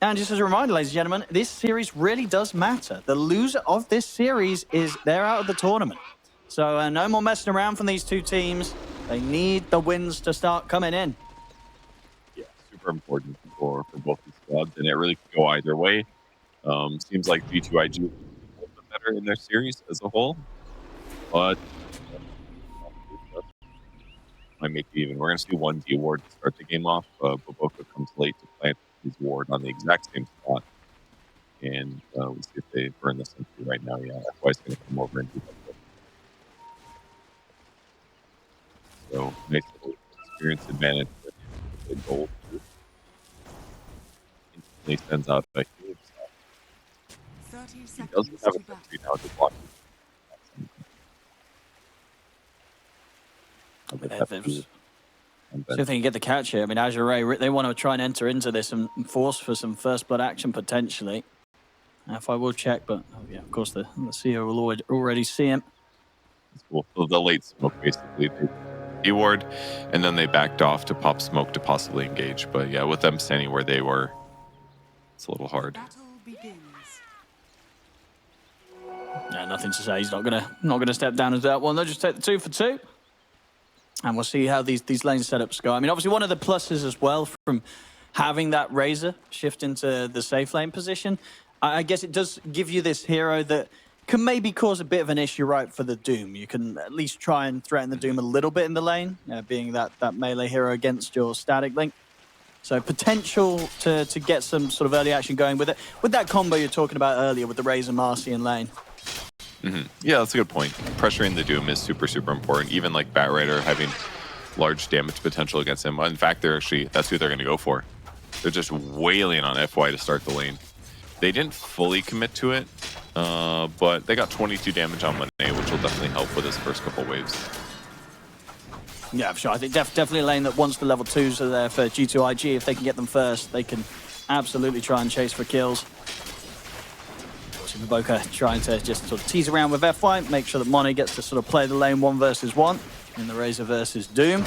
And just as a reminder, ladies and gentlemen, this series really does matter. The loser of this series they're out of the tournament. So no more messing around from these two teams. They need the wins to start coming in. Yeah, super important for both these squads, and it really could go either way. Seems like G2.iG is a little bit better in their series as a whole, but might make it even. We're going to see one D ward to start the game off. Boboka comes late to plant his ward on the exact same spot, and we'll see if they burn this into right now. Yeah, that's why it's going to come over and do that. So nice little experience advantage with the gold. Instantly sends out a huge shot. He doesn't have a sentry now to block. See if they can get the catch here. I mean, Azure Ray, they want to try and enter into this and force for some first blood action potentially. If I will check, but yeah, of course the CEO will already see him. Cool. So the late smoke basically. They ward, and then they backed off to pop smoke to possibly engage. But yeah, with them standing where they were, it's a little hard. Yeah, nothing to say. He's not gonna step down as that one. They'll just take the 2 for 2. And we'll see how these lane setups go. I mean, obviously one of the pluses as well from having that Razor shift into the safe lane position, I guess it does give you this hero that can maybe cause a bit of an issue, right, for the Doom. You can at least try and threaten the Doom a little bit in the lane, being that melee hero against your static link. So potential to get some sort of early action going with it. With that combo you're talking about earlier with the Razor, Marcy, and lane. Yeah, that's a good point. Pressuring the Doom is super, super important. Even like Batrider having large damage potential against him. In fact, that's who they're going to go for. They're just wailing on FY to start the lane. They didn't fully commit to it, but they got 22 damage on Monet, which will definitely help with his first couple waves. Yeah, for sure. I think definitely a lane that once the level 2s are there for G2.iG, if they can get them first, they can absolutely try and chase for kills. Boboka trying to just sort of tease around with FY, make sure that Monet gets to sort of play the lane 1 versus 1 in the Razor versus Doom.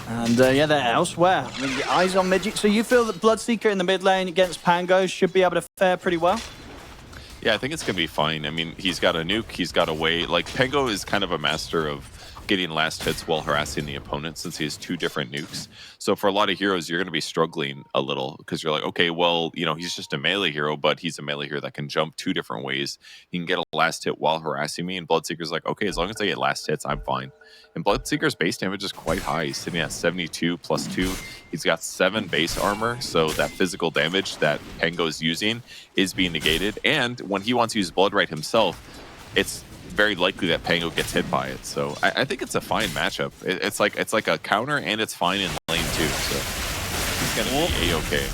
And yeah, they're elsewhere. I mean, the eyes on Midget. So you feel that Bloodseeker in the mid lane against Pango should be able to fare pretty well? Yeah, I think it's going to be fine. I mean, he's got a nuke, he's got a way. Like, Pango is kind of a master of getting last hits while harassing the opponent since he has 2 different nukes. So for a lot of heroes, you're going to be struggling a little because you're like, okay, well, you know, he's just a melee hero, but he's a melee hero that can jump 2 different ways. He can get a last hit while harassing me, and Bloodseeker's like, okay, as long as I get last hits, I'm fine. And Bloodseeker's base damage is quite high. He's sitting at 72 plus 2. He's got 7 base armor, so that physical damage that Pango is using is being negated. And when he wants to use Blood Right himself, it's very likely that Pango gets hit by it. So I think it's a fine matchup. It's like a counter, and it's fine in lane 2. So he's going to be A-okay.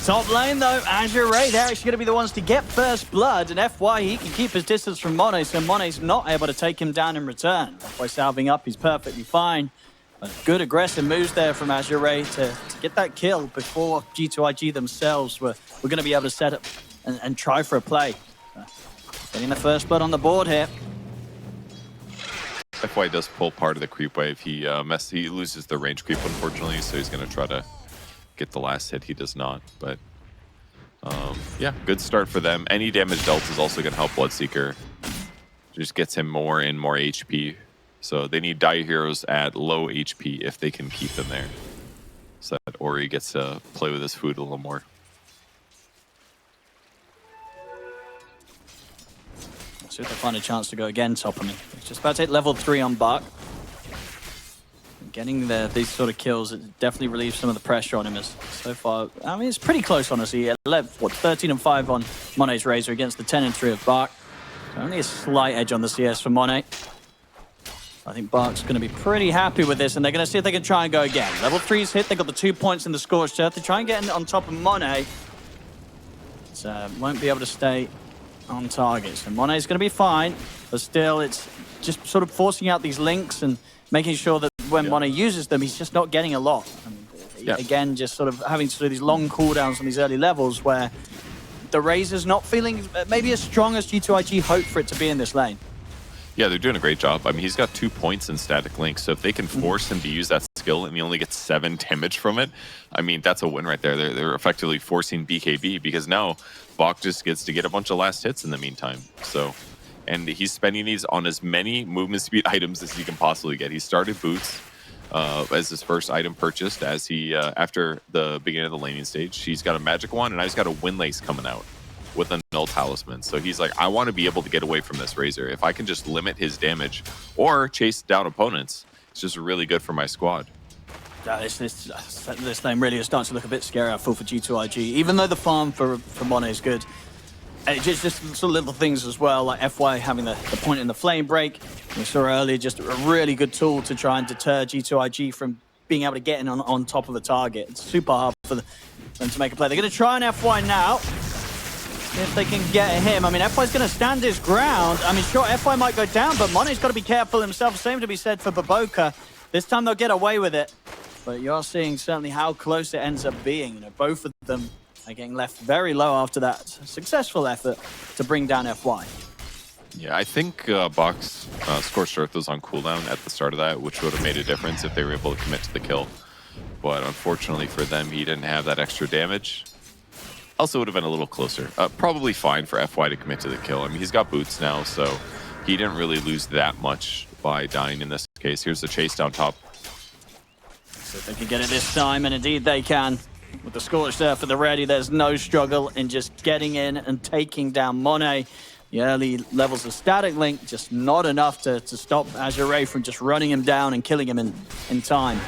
Top lane, though, Azure Ray, they're actually going to be the ones to get first blood, and FY, he can keep his distance from Monet, so Monet's not able to take him down in return. FY salving up, he's perfectly fine. But good aggressive moves there from Azure Ray to get that kill before G2.iG themselves were going to be able to set up and try for a play. Getting the first blood on the board here. FY does pull part of the creep wave. He loses the range creep, unfortunately, so he's going to try to get the last hit. He does not, but yeah, good start for them. Any damage dealt is also going to help Bloodseeker. Just gets him more and more HP. So they need dire heroes at low HP if they can keep them there, so that Ori gets to play with his food a little more. See if they find a chance to go again top on him. He's just about to hit level 3 on Buck. Getting these sort of kills, it definitely relieves some of the pressure on him. As so far, I mean, it's pretty close, honestly. 13 and 5 on Monet's Razor against the 10 and 3 of Bark. So only a slight edge on the CS for Monet. I think Bark's going to be pretty happy with this, and they're going to see if they can try and go again. Level 3's hit, they got the 2 points in the Scorched Earth. They try and get on top of Monet. So won't be able to stay on target. So Monet's going to be fine, but still it's just sort of forcing out these links and making sure that when Monet uses them, he's just not getting a lot. And again, just sort of having to do these long cooldowns on these early levels where the Razor's not feeling maybe as strong as G2.iG hoped for it to be in this lane. Yeah, they're doing a great job. I mean, he's got 2 points in static links, so if they can force him to use that skill and he only gets 7 damage from it, I mean, that's a win right there. They're effectively forcing BKB because now Bach just gets to get a bunch of last hits in the meantime. So, and he's spending these on as many movement speed items as he can possibly get. He started boots as his first item purchased as he, after the beginning of the laning stage. He's got a magic wand and now he's got a windlace coming out with a null talisman. So he's like, I want to be able to get away from this Razor. If I can just limit his damage or chase down opponents, it's just really good for my squad. This lane really is starting to look a bit scary, I feel, for G2.iG. Even though the farm for Monet is good, just sort of little things as well, like FY having the point in the flame break. We saw earlier just a really good tool to try and deter G2.iG from being able to get in on top of the target. It's super hard for them to make a play. They're going to try an FY now. If they can get him. I mean, FY's going to stand his ground. I mean, sure, FY might go down, but Monet's got to be careful himself. Same to be said for Baboka. This time they'll get away with it. But you're seeing certainly how close it ends up being. You know, both of them are getting left very low after that successful effort to bring down FY. Yeah, I think Bach's Scorched Earth was on cooldown at the start of that, which would have made a difference if they were able to commit to the kill. But unfortunately for them, he didn't have that extra damage. Also would have been a little closer. Probably fine for FY to commit to the kill. I mean, he's got boots now, so he didn't really lose that much by dying in this case. Here's the chase down top. So if they can get it this time, and indeed they can. With the Scorched Earth for the ready, there's no struggle in just getting in and taking down Monet. The early levels of Static Link, just not enough to stop Azure Ray from just running him down and killing him in time.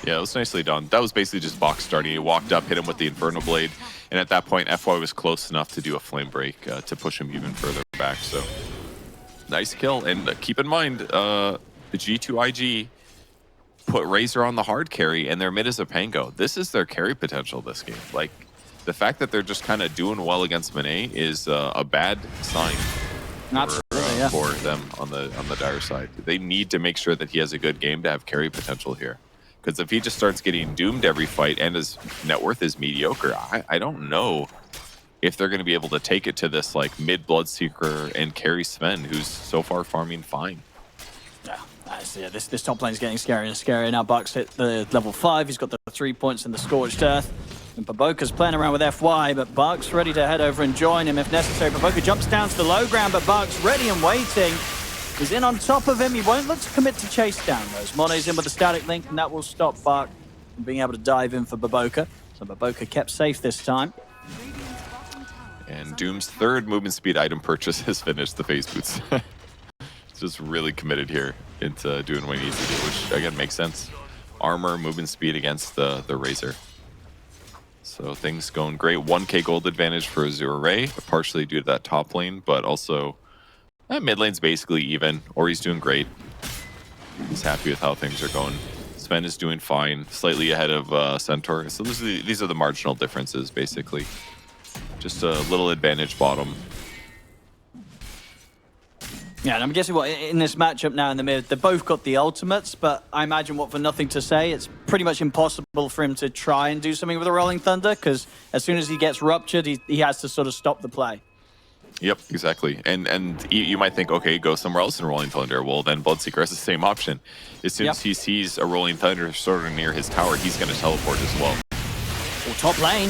Yeah, it was nicely done. That was basically just Bach starting. He walked up, hit him with the Infernal Blade, and at that point, FY was close enough to do a Flame Break to push him even further back. So, nice kill. And keep in mind, the G2.iG put Razor on the hard carry, and their mid is a Pango. This is their carry potential this game. Like, the fact that they're just kind of doing well against Monet is a bad sign for them on the dire side. They need to make sure that he has a good game to have carry potential here. Because if he just starts getting doomed every fight and his net worth is mediocre, I don't know if they're going to be able to take it to this like mid Bloodseeker and carry Sven, who's so far farming fine. Yeah, this top lane is getting scarier and scarier. Now Bucks hit the level 5. He's got the 3 points in the Scorched Earth. And Baboka's playing around with FY, but Bucks ready to head over and join him if necessary. Baboka jumps down to the low ground, but Bucks ready and waiting. He's in on top of him. He won't look to commit to chase down those. Monet's in with the Static Link, and that will stop Bach from being able to dive in for Baboka. So Baboka kept safe this time. And Doom's third movement speed item purchase has finished the Phase Boots. Just really committed here into doing what he needs to do, which again makes sense. Armor, movement speed against the Razor. So things going great. 1k gold advantage for Azure Ray, partially due to that top lane, but also mid lane's basically even, or he's doing great. He's happy with how things are going. Sven is doing fine, slightly ahead of Centaur. So these are the marginal differences, basically. Just a little advantage bottom. Yeah, and I'm guessing what in this matchup now in the mid, they both got the ultimates, but I imagine what for nothing to say, it's pretty much impossible for him to try and do something with a Rolling Thunder, because as soon as he gets ruptured, he has to sort of stop the play. Yep, exactly. And you might think, okay, go somewhere else in Rolling Thunder. Well, then Bloodseeker has the same option. As soon as he sees a Rolling Thunder sort of near his tower, he's going to teleport as well. Well, top lane,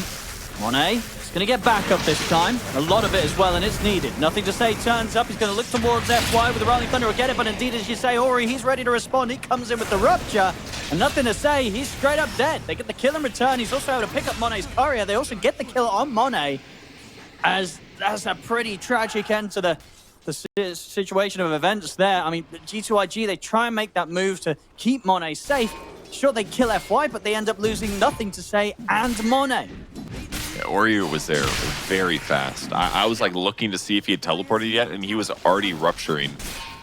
Monet is going to get back up this time. A lot of it as well, and it's needed. Nothing to say, turns up. He's going to look towards FY with the Rolling Thunder. Will get it, but indeed, as you say, Ori, he's ready to respond. He comes in with the Rupture, and nothing to say. He's straight up dead. They get the kill in return. He's also able to pick up Monet's courier. They also get the kill on Monet, as that's a pretty tragic end to the situation of events there. I mean, G2.iG, they try and make that move to keep Monet safe. Sure, they kill FY, but they end up losing nothing to say and Monet. Yeah, Oreo was there very fast. I was like looking to see if he had teleported yet, and he was already rupturing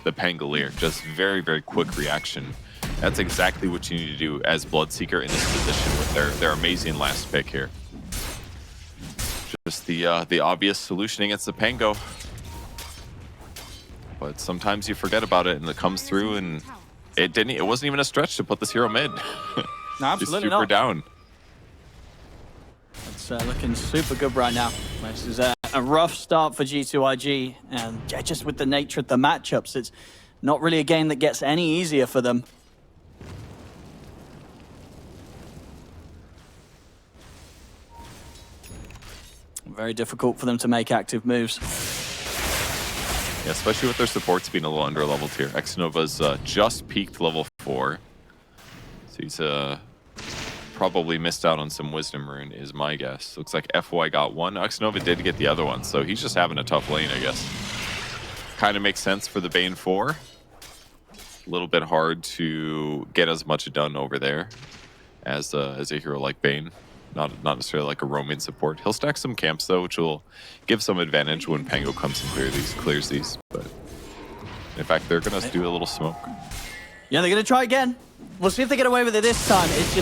the Pangolier. Just very, very quick reaction. That's exactly what you need to do as Bloodseeker in this position with their amazing last pick here. Just the obvious solution against the Pango. But sometimes you forget about it and it comes through, and it wasn't even a stretch to put this hero mid. No, absolutely super not. Down. It's looking super good right now. This is a rough start for G2.iG, and just with the nature of the matchups, it's not really a game that gets any easier for them. Very difficult for them to make active moves. Yeah, especially with their supports being a little under-leveled here. Xnova's just peaked level 4. So he's probably missed out on some Wisdom Rune, is my guess. Looks like FY got one. Xnova did get the other one, so he's just having a tough lane, I guess. Kind of makes sense for the Bane 4. A little bit hard to get as much done over there as a hero like Bane. Not necessarily like a roaming support. He'll stack some camps though, which will give some advantage when Pango comes and clears these. But in fact, they're gonna do a little smoke. Yeah, they're gonna try again. We'll see if they get away with it this time. It's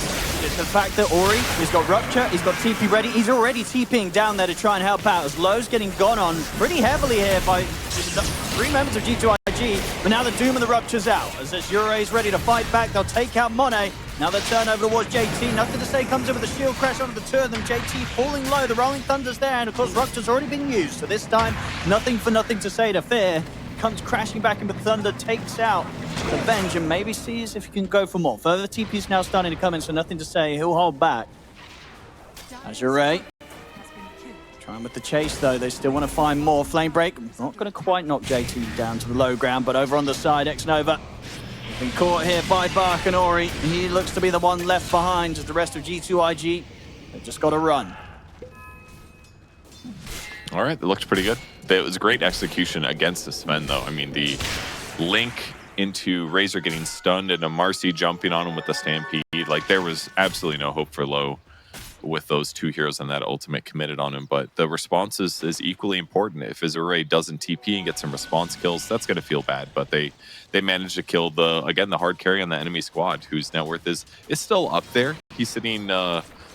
the fact that Ori, he's got Rupture, he's got TP ready. He's already TPing down there to try and help out as Low's getting gone on pretty heavily here by 3 members of G2.iG. But now the Doom and the Rupture's out. As Azure Ray's ready to fight back, they'll take out Monet. Now they turn over towards JT. Nothing to say comes in with a shield crash onto the two of them. JT falling low. The Rolling Thunder's there. And of course, Rupture's already been used. So this time, nothing for nothing to say to Fear. Comes crashing back in with Thunder, takes out the Venge, and maybe sees if he can go for more. Further TP's now starting to come in, so nothing to say. He'll hold back. Azure Ray. Trying with the chase, though. They still want to find more. Flame Break. Not going to quite knock JT down to the low ground, but over on the side, Xnova. Been caught here by Bark and Ori. He looks to be the one left behind as the rest of G2.iG. They've just got to run. All right, that looked pretty good. It was great execution against the Sven, though. I mean, the link into Razor getting stunned and a Marcy jumping on him with the Stampede. Like, there was absolutely no hope for Low with those two heroes and that ultimate committed on him. But the response is equally important. If Azure Ray doesn't TP and get some response kills, that's going to feel bad. But they managed to kill the hard carry on the enemy squad, whose net worth is still up there. He's sitting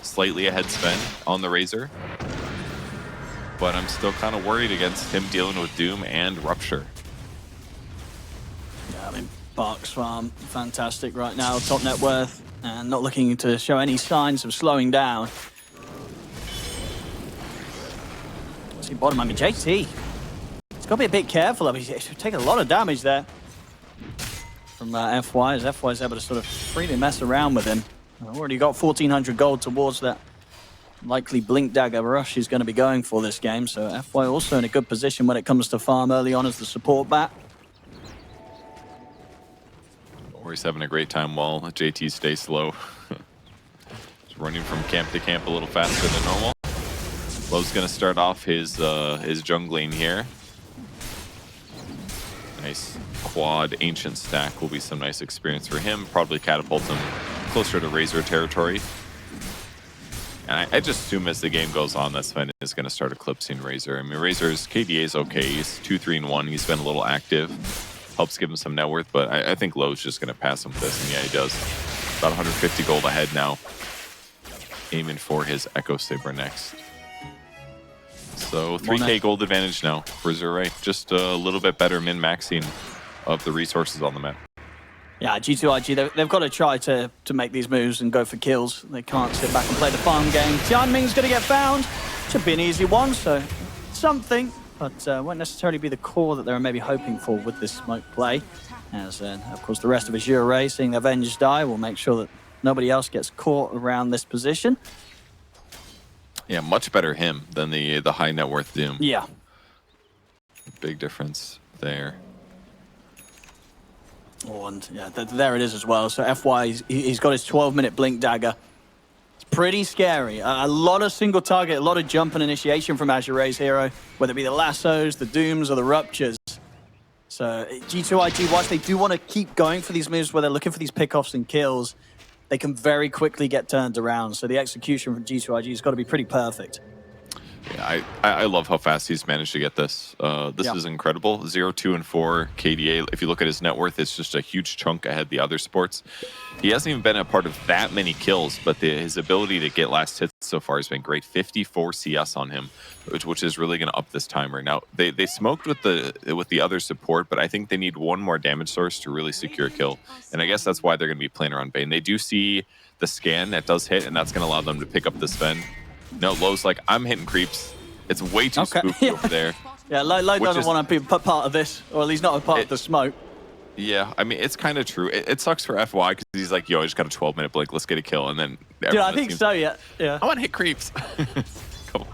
slightly ahead Sven on the Razor. But I'm still kind of worried against him dealing with Doom and Rupture. Yeah, I mean, Bark's farm, fantastic right now, top net worth, and not looking to show any signs of slowing down. See bottom, I mean, JT, he's got to be a bit careful. I mean, he's taking a lot of damage there from FY, as FY's able to sort of freely mess around with him. Already got 1,400 gold towards that likely Blink Dagger rush he's going to be going for this game. So FY also in a good position when it comes to farm early on as the support bat. Ori's having a great time while JT stays slow. Just running from camp to camp a little faster than normal. Low's going to start off his jungling here. Nice quad ancient stack will be some nice experience for him. Probably catapult him closer to Razor territory. And I just assume as the game goes on that Sven is going to start eclipsing Razor. I mean, Razor's KDA is okay. He's 2-3-1. He's been a little active. Helps give him some net worth, but I think Low's just going to pass him this. And yeah, he does. About 150 gold ahead now. Aiming for his Echo Saber next. So 3k gold advantage now for Azure Ray. Just a little bit better min-maxing of the resources on the map. Yeah, G2.iG, they've got to try to make these moves and go for kills. They can't sit back and play the farm game. Tianming's going to get found. Should be an easy one, so something. But won't necessarily be the core that they were maybe hoping for with this smoke play. As, of course, the rest of Azure Ray, seeing their Avengers die, will make sure that nobody else gets caught around this position. Yeah, much better him than the high net worth Doom. Yeah. Big difference there. Oh, and yeah, there it is as well. So FY, he's got his 12-minute Blink Dagger. It's pretty scary. A lot of single target, a lot of jump and initiation from Azure Ray's hero, whether it be the lassos, the Dooms, or the Ruptures. So G2.iG, whilst they do want to keep going for these moves where they're looking for these pickoffs and kills, they can very quickly get turned around. So the execution from G2.iG has got to be pretty perfect. Yeah, I love how fast he's managed to get this. This is incredible. 0, 2, and 4 KDA. If you look at his net worth, it's just a huge chunk ahead the other sports. He hasn't even been a part of that many kills, but his ability to get last hits so far has been great. 54 CS on him, which is really going to up this timer. Now, they smoked with the other support, but I think they need one more damage source to really secure a kill. And I guess that's why they're going to be playing around Bane. They do see the scan that does hit, and that's going to allow them to pick up the Sven. No, Low's like, I'm hitting creeps. It's way too spooky over there. Yeah, Low doesn't want to be part of this, or at least not a part of the smoke. Yeah, I mean, it's kind of true. It sucks for FY because he's like, yo, I just got a 12-minute blink. Let's get a kill. And then yeah, I think so, yeah. I want to hit creeps. Come on.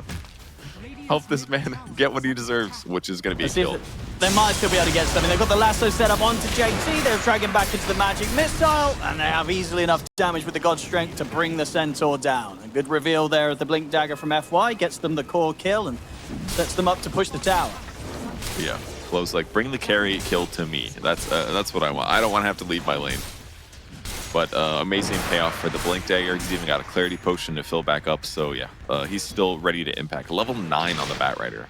Help this man get what he deserves, which is going to be a kill. They might still be able to get something. They've got the lasso set up onto JT. They're dragging back into the magic missile, and they have easily enough damage with the God Strength to bring the Centaur down. A good reveal there of the Blink Dagger from FY, gets them the core kill and sets them up to push the tower. Yeah, Flow's like, bring the carry kill to me. That's what I want. I don't want to have to leave my lane. But amazing payoff for the Blink Dagger. He's even got a Clarity Potion to fill back up. So yeah, he's still ready to impact. Level 9 on the Bat Rider.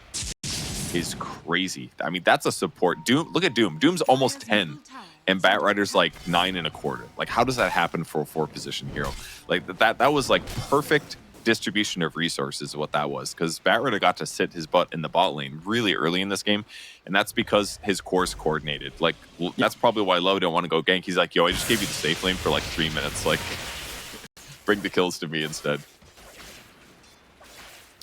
He's crazy. I mean, that's a support. Doom, look at Doom. Doom's almost 10. And Bat Rider's like 9.25. Like, how does that happen for a 4-position hero? Like, that was like perfect distribution of resources, what that was. Because Bat Rider got to sit his butt in the bot lane really early in this game. And that's because his core's coordinated. Like, that's probably why Low didn't want to go gank. He's like, yo, I just gave you the safe lane for like 3 minutes. Like, bring the kills to me instead.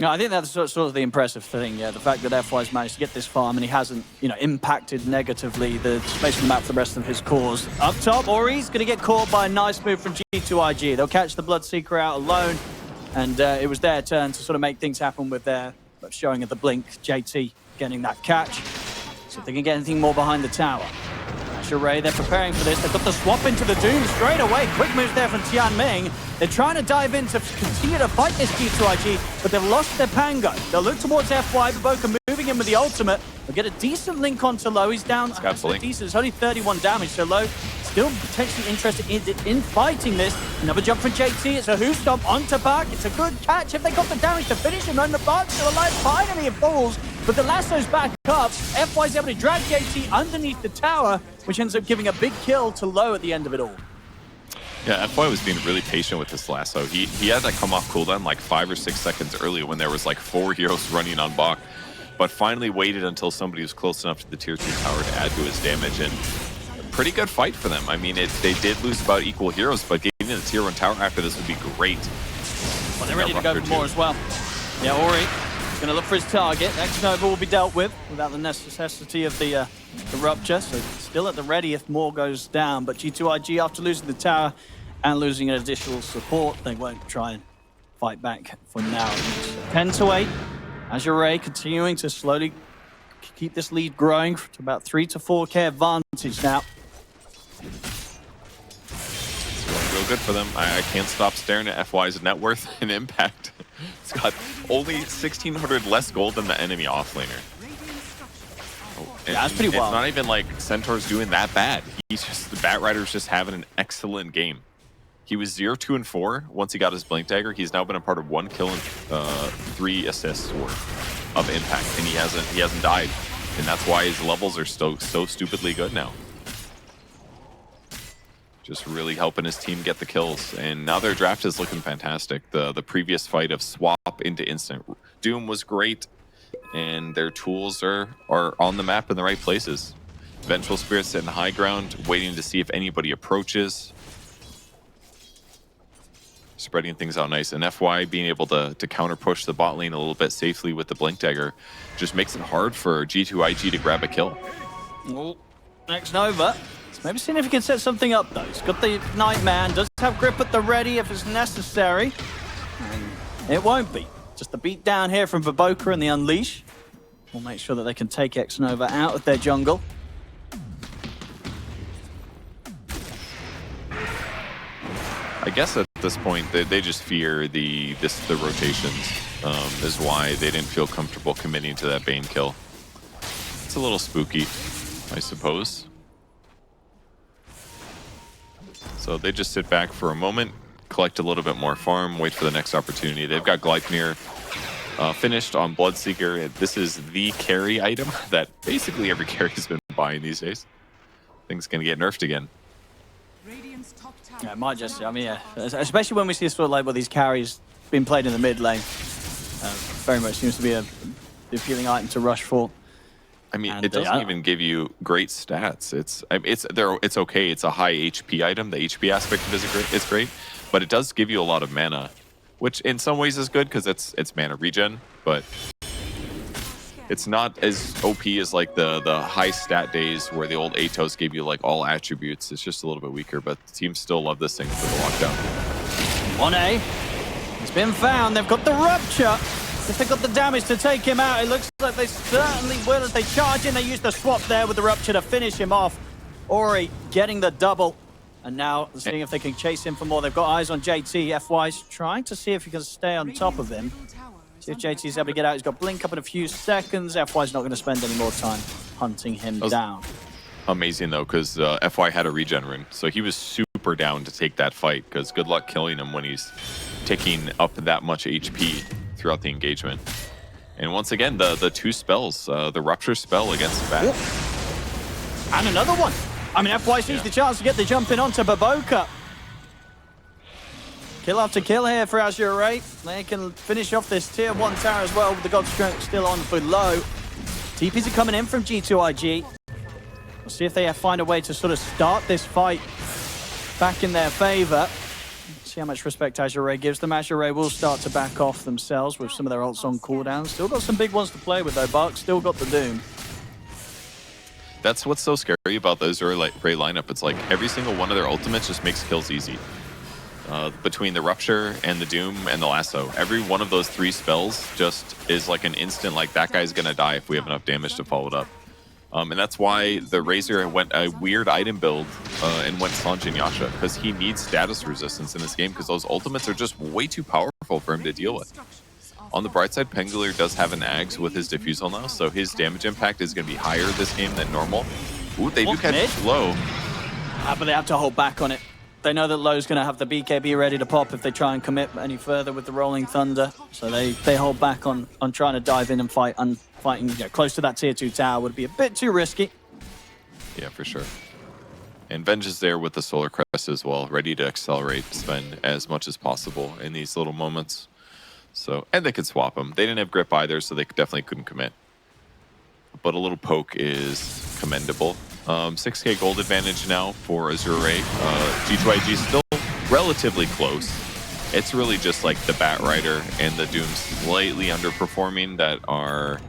No, I think that's sort of the impressive thing, yeah. The fact that FY's managed to get this farm and he hasn't, impacted negatively the space on the map for the rest of his cores. Up top, Ori's going to get caught by a nice move from G2.iG. They'll catch the Bloodseeker out alone, and it was their turn to sort of make things happen with their showing of the blink. JT getting that catch. So if they can get anything more behind the tower. Azure Ray, they're preparing for this. They've got the swap into the Doom straight away. Quick moves there from Tianming. They're trying to dive in to continue to fight this G2.iG, but they've lost their Pango. They'll look towards FY, but both are moving in with the ultimate. They'll get a decent link onto Low. He's down. Decent. It's only 31 damage, so Low still potentially interested in fighting this. Another jump from JT. It's a hoof stomp onto Bak. It's a good catch. If they got the damage to finish him, and the Bak's still alive. Finally, it falls, but the lasso's back up. FY's able to drag JT underneath the tower, which ends up giving a big kill to Low at the end of it all. Yeah, FY was being really patient with this lasso. He had that come off cooldown like 5 or 6 seconds earlier when there was like 4 heroes running on Bak, but finally waited until somebody was close enough to the tier 2 tower to add to his damage, and a pretty good fight for them. I mean, they did lose about equal heroes, but getting the tier 1 tower after this would be great. Well, they're ready to go for more as well. Yeah, Ori is going to look for his target. Xnova will be dealt with without the necessity of the rupture, so still at the ready if more goes down, but G2.iG, after losing the tower and losing an additional support, they won't try and fight back for now. 10-8. Azure Ray continuing to slowly keep this lead growing to about 3 to 4k advantage now. It's going real good for them. I can't stop staring at FY's net worth and impact. It's got only 1,600 less gold than the enemy offlaner. Yeah, that's pretty wild. It's not even like Centaur's doing that bad. The Bat Rider's just having an excellent game. He was 0-2-4 once he got his Blink Dagger. He's now been a part of 1 kill and 3 assists worth of impact, and he hasn't died, and that's why his levels are so stupidly good now. Just really helping his team get the kills, and now their draft is looking fantastic. The previous fight of swap into instant Doom was great, and their tools are on the map in the right places. Vengeful Spirit sitting high ground, waiting to see if anybody approaches. Spreading things out nice, and FY being able to counter push the bot lane a little bit safely with the Blink Dagger just makes it hard for G2.iG to grab a kill. Well, Xnova, maybe seeing if he can set something up though. He's got the Nightman, does have grip at the ready if it's necessary. And it won't be. Just the beat down here from Viboka and the Unleash will make sure that they can take Xnova out of their jungle. I guess at this point they just fear the rotations is why they didn't feel comfortable committing to that Bane kill. It's a little spooky, I suppose. So they just sit back for a moment, collect a little bit more farm, wait for the next opportunity. They've got Gleipnir finished on Bloodseeker. This is the carry item that basically every carry's been buying these days. Things gonna get nerfed again. Yeah, it might just, yeah, especially when we see sort of like these carries being played in the mid lane. Very much seems to be the appealing item to rush for. I mean, it doesn't even give you great stats. It's okay. It's a high HP item. The HP aspect of it is great, but it does give you a lot of mana, which in some ways is good because it's mana regen, but it's not as OP as like the high stat days where the old Atos gave you like all attributes. It's just a little bit weaker, but the teams still love this thing for the lockdown. 1A, it's been found. They've got the rupture. If they got the damage to take him out, it looks like they certainly will as they charge in. They use the swap there with the Rupture to finish him off. Ori getting the double. And now seeing if they can chase him for more. They've got eyes on JT. FY's trying to see if he can stay on top of him. See if JT's able to get out. He's got Blink up in a few seconds. FY's not going to spend any more time hunting him down. Amazing, though, because FY had a regen rune. So he was super down to take that fight, because good luck killing him when he's taking up that much HP throughout the engagement. And once again, the two spells, the Rupture spell against the Bat. And another one. I mean, FY sees the chance to get the jump in onto Baboka. Kill after kill here for Azure Ray. They can finish off this tier 1 tower as well with the God Strength still on below. TPs are coming in from G2.iG. We'll see if they find a way to sort of start this fight back in their favor. See how much respect Azure Ray gives them. Azure Ray will start to back off themselves with some of their ults on cooldown. Still got some big ones to play with though. Bark still got the Doom. That's what's so scary about the Azure Ray lineup. It's like every single one of their ultimates just makes kills easy. Between the Rupture and the Doom and the Lasso, every one of those 3 spells just is like an instant, like that guy's gonna die if we have enough damage to follow it up. And that's why the Razor went a weird item build and went Sange and Yasha, because he needs status resistance in this game, because those ultimates are just way too powerful for him to deal with. On the bright side, Pengalier does have an Ags with his Diffusal now, so his damage impact is going to be higher this game than normal. Ooh, they do catch low. But they have to hold back on it. They know that Low's going to have the BKB ready to pop if they try and commit any further with the Rolling Thunder. So they hold back on trying to dive in and fight. And fighting close to that tier 2 tower would be a bit too risky. Yeah, for sure. And Venge is there with the Solar Crest as well, ready to accelerate, spend as much as possible in these little moments. So, and they could swap them. They didn't have grip either, so they definitely couldn't commit. But a little poke is commendable. 6k gold advantage now for Azure Ray. G2.iG still relatively close. It's really just like the Bat Rider and the Doom slightly underperforming that are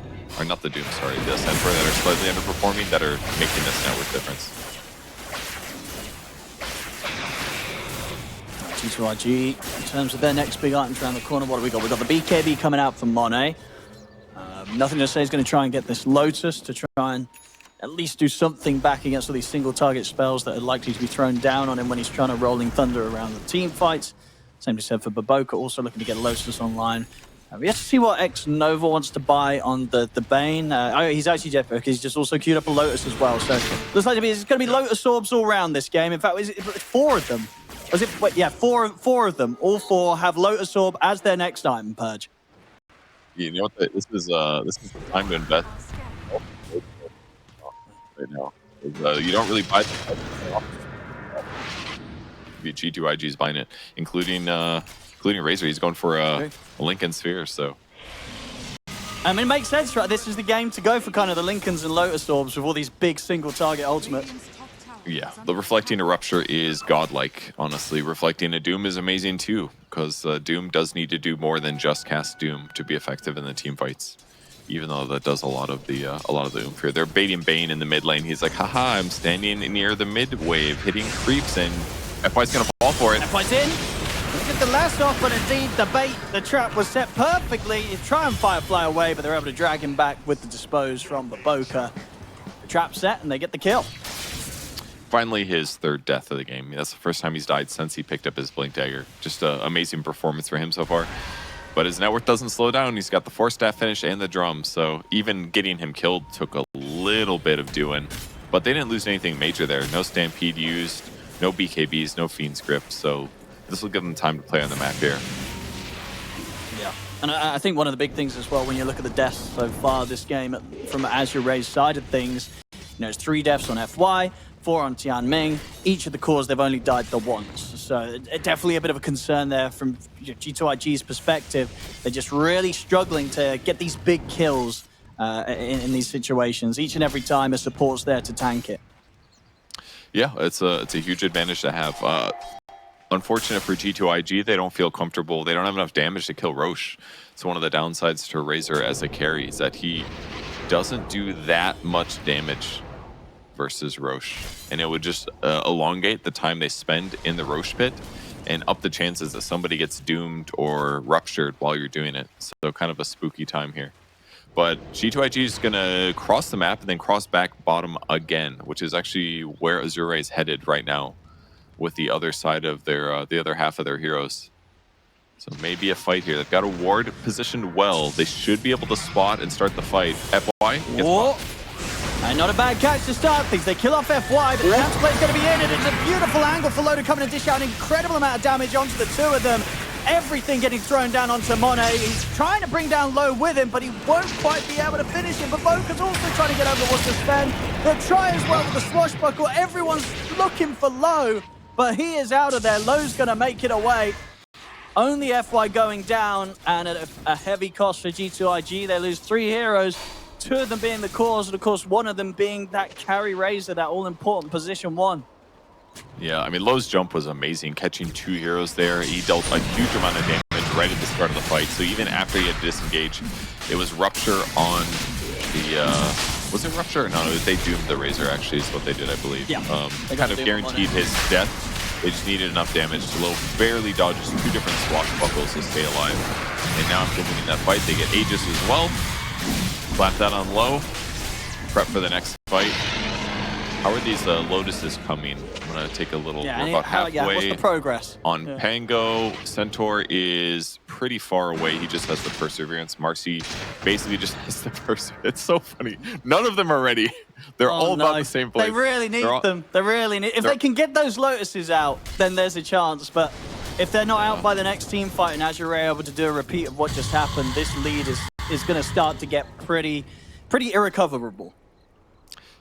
not the Doom, sorry, the Centaur that are slightly underperforming that are making this network difference. G2.iG, in terms of their next big items around the corner, what do we got? We've got the BKB coming out from Monet. Nothing to say is going to try and get this Lotus to try and at least do something back against all these single target spells that are likely to be thrown down on him when he's trying to Rolling Thunder around the team fights. Same to be said for Baboka, also looking to get Lotus online. We have to see what X Nova wants to buy on the Bane. He's actually Jetpack. He's just also queued up a Lotus as well. So looks like it's going to be Lotus orbs all around this game. In fact, is it 4 of them? Was it? Wait, yeah, four of them. All 4 have Lotus Orb as their next item, Purge. You know what? This is the time to invest right now. You don't really buy the G2.iG's buying it, including Razor. He's going for a Lincoln Sphere, so. I mean, it makes sense, right? This is the game to go for kind of the Lincolns and Lotus Orbs with all these big single target ultimates. Yeah, the Reflecting a Rupture is godlike, honestly. Reflecting a Doom is amazing too, because Doom does need to do more than just cast Doom to be effective in the team fights, even though that does a lot of the oomph here. They're baiting Bane in the mid lane. He's like, haha, I'm standing near the mid wave, hitting creeps, and FY's gonna fall for it. FY's in. Look at the last off, but indeed the bait, the trap was set perfectly. You try and Firefly away, but they're able to drag him back with the dispose from Baboka. The trap set, and they get the kill. Finally, his 3rd death of the game. That's the first time he's died since he picked up his Blink Dagger. Just an amazing performance for him so far. But his network doesn't slow down. He's got the 4-staff finish and the drum, so even getting him killed took a little bit of doing. But they didn't lose anything major there. No Stampede used, no BKBs, no Fiend Script, so this will give them time to play on the map here. Yeah, and I think one of the big things as well, when you look at the deaths so far this game from Azure Ray's side of things, it's 3 deaths on FY, 4 on Tianming. Each of the cores, they've only died the once. So definitely a bit of a concern there from G2.iG's perspective. They're just really struggling to get these big kills in these situations. Each and every time a support's there to tank it. Yeah, it's a huge advantage to have. Unfortunate for G2.iG, they don't feel comfortable. They don't have enough damage to kill Roche. It's one of the downsides to Razor as a carry, is that he doesn't do that much damage versus Roche. And it would just elongate the time they spend in the Roche pit. and up the chances that somebody gets doomed or ruptured while you're doing it. So kind of a spooky time here. But G2.iG is going to cross the map and then cross back bottom again, which is actually where Azure Ray is headed right now with the other side of their, the other half of their heroes. So maybe a fight here. They've got a ward positioned well. They should be able to spot and start the fight. FY gets Whoa. And not a bad catch to start things. They kill off FY, but the counter play is going to be in, and it's a beautiful angle for Loda coming and dish out an incredible amount of damage onto the two of them. Everything getting thrown down onto Monet. He's trying to bring down Low with him, but he won't quite be able to finish him. But Boca's also trying to get over what's to spend. They'll try as well with the swashbuckle. Everyone's looking for Low, but he is out of there. Low's going to make it away. Only FY going down, and at a heavy cost for G2.iG. They lose 3 heroes, 2 of them being the cause, and of course one of them being that carry Razor, that all-important position 1. Yeah, I mean, Low's jump was amazing, catching 2 heroes there. He dealt a huge amount of damage right at the start of the fight. So even after he had to disengage, it was Rupture on the... was it Rupture? No, they doomed the Razor, actually, is what they did, I believe. Yeah. They kind of guaranteed his death. They just needed enough damage to Low barely dodges 2 different swashbuckles to stay alive. And now after winning that fight, they get Aegis as well. Slap that on Low. Prep for the next fight. How are these Lotuses coming? I'm going to take a little... Yeah, we're about halfway. Yeah, what's the progress? On Pango, Centaur is pretty far away. He just has the Perseverance. Marcy basically just has the Perseverance. It's so funny. None of them are ready. They're all about the same place. They really need them. They really need... If they can get those Lotuses out, then there's a chance. But if they're not out by the next team fight and Azure Ray able to do a repeat of what just happened, this lead is going to start to get pretty irrecoverable.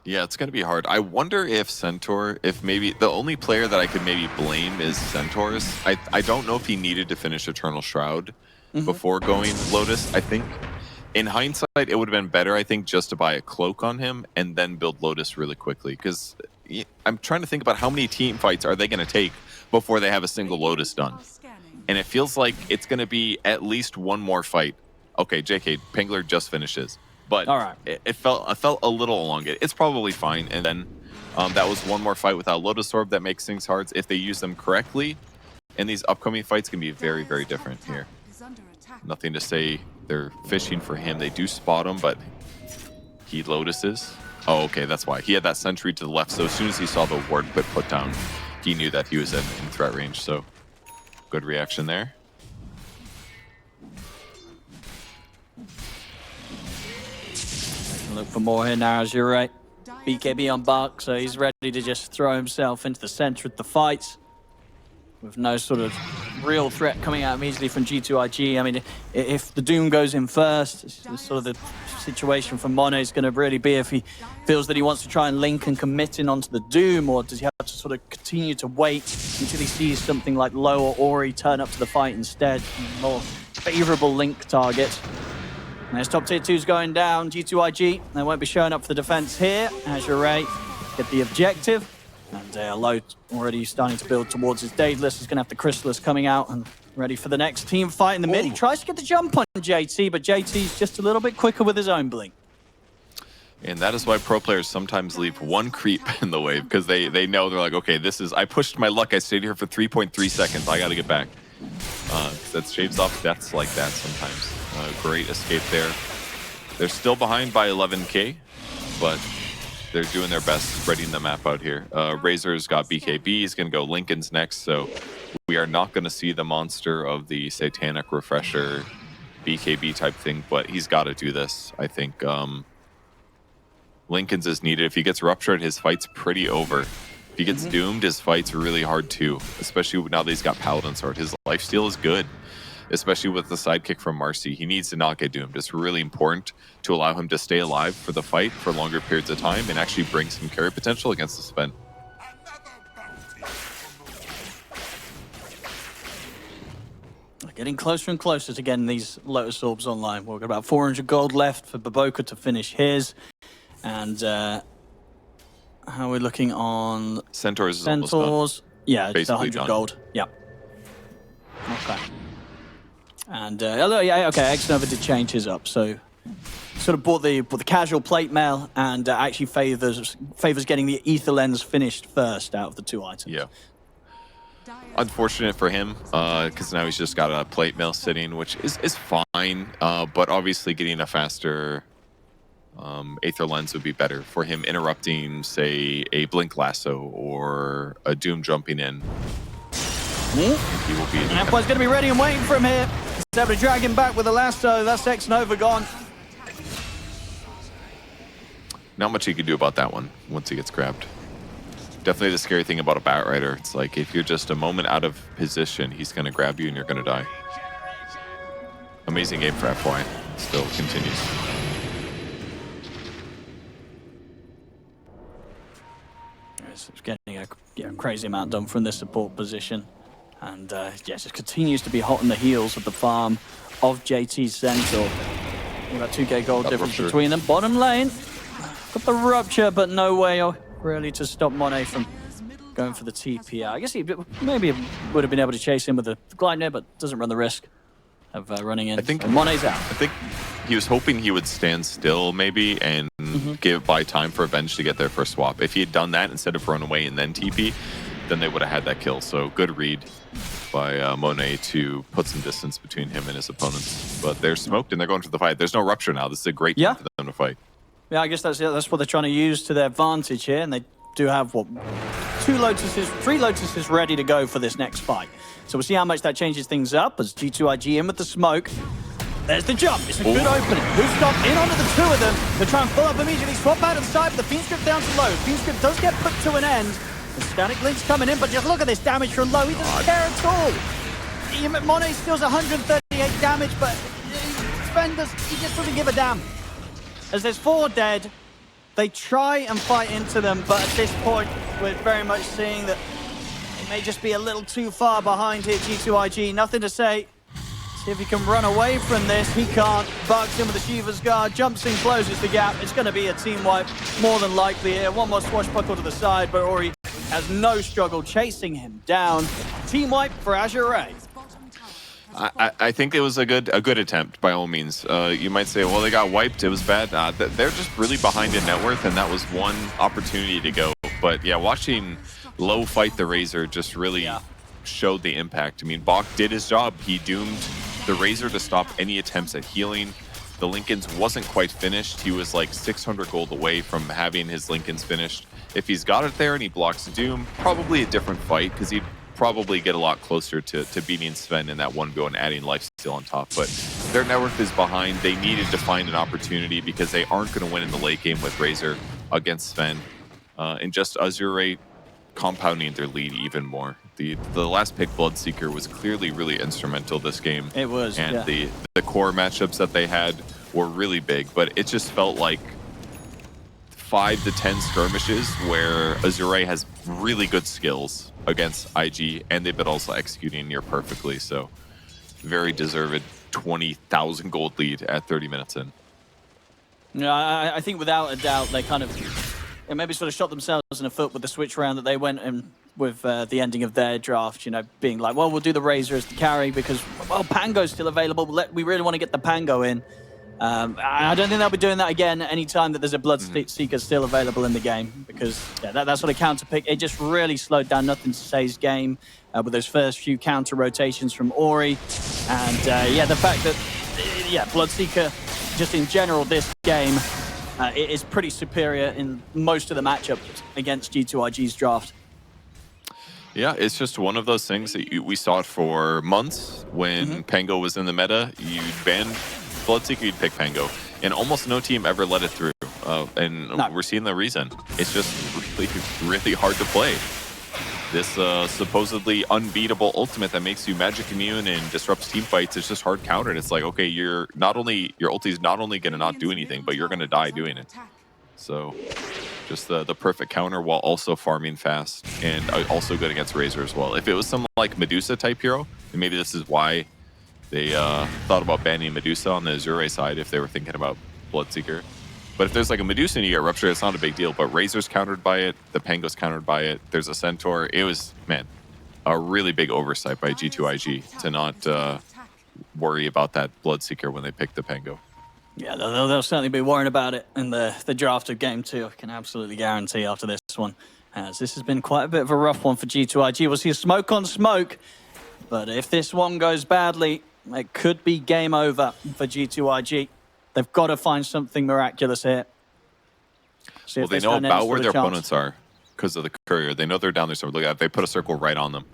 Yeah, it's going to be hard. I wonder if Centaur, if maybe the only player that I could maybe blame is Centaur's. I don't know if he needed to finish Eternal Shroud before going Lotus. I think in hindsight, it would have been better, I think, just to buy a cloak on him and then build Lotus really quickly. Because I'm trying to think about how many team fights are they going to take before they have a single Lotus done. And it feels like it's going to be at least one more fight. Okay, JK, Pangler just finishes. But all right. it felt a little elongated. It's probably fine. And then that was one more fight without Lotus Orb that makes things hard. If they use them correctly, and these upcoming fights can be very, very different here. Nothing to say they're fishing for him. They do spot him, but he Lotuses. Oh, okay, that's why. He had that sentry to the left, so as soon as he saw the ward put down, he knew that he was in threat range, so good reaction there. Look for more here now, Azure Ray. BKB on Bark, so he's ready to just throw himself into the center of the fight with no sort of real threat coming out immediately from G2.iG. I mean, if the Doom goes in first, it's sort of the situation for Mono is going to really be if he feels that he wants to try and link and commit in onto the Doom, or does he have to sort of continue to wait until he sees something like Low or Ori turn up to the fight instead? More favorable link target. There's top tier 2's going down. G2.iG, they won't be showing up for the defense here. Azure Ray get the objective. And Low already starting to build towards his Daedalus. He's going to have the Chrysalis coming out and ready for the next team fight in the mid. He tries to get the jump on JT, but JT's just a little bit quicker with his own blink. And that is why pro players sometimes leave one creep in the wave, because they know, they're like, okay, I pushed my luck. I stayed here for 3.3 seconds. I got to get back. That shaves off deaths like that sometimes. Great escape there. They're still behind by 11k, but they're doing their best spreading the map out here. Razor's got BKB. He's going to go Lincoln's next, so we are not going to see the monster of the Satanic Refresher BKB type thing, but he's got to do this. I think Lincoln's is needed. If he gets ruptured, his fight's pretty over. If he gets doomed, his fight's really hard too, especially now that he's got Paladin Sword. His lifesteal is good, especially with the sidekick from Marcy. He needs to not get doomed. It's really important to allow him to stay alive for the fight for longer periods of time and actually bring some carry potential against the Sven. Getting closer and closer to getting these Lotus Orbs online. We've got about 400 gold left for Baboka to finish his. And how are we looking on Centaurs? Centaurs. Yeah, it's basically 100 done. gold. Yeah. Okay. And yeah, okay, X-Nova did change his up, so sort of bought the casual plate mail and actually favors getting the Ether Lens finished first out of the 2 items. Yeah. Unfortunate for him, because now he's just got a plate mail sitting, which is fine. But obviously getting a faster Aether Lens would be better for him, interrupting, say, a Blink Lasso or a Doom jumping in. He will be. And F1's going to be ready and waiting for him here. He's able to drag him back with the lasso. That's X-Nova gone. Not much he could do about that one once he gets grabbed. Definitely the scary thing about a Batrider. It's like if you're just a moment out of position, he's going to grab you and you're going to die. Amazing game for FY. Still continues. It's getting a crazy amount done from this support position. And yeah, just continues to be hot on the heels of the farm of JT Centaur. About 2k gold difference between them. Bottom lane, got the rupture, but no way really to stop Monet from going for the TP. I guess he maybe would have been able to chase him with the Gleipnir, but doesn't run the risk of running in. I think Monet's out. I think he was hoping he would stand still maybe and buy time for Avenge to get there for a swap. If he had done that instead of run away and then TP, then they would have had that kill. So good read by Monet to put some distance between him and his opponents. But they're smoked and they're going for the fight. There's no rupture now. This is a great time for them to fight. Yeah, I guess that's what they're trying to use to their advantage here, and they do have, what, 3 Lotuses ready to go for this next fight. So we'll see how much that changes things up as G2.iG in with the smoke. There's the jump. It's a good opening. Who's stopped in onto the 2 of them. They try and pull up immediately, swap out of the side, but the Fiend Script down to low. Fiend Script does get put to an end. The Static Link's coming in, but just look at this damage from low. He doesn't care at all. Monet steals 138 damage, but Sven he just doesn't give a damn. As there's 4 dead, they try and fight into them, but at this point, we're very much seeing that it may just be a little too far behind here, G2.iG. Nothing to say. See if he can run away from this. He can't. Bugs in with the Shiva's Guard, jumps in, closes the gap. It's going to be a team wipe, more than likely here. One more swashbuckle to the side, but Ori has no struggle chasing him down. Team wipe for Azure Ray. I think it was a good attempt by all means. You might say, well, they got wiped. It was bad. They're just really behind in net worth, and that was one opportunity to go. But yeah, watching Low fight the Razor just really showed the impact. I mean, Bach did his job. He doomed the Razor to stop any attempts at healing. The Lincolns wasn't quite finished. He was like 600 gold away from having his Lincolns finished. If he's got it there and he blocks Doom, probably a different fight because he'd probably get a lot closer to beating Sven in that 1v1 and adding lifesteal on top. But their network is behind. They needed to find an opportunity because they aren't going to win in the late game with Razor against Sven. And just Azure Ray compounding their lead even more. The last pick, Bloodseeker, was clearly really instrumental this game. It was, and the core matchups that they had were really big, but it just felt like 5 to 10 skirmishes where Azure Ray has really good skills against IG, and they've been also executing near perfectly. So very deserved 20,000 gold lead at 30 minutes in. Yeah, I think without a doubt they kind of maybe sort of shot themselves in the foot with the switch round that they went in with the ending of their draft, you know, being like, well, we'll do the Razor as the carry because, well, Pango's still available. We really want to get the Pango in. I don't think they'll be doing that again anytime that there's a Bloodseeker still available in the game because that sort of counter pick, it just really slowed down Nothing to Say's game with those first few counter rotations from Ori. And the fact that, Bloodseeker, just in general, this game, it is pretty superior in most of the matchups against G2.iG's draft. Yeah, it's just one of those things that we saw it for months when Pango was in the meta. You'd ban Bloodseeker, you'd pick Pango. And almost no team ever let it through. We're seeing the reason. It's just really, really hard to play. This supposedly unbeatable ultimate that makes you magic immune and disrupts team fights is just hard countered. It's like, okay, your ulti's not only going to not do anything, but you're going to die doing it. So just the perfect counter while also farming fast and also good against Razor as well. If it was some like Medusa type hero, and maybe this is why they thought about banning Medusa on the Azure side if they were thinking about Bloodseeker. But if there's like a Medusa and you get Rupture, it's not a big deal. But Razor's countered by it, the Pango's countered by it, there's a Centaur. It was, man, a really big oversight by G2.iG to not worry about that Bloodseeker when they pick the Pango. Yeah, they'll certainly be worrying about it in the draft of Game 2. I can absolutely guarantee after this one. As this has been quite a bit of a rough one for G2.iG. We'll see a smoke on smoke, but if this one goes badly, it could be game over for G2.iG. They've got to find something miraculous here. Well, they know about where their opponents are because of the courier. They know they're down there somewhere. Look at that. They put a circle right on them.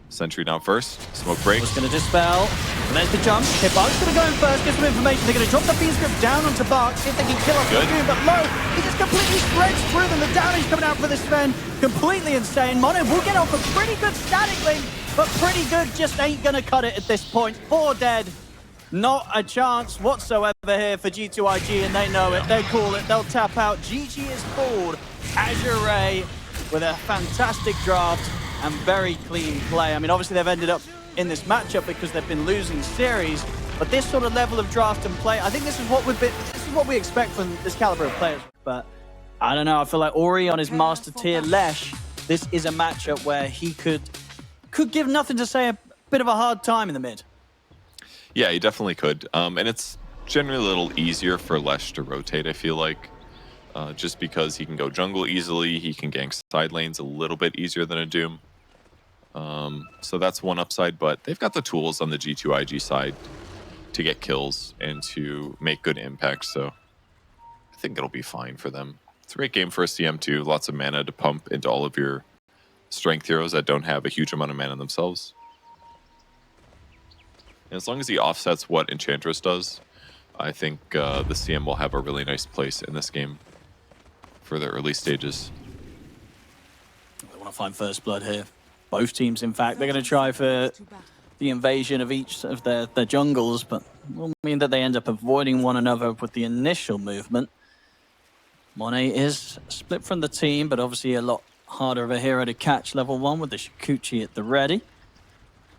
Sentry down first. Smoke break. It's going to dispel. And there's the jump. Hitbox going to go in first. Get some information. They're going to drop the beam script down onto Bark. See if they can kill off the Dragoon. But low. He just completely spreads through them. The damage coming out for this Sven. Completely insane. Mono will get off a pretty good static link. But pretty good just ain't going to cut it at this point. 4 dead. Not a chance whatsoever here for G2.iG. And they know it. They call it. They'll tap out. GG is called. Azure Ray with a fantastic draft and very clean play. I mean, obviously they've ended up in this matchup because they've been losing series, but this sort of level of draft and play, I think this is what we expect from this caliber of players. But I don't know, I feel like Ori on his master tier Lesh, this is a matchup where he could give nothing to say a bit of a hard time in the mid. Yeah, he definitely could. And it's generally a little easier for Lesh to rotate, I feel like. Just because he can go jungle easily, he can gank side lanes a little bit easier than a Doom. So that's one upside, but they've got the tools on the G2.iG side to get kills and to make good impact, so I think it'll be fine for them. It's a great game for a CM2, lots of mana to pump into all of your strength heroes that don't have a huge amount of mana themselves. And as long as he offsets what Enchantress does, I think the CM will have a really nice place in this game for the early stages. They want to find first blood here. Both teams, in fact, they're going to try for the invasion of each of their jungles, but will mean that they end up avoiding one another with the initial movement. Monet is split from the team, but obviously a lot harder of a hero to catch level 1 with the Shikuchi at the ready.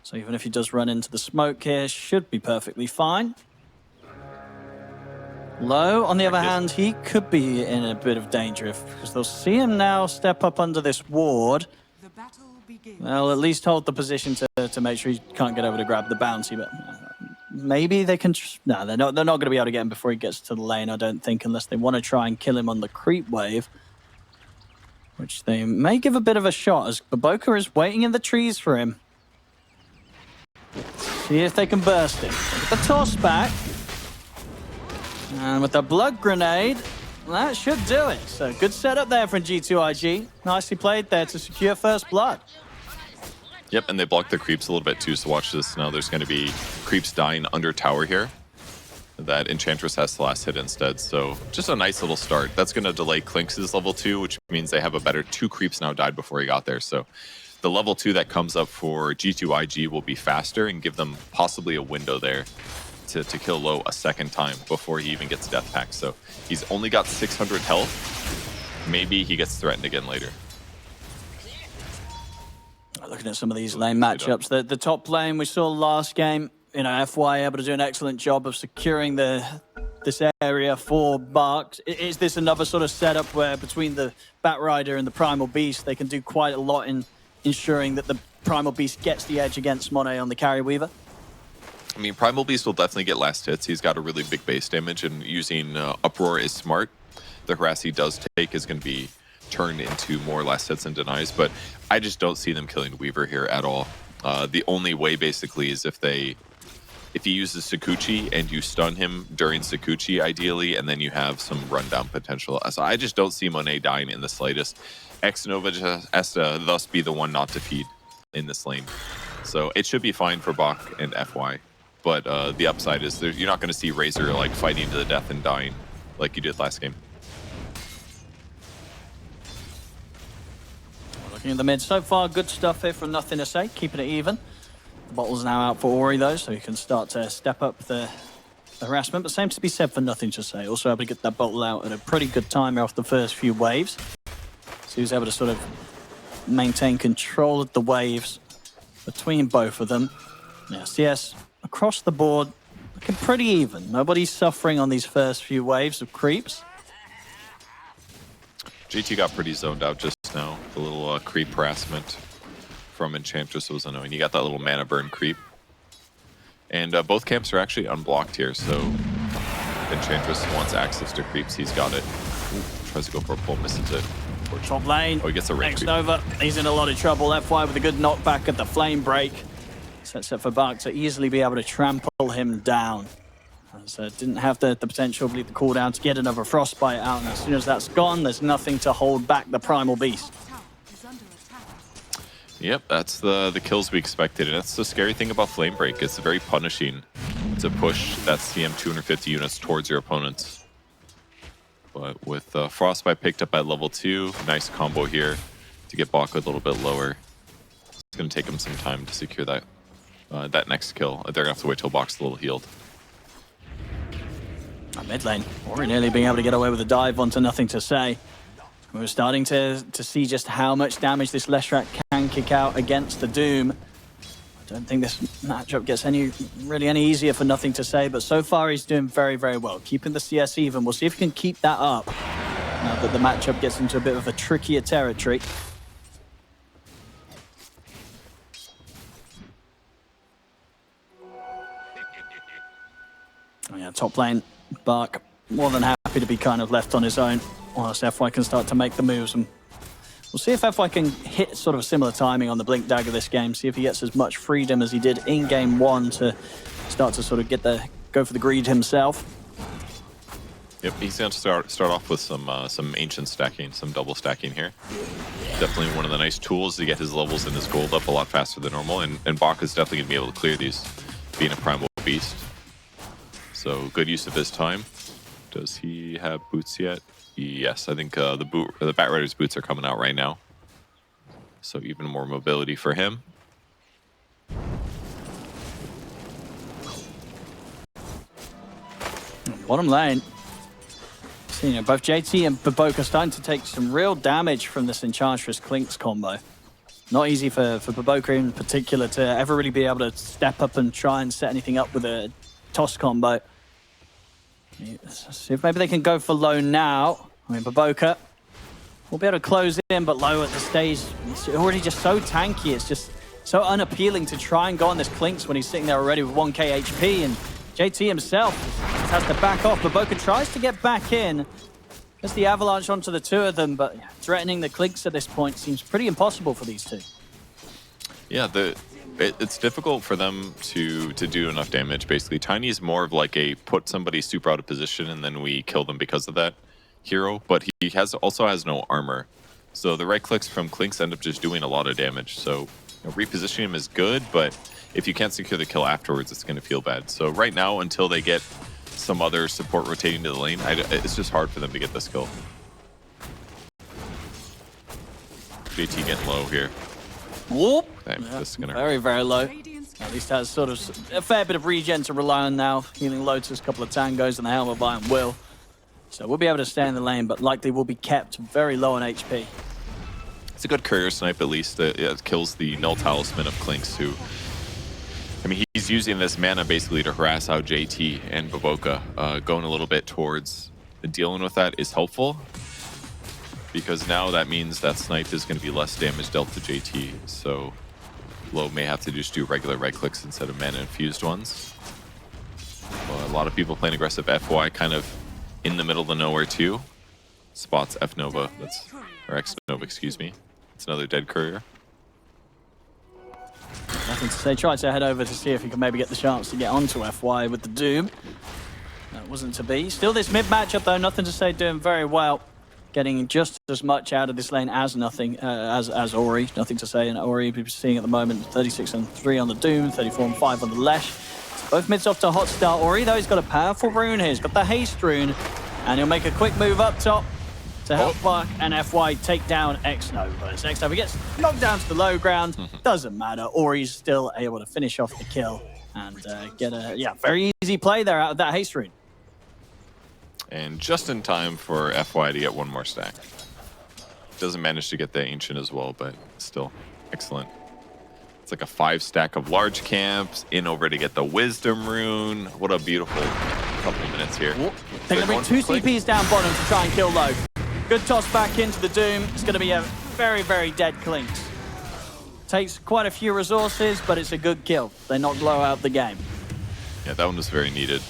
So even if he does run into the smoke here, should be perfectly fine. Low, on the other hand, he could be in a bit of danger because they'll see him now step up under this ward. They'll at least hold the position to make sure he can't get over to grab the bounty, but maybe they can... No, they're not going to be able to get him before he gets to the lane, I don't think, unless they want to try and kill him on the creep wave, which they may give a bit of a shot as Baboka is waiting in the trees for him. See if they can burst him. With the toss back. And with the blood grenade, that should do it. So good setup there from G2.iG. Nicely played there to secure first blood. Yep, and they blocked the creeps a little bit too, so watch this. Now there's going to be creeps dying under tower here. That Enchantress has the last hit instead, so just a nice little start. That's going to delay Clinks' level 2, which means they have a better 2 creeps now died before he got there. So the level 2 that comes up for G2.iG will be faster and give them possibly a window there to kill low a second time before he even gets death pack. So he's only got 600 health. Maybe he gets threatened again later. Looking at some of these lane matchups, the top lane we saw last game, you know, FY able to do an excellent job of securing this area for Barks. Is this another sort of setup where between the Bat Rider and the Primal Beast, they can do quite a lot in ensuring that the Primal Beast gets the edge against Monet on the Carry Weaver? I mean, Primal Beast will definitely get last hits. He's got a really big base damage, and using Uproar is smart. The harass he does take is going to be turned into more last hits and denies, but I just don't see them killing Weaver here at all. The only way basically is if he uses Sakuchi and you stun him during Sakuchi ideally, and then you have some rundown potential. So I just don't see Monet dying in the slightest. Xnova just has to thus be the one not to feed in this lane. So it should be fine for Bach and FY. But the upside is you're not going to see Razor like fighting to the death and dying like you did last game. Looking at the mid so far, good stuff here from Nothing to Say, keeping it even. The bottle's now out for Ori though, so he can start to step up the harassment, but same to be said for Nothing to Say. Also able to get that bottle out at a pretty good time off the first few waves. So he was able to sort of maintain control of the waves between both of them. Yes, across the board, looking pretty even. Nobody's suffering on these first few waves of creeps. GT got pretty zoned out just now. The little creep harassment from Enchantress was annoying. You got that little mana burn creep. And both camps are actually unblocked here, so if Enchantress wants access to creeps, he's got it. Ooh, tries to go for a pull, misses it. Top lane. Oh, he gets a red. Nova, he's in a lot of trouble. FY with a good knockback at the flame break. Sets up for Bark to easily be able to trample him down. So didn't have the potential, I believe, the cooldown to get another Frostbite out. And as soon as that's gone, there's nothing to hold back the Primal Beast. Yep, that's the kills we expected. And that's the scary thing about Flame Break. It's very punishing to push that CM 250 units towards your opponents. But with Frostbite picked up at level 2, nice combo here to get Baka a little bit lower. It's going to take him some time to secure that that next kill. They're going to have to wait till Baka's a little healed. Mid lane, Ori nearly being able to get away with a dive onto Nothing to Say. We're starting to see just how much damage this Leshrac can kick out against the Doom. I don't think this matchup gets really any easier for Nothing to Say, but so far he's doing very, very well, keeping the CS even. We'll see if he can keep that up now that the matchup gets into a bit of a trickier territory. Oh yeah, top lane, Bark more than happy to be kind of left on his own whilst FY can start to make the moves. And we'll see if FY can hit sort of similar timing on the Blink Dagger this game, see if he gets as much freedom as he did in game 1 to start to sort of go for the greed himself. Yep, he's going to start off with some ancient stacking, some double stacking here. Definitely one of the nice tools to get his levels and his gold up a lot faster than normal, and Baka is definitely going to be able to clear these, being a Primal Beast. So good use of his time. Does he have boots yet? Yes, I think the Bat Rider's boots are coming out right now. So even more mobility for him. Bottom lane. So, both JT and Baboka starting to take some real damage from this Enchantress Clinks combo. Not easy for Baboka in particular to ever really be able to step up and try and set anything up with a toss combo. Let's see if maybe they can go for low now. I mean, Baboka will be able to close in, but low at the stage. It's already just so tanky. It's just so unappealing to try and go on this Clinks when he's sitting there already with 1k HP. And JT himself has to back off. Baboka tries to get back in. Just the avalanche onto the two of them, but threatening the Clinks at this point seems pretty impossible for these two. Yeah, it's difficult for them to do enough damage, basically. Tiny's more of like a put somebody super out of position and then we kill them because of that hero, but he also has no armor. So the right clicks from Clinks end up just doing a lot of damage. So repositioning him is good, but if you can't secure the kill afterwards, it's going to feel bad. So right now, until they get some other support rotating to the lane, it's just hard for them to get this kill. JT getting low here. Whoop! Yeah, very, very low. At least has sort of a fair bit of regen to rely on now. Healing Lotus, a couple of tangos, and the Helmet Bind will. So we'll be able to stay in the lane, but likely will be kept very low on HP. It's a good courier snipe, at least. It kills the Null Talisman of Clinks, who... I mean, he's using this mana basically to harass out JT and Baboka. Going a little bit towards dealing with that is helpful, because now that means that snipe is going to be less damage dealt to JT. So Low may have to just do regular right clicks instead of mana infused ones. A lot of people playing aggressive FY kind of in the middle of nowhere too. Spots F Nova, or X Nova, excuse me. It's another dead courier. Nothing to say. Tried to head over to see if he could maybe get the chance to get onto FY with the Doom. That wasn't to be. Still this mid matchup though, Nothing to Say doing very well. Getting just as much out of this lane as as Ori. Nothing to Say, and Ori we're seeing at the moment 36 and 3 on the Doom, 34 and 5 on the Lesh. Both mids off to a hot start. Ori though, he's got a powerful rune here. He's got the haste rune, and he'll make a quick move up top to help Buck and FY take down X Nova. As X Nova gets knocked down to the low ground, doesn't matter. Ori's still able to finish off the kill and get a very easy play there out of that haste rune. And just in time for FY to get one more stack. Doesn't manage to get the Ancient as well, but still excellent. It's like a 5-stack of large camps, in over to get the Wisdom rune. What a beautiful couple of minutes here. They're going to bring 2 CPs down bottom to try and kill low. Good toss back into the Doom. It's going to be a very, very dead Clinks. Takes quite a few resources, but it's a good kill. They knock low out the game. Yeah, that one was very needed.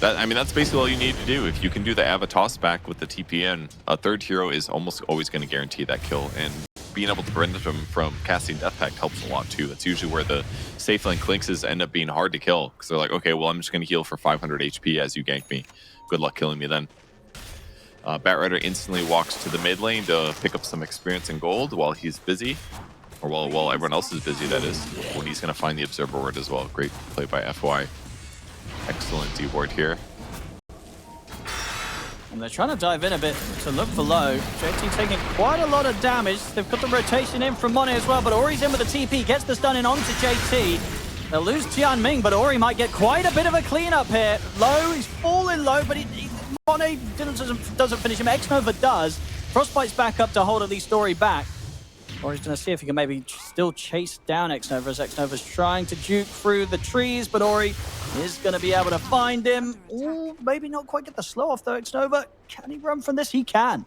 I mean, that's basically all you need to do. If you can do the Ava toss back with the TPN, a third hero is almost always going to guarantee that kill. And being able to prevent them from casting Death Pact helps a lot too. That's usually where the safe lane Clinxes end up being hard to kill, because they're like, okay, well, I'm just going to heal for 500 HP as you gank me. Good luck killing me then. Batrider instantly walks to the mid lane to pick up some experience and gold while he's busy. Or while everyone else is busy, that is. When he's going to find the Observer Ward as well. Great play by FY. Excellent D-ward here. And they're trying to dive in a bit to look for low. JT taking quite a lot of damage. They've got the rotation in from Monet as well, but Ori's in with the TP, gets the stun in onto JT. They'll lose Tianming, but Ori might get quite a bit of a cleanup here. Low, he's falling low, but Monet doesn't finish him. Xnova does. Frostbite's back up to hold at least Ori back. Ori's going to see if he can maybe still chase down Xnova, as Xnova's trying to juke through the trees, but Ori is going to be able to find him. Ooh, maybe not quite get the slow off though, Xnova. Can he run from this? He can.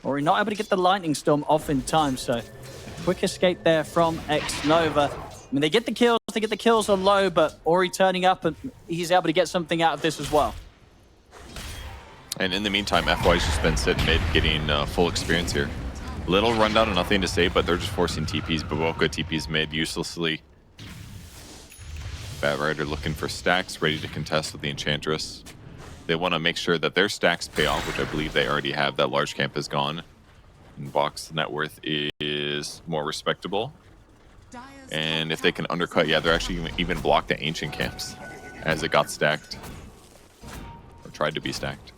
Ori not able to get the Lightning Storm off in time, so quick escape there from Xnova. I mean, they get the kills on low, but Ori turning up and he's able to get something out of this as well. And in the meantime, FY's just been sitting mid, getting full experience here. Little rundown and nothing to say, but they're just forcing TPs. Baboka TPs mid uselessly. Batrider looking for stacks, ready to contest with the Enchantress. They want to make sure that their stacks pay off, which I believe they already have. That large camp is gone. And Box net worth is more respectable. And if they can undercut, yeah, they're actually even blocked the Ancient camps as it got stacked. Or tried to be stacked.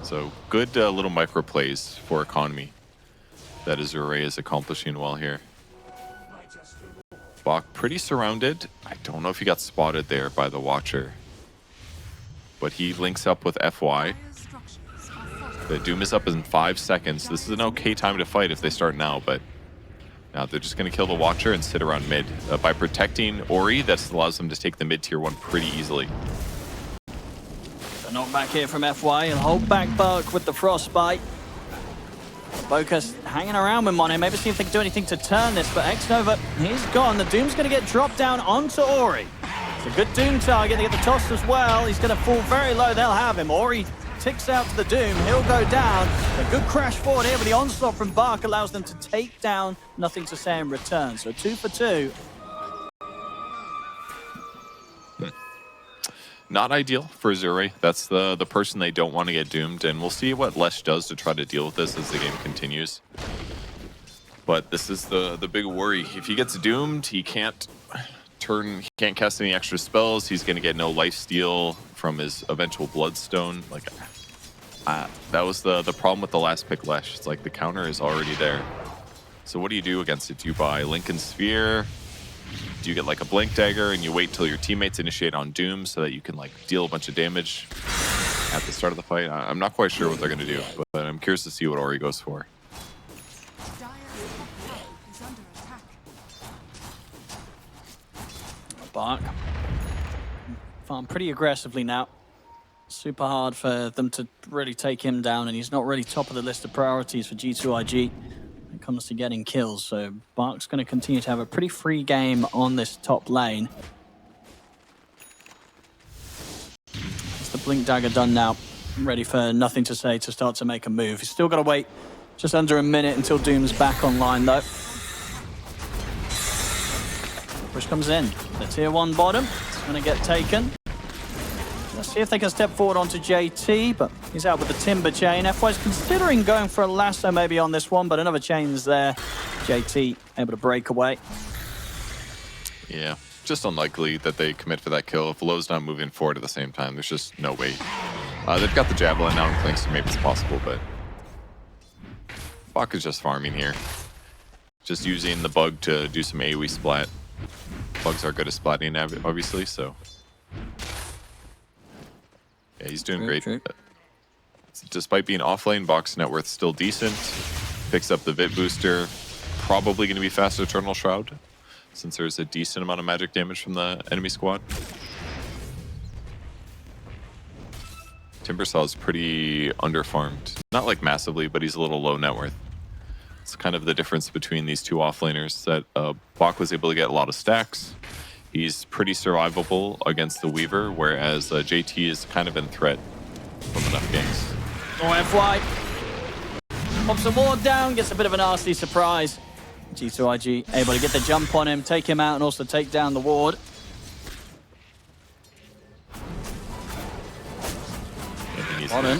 So good little micro plays for economy that Azure Ray is accomplishing well here. Bach pretty surrounded. I don't know if he got spotted there by the Watcher. But he links up with FY. The Doom is up in 5 seconds. This is an okay time to fight if they start now, but now they're just going to kill the Watcher and sit around mid. By protecting Ori, that allows them to take the mid tier 1 pretty easily. The knockback here from FY. He'll hold back Buck with the Frostbite. Boca's hanging around with Monet. Maybe see if they can do anything to turn this, but Xnova, he's gone. The Doom's going to get dropped down onto Ori. It's a good Doom target. They get the toss as well. He's going to fall very low. They'll have him. Ori ticks out to the Doom. He'll go down. A good crash forward here, but the onslaught from Bark allows them to take down Nothing to Say in return. So 2 for 2. Not ideal for Azure Ray. That's the person they don't want to get doomed, and we'll see what Lesh does to try to deal with this as the game continues. But this is the big worry. If he gets doomed, he can't cast any extra spells. He's going to get no lifesteal from his eventual Bloodstone. Like that was the problem with the last pick Lesh. It's like the counter is already there. So what do you do against it? Do you buy Lincoln Sphere? Do you get like a Blink Dagger and you wait till your teammates initiate on Doom so that you can like deal a bunch of damage at the start of the fight? I'm not quite sure what they're going to do, but I'm curious to see what Ori goes for. Bark farm pretty aggressively now. Super hard for them to really take him down, and he's not really top of the list of priorities for G2.iG when it comes to getting kills. So Bark's going to continue to have a pretty free game on this top lane. It's the Blink Dagger done now. Ready for Nothing to Say to start to make a move. He's still got to wait just under a minute until Doom's back online though. Push comes in. The tier 1 bottom. It's going to get taken. Let's see if they can step forward onto JT, but he's out with the Timber Chain. FY's considering going for a lasso maybe on this one, but another chain's there. JT able to break away. Yeah, just unlikely that they commit for that kill. If Low's not moving forward at the same time, there's just no way. They've got the Javelin now in Clink, so maybe it's possible, but Bak is just farming here. Just using the bug to do some AoE splat. Bugs are good at splatting, obviously, so... Yeah, he's doing great. Despite being offlane, Box net worth still decent. Picks up the Vit booster. Probably going to be fast Eternal Shroud, since there's a decent amount of magic damage from the enemy squad. Timbersaw is pretty underfarmed. Not like massively, but he's a little low net worth. It's kind of the difference between these two offlaners, that Bach was able to get a lot of stacks. He's pretty survivable against the Weaver, whereas JT is kind of in threat from enough games. Oh, FY. Pops the ward down, gets a bit of a nasty surprise. G2.iG able to get the jump on him, take him out, and also take down the ward. On him.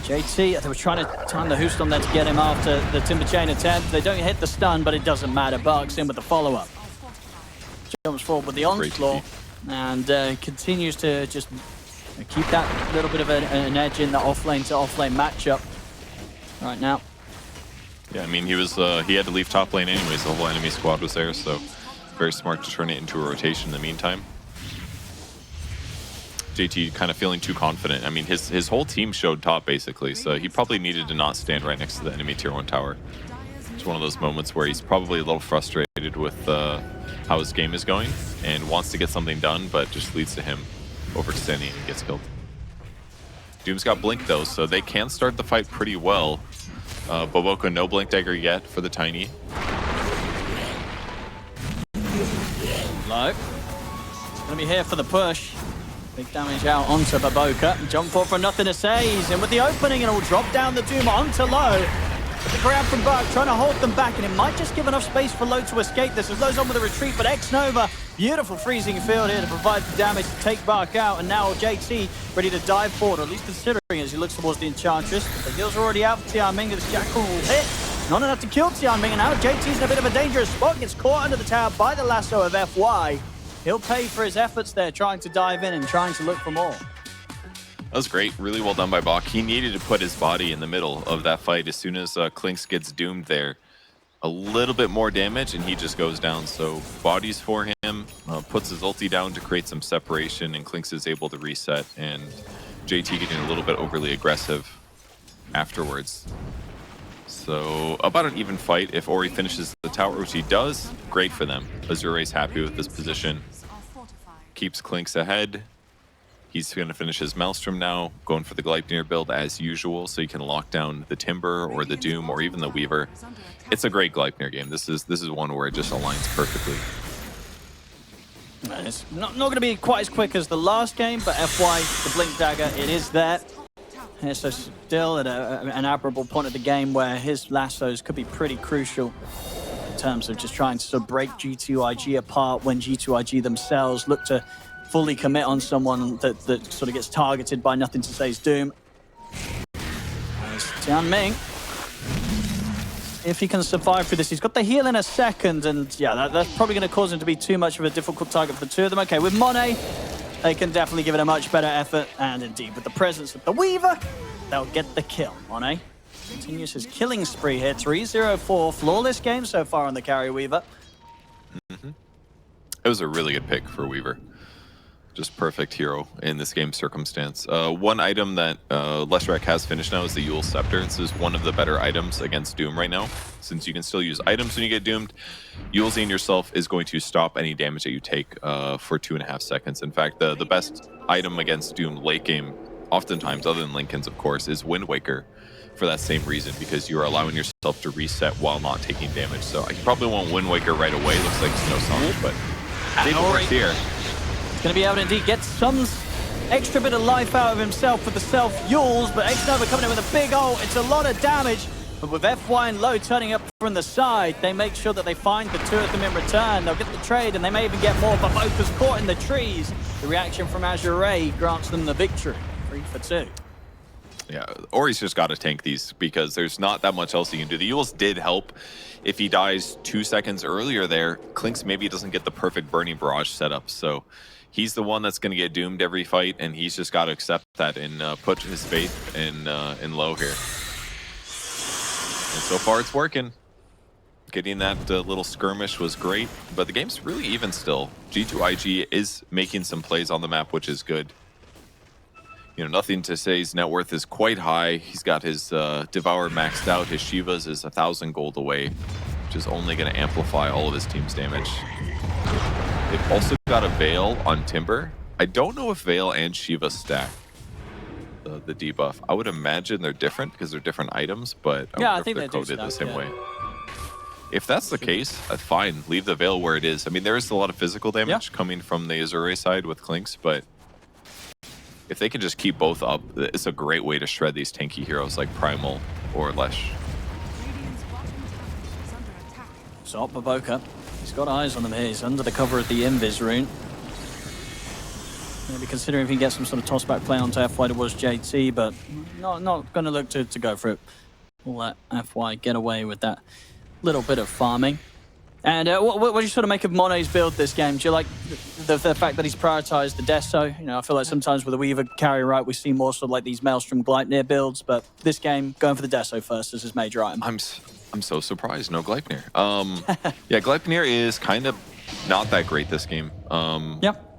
JT, they were trying to time the Houston there to get him after the Timber Chain attempt. They don't hit the stun, but it doesn't matter. Barks in with the follow-up. Jumps forward with the onslaught and continues to just keep that little bit of an edge in the off-lane to off-lane matchup right now. Yeah, I mean, he had to leave top lane anyways. The whole enemy squad was there, so very smart to turn it into a rotation in the meantime. JT kind of feeling too confident. I mean, his whole team showed top, basically, so he probably needed to not stand right next to the enemy tier 1 tower. It's one of those moments where he's probably a little frustrated with how his game is going and wants to get something done, but just leads to him overextending and gets killed. Doom's got Blink, though, so they can start the fight pretty well. Boboko, no Blink Dagger yet for the Tiny. Low. It's going to be here for the push. Big damage out onto Baboka. Jump forward for nothing to say. He's in with the opening and will drop down the Doom onto Low. The grab from Bark trying to hold them back, and it might just give enough space for Low to escape this. As Low's on with a retreat, but X-Nova, beautiful freezing field here to provide the damage to take Bark out. And now JT ready to dive forward, or at least considering as he looks towards the Enchantress. The heals are already out for Tianming. This Jackal will hit. Not enough to kill Tianming, and now JT's in a bit of a dangerous spot. Gets caught under the tower by the lasso of FY. He'll pay for his efforts there, trying to dive in and trying to look for more. That was great. Really well done by Bach. He needed to put his body in the middle of that fight. As soon as Klinks gets doomed there, a little bit more damage, and he just goes down. So bodies for him, puts his ulti down to create some separation, and Klinks is able to reset, and JT getting a little bit overly aggressive afterwards. So about an even fight. If Ori finishes the tower, which he does, great for them. Azure Ray's happy with this position. Keeps Klinks ahead. He's going to finish his Maelstrom now, going for the Gleipnir build as usual, so you can lock down the Timber or the Doom or even the Weaver. It's a great Gleipnir game. This is one where it just aligns perfectly. It's not going to be quite as quick as the last game, but FY, the Blink Dagger, it is there. And so still at an admirable point of the game where his lassos could be pretty crucial in terms of just trying to sort of break G2.iG apart when G2.iG themselves look to fully commit on someone that sort of gets targeted by Nothing to Say's Doom. There's Tianming. If he can survive through this, he's got the heal in a second, and yeah, that's probably going to cause him to be too much of a difficult target for the two of them. Okay, with Monet, they can definitely give it a much better effort, and indeed, with the presence of the Weaver, they'll get the kill. Monet continues his killing spree here, 3-0-4, flawless game so far on the carry Weaver. It was a really good pick for Weaver. Just perfect hero in this game circumstance. One item that Leshrac has finished now is the Yule Scepter. This is one of the better items against Doom right now, since you can still use items when you get doomed. Yulesing yourself is going to stop any damage that you take for 2.5 seconds. In fact, the best item against Doom late game, oftentimes, other than Linken's of course, is Wind Waker, for that same reason, because you're allowing yourself to reset while not taking damage. So you probably want Wind Waker right away. Looks like Snow Sonic, but it works here. Going to be able to indeed get some extra bit of life out of himself with the self-Yules, but X-Nova coming in with a big ult. It's a lot of damage, but with FY and Low turning up from the side, they make sure that they find the two of them in return. They'll get the trade, and they may even get more, but Boka's caught in the trees. The reaction from Azure Ray grants them the victory, 3-for-2. Yeah, Ori's just got to tank these because there's not that much else he can do. The Yules did help. If he dies 2 seconds earlier there, Klinks maybe doesn't get the perfect Burning Barrage setup, so he's the one that's going to get doomed every fight, and he's just got to accept that and put his faith in Low here. And so far, it's working. Getting that little skirmish was great, but the game's really even still. G2.iG is making some plays on the map, which is good. You know, Nothing to Say's net worth is quite high. He's got his Devour maxed out. His Shivas is 1,000 gold away, which is only going to amplify all of his team's damage. They've also got a Veil on Timber. I don't know if Veil and Shiva stack the debuff. I would imagine they're different because they're different items, but yeah, I don't think know if they're they do coded the stack, same way. If that's the case, fine. Leave the Veil where it is. I mean, there is a lot of physical damage coming from the Azure Ray side with Clinks, but if they can just keep both up, it's a great way to shred these tanky heroes like Primal or Lesh. So Baboka, he's got eyes on him here. He's under the cover of the Invis rune. Maybe considering if he gets some sort of toss-back play onto FY towards JT, but not going to look to go for it. We'll let FY get away with that little bit of farming. And what do you sort of make of Monet's build this game? Do you like the fact that he's prioritized the Deso? You know, I feel like sometimes with the Weaver carry right, we see more sort of like these Maelstrom Gleipnir builds, but this game, going for the Deso first as his major item. I'm so surprised, no Gleipnir. Yeah, Gleipnir is kind of not that great this game.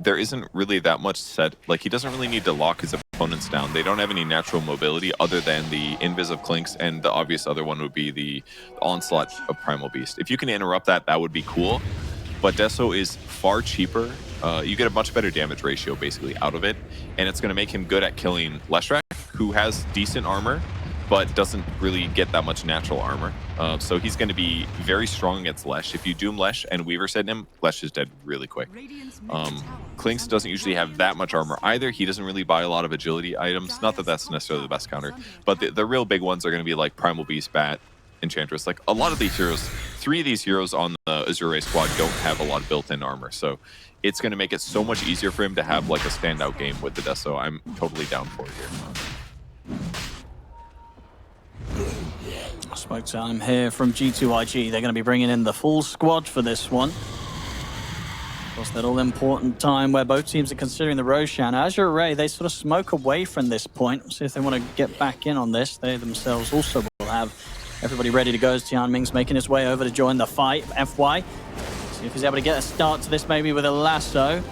There isn't really that much set. Like, he doesn't really need to lock his opponents down. They don't have any natural mobility other than the Invis of Clinks, and the obvious other one would be the Onslaught of Primal Beast. If you can interrupt that, that would be cool. But Deso is far cheaper. You get a much better damage ratio, basically, out of it, and it's going to make him good at killing Leshrac, who has decent armor, but doesn't really get that much natural armor. So he's going to be very strong against Lesh. If you Doom Lesh and Weaver set him, Lesh is dead really quick. Clinks doesn't usually have that much armor either. He doesn't really buy a lot of agility items. Not that that's necessarily the best counter, but the real big ones are going to be like Primal Beast, Bat, Enchantress. Like a lot of these heroes, 3 of these heroes on the Azure Ray squad don't have a lot of built-in armor. So it's going to make it so much easier for him to have like a standout game with the Deso. I'm totally down for it here. Smoke time here from G2.iG. They're going to be bringing in the full squad for this one. Of course, that all-important time where both teams are considering the Roshan. Azure Ray, they sort of smoke away from this point. See if they want to get back in on this. They themselves also will have everybody ready to go as Tianming's making his way over to join the fight. FY, see if he's able to get a start to this maybe with a lasso.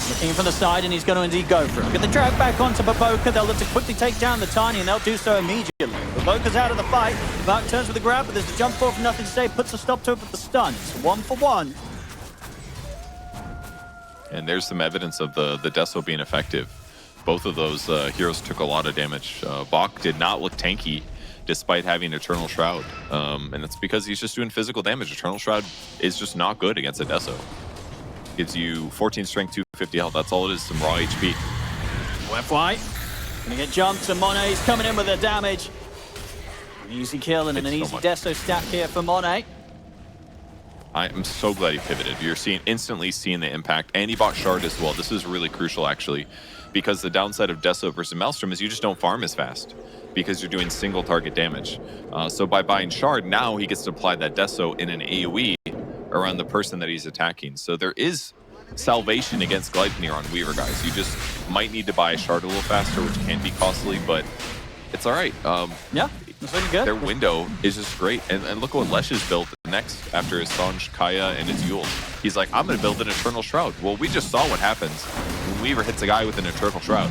Looking from the side, and he's going to indeed go for it. Get the drag back onto Baboka. They'll look to quickly take down the Tiny, and they'll do so immediately. Baboka's out of the fight. Bark turns with the grab, but there's a jump forward for nothing to say. Puts a stop to it with the stun. It's 1 for 1. And there's some evidence of the Deso being effective. Both of those heroes took a lot of damage. Bach did not look tanky despite having Eternal Shroud. And it's because he's just doing physical damage. Eternal Shroud is just not good against a Deso. Gives you 14 strength, 250 health. That's all it is, some raw HP. FY, gonna get jumped, and Monet is coming in with the damage. An easy kill and an easy Deso stack here for Monet. I am so glad he pivoted. You're instantly seeing the impact, and he bought Shard as well. This is really crucial, actually, because the downside of Deso versus Maelstrom is you just don't farm as fast because you're doing single target damage. So by buying Shard, now he gets to apply that Deso in an AoE around the person that he's attacking. So there is salvation against Gleipnir on Weaver, guys. You just might need to buy a Shard a little faster, which can be costly, but it's all right. Yeah, it's looking good. Their window is just great. And look what Lesh has built next after his Sanj, Kaya, and his Yule. He's like, I'm going to build an Eternal Shroud. Well, we just saw what happens when Weaver hits a guy with an Eternal Shroud.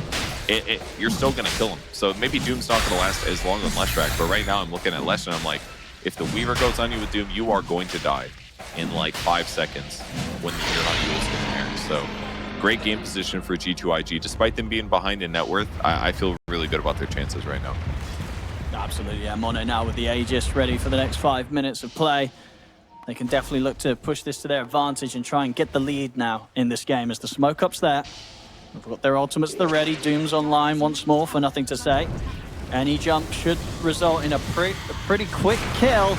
You're still going to kill him. So maybe Doom's not going to last as long as Leshrac, but right now I'm looking at Lesh and I'm like, if the Weaver goes on you with Doom, you are going to die in like 5 seconds when you're not using there. So great game position for G2.iG. Despite them being behind in net worth, I feel really good about their chances right now. Absolutely, yeah. Mono now with the Aegis ready for the next 5 minutes of play. They can definitely look to push this to their advantage and try and get the lead now in this game as the smoke up's there. They've got their ultimates, they're ready. Doom's online once more for nothing to say. Any jump should result in a pretty quick kill.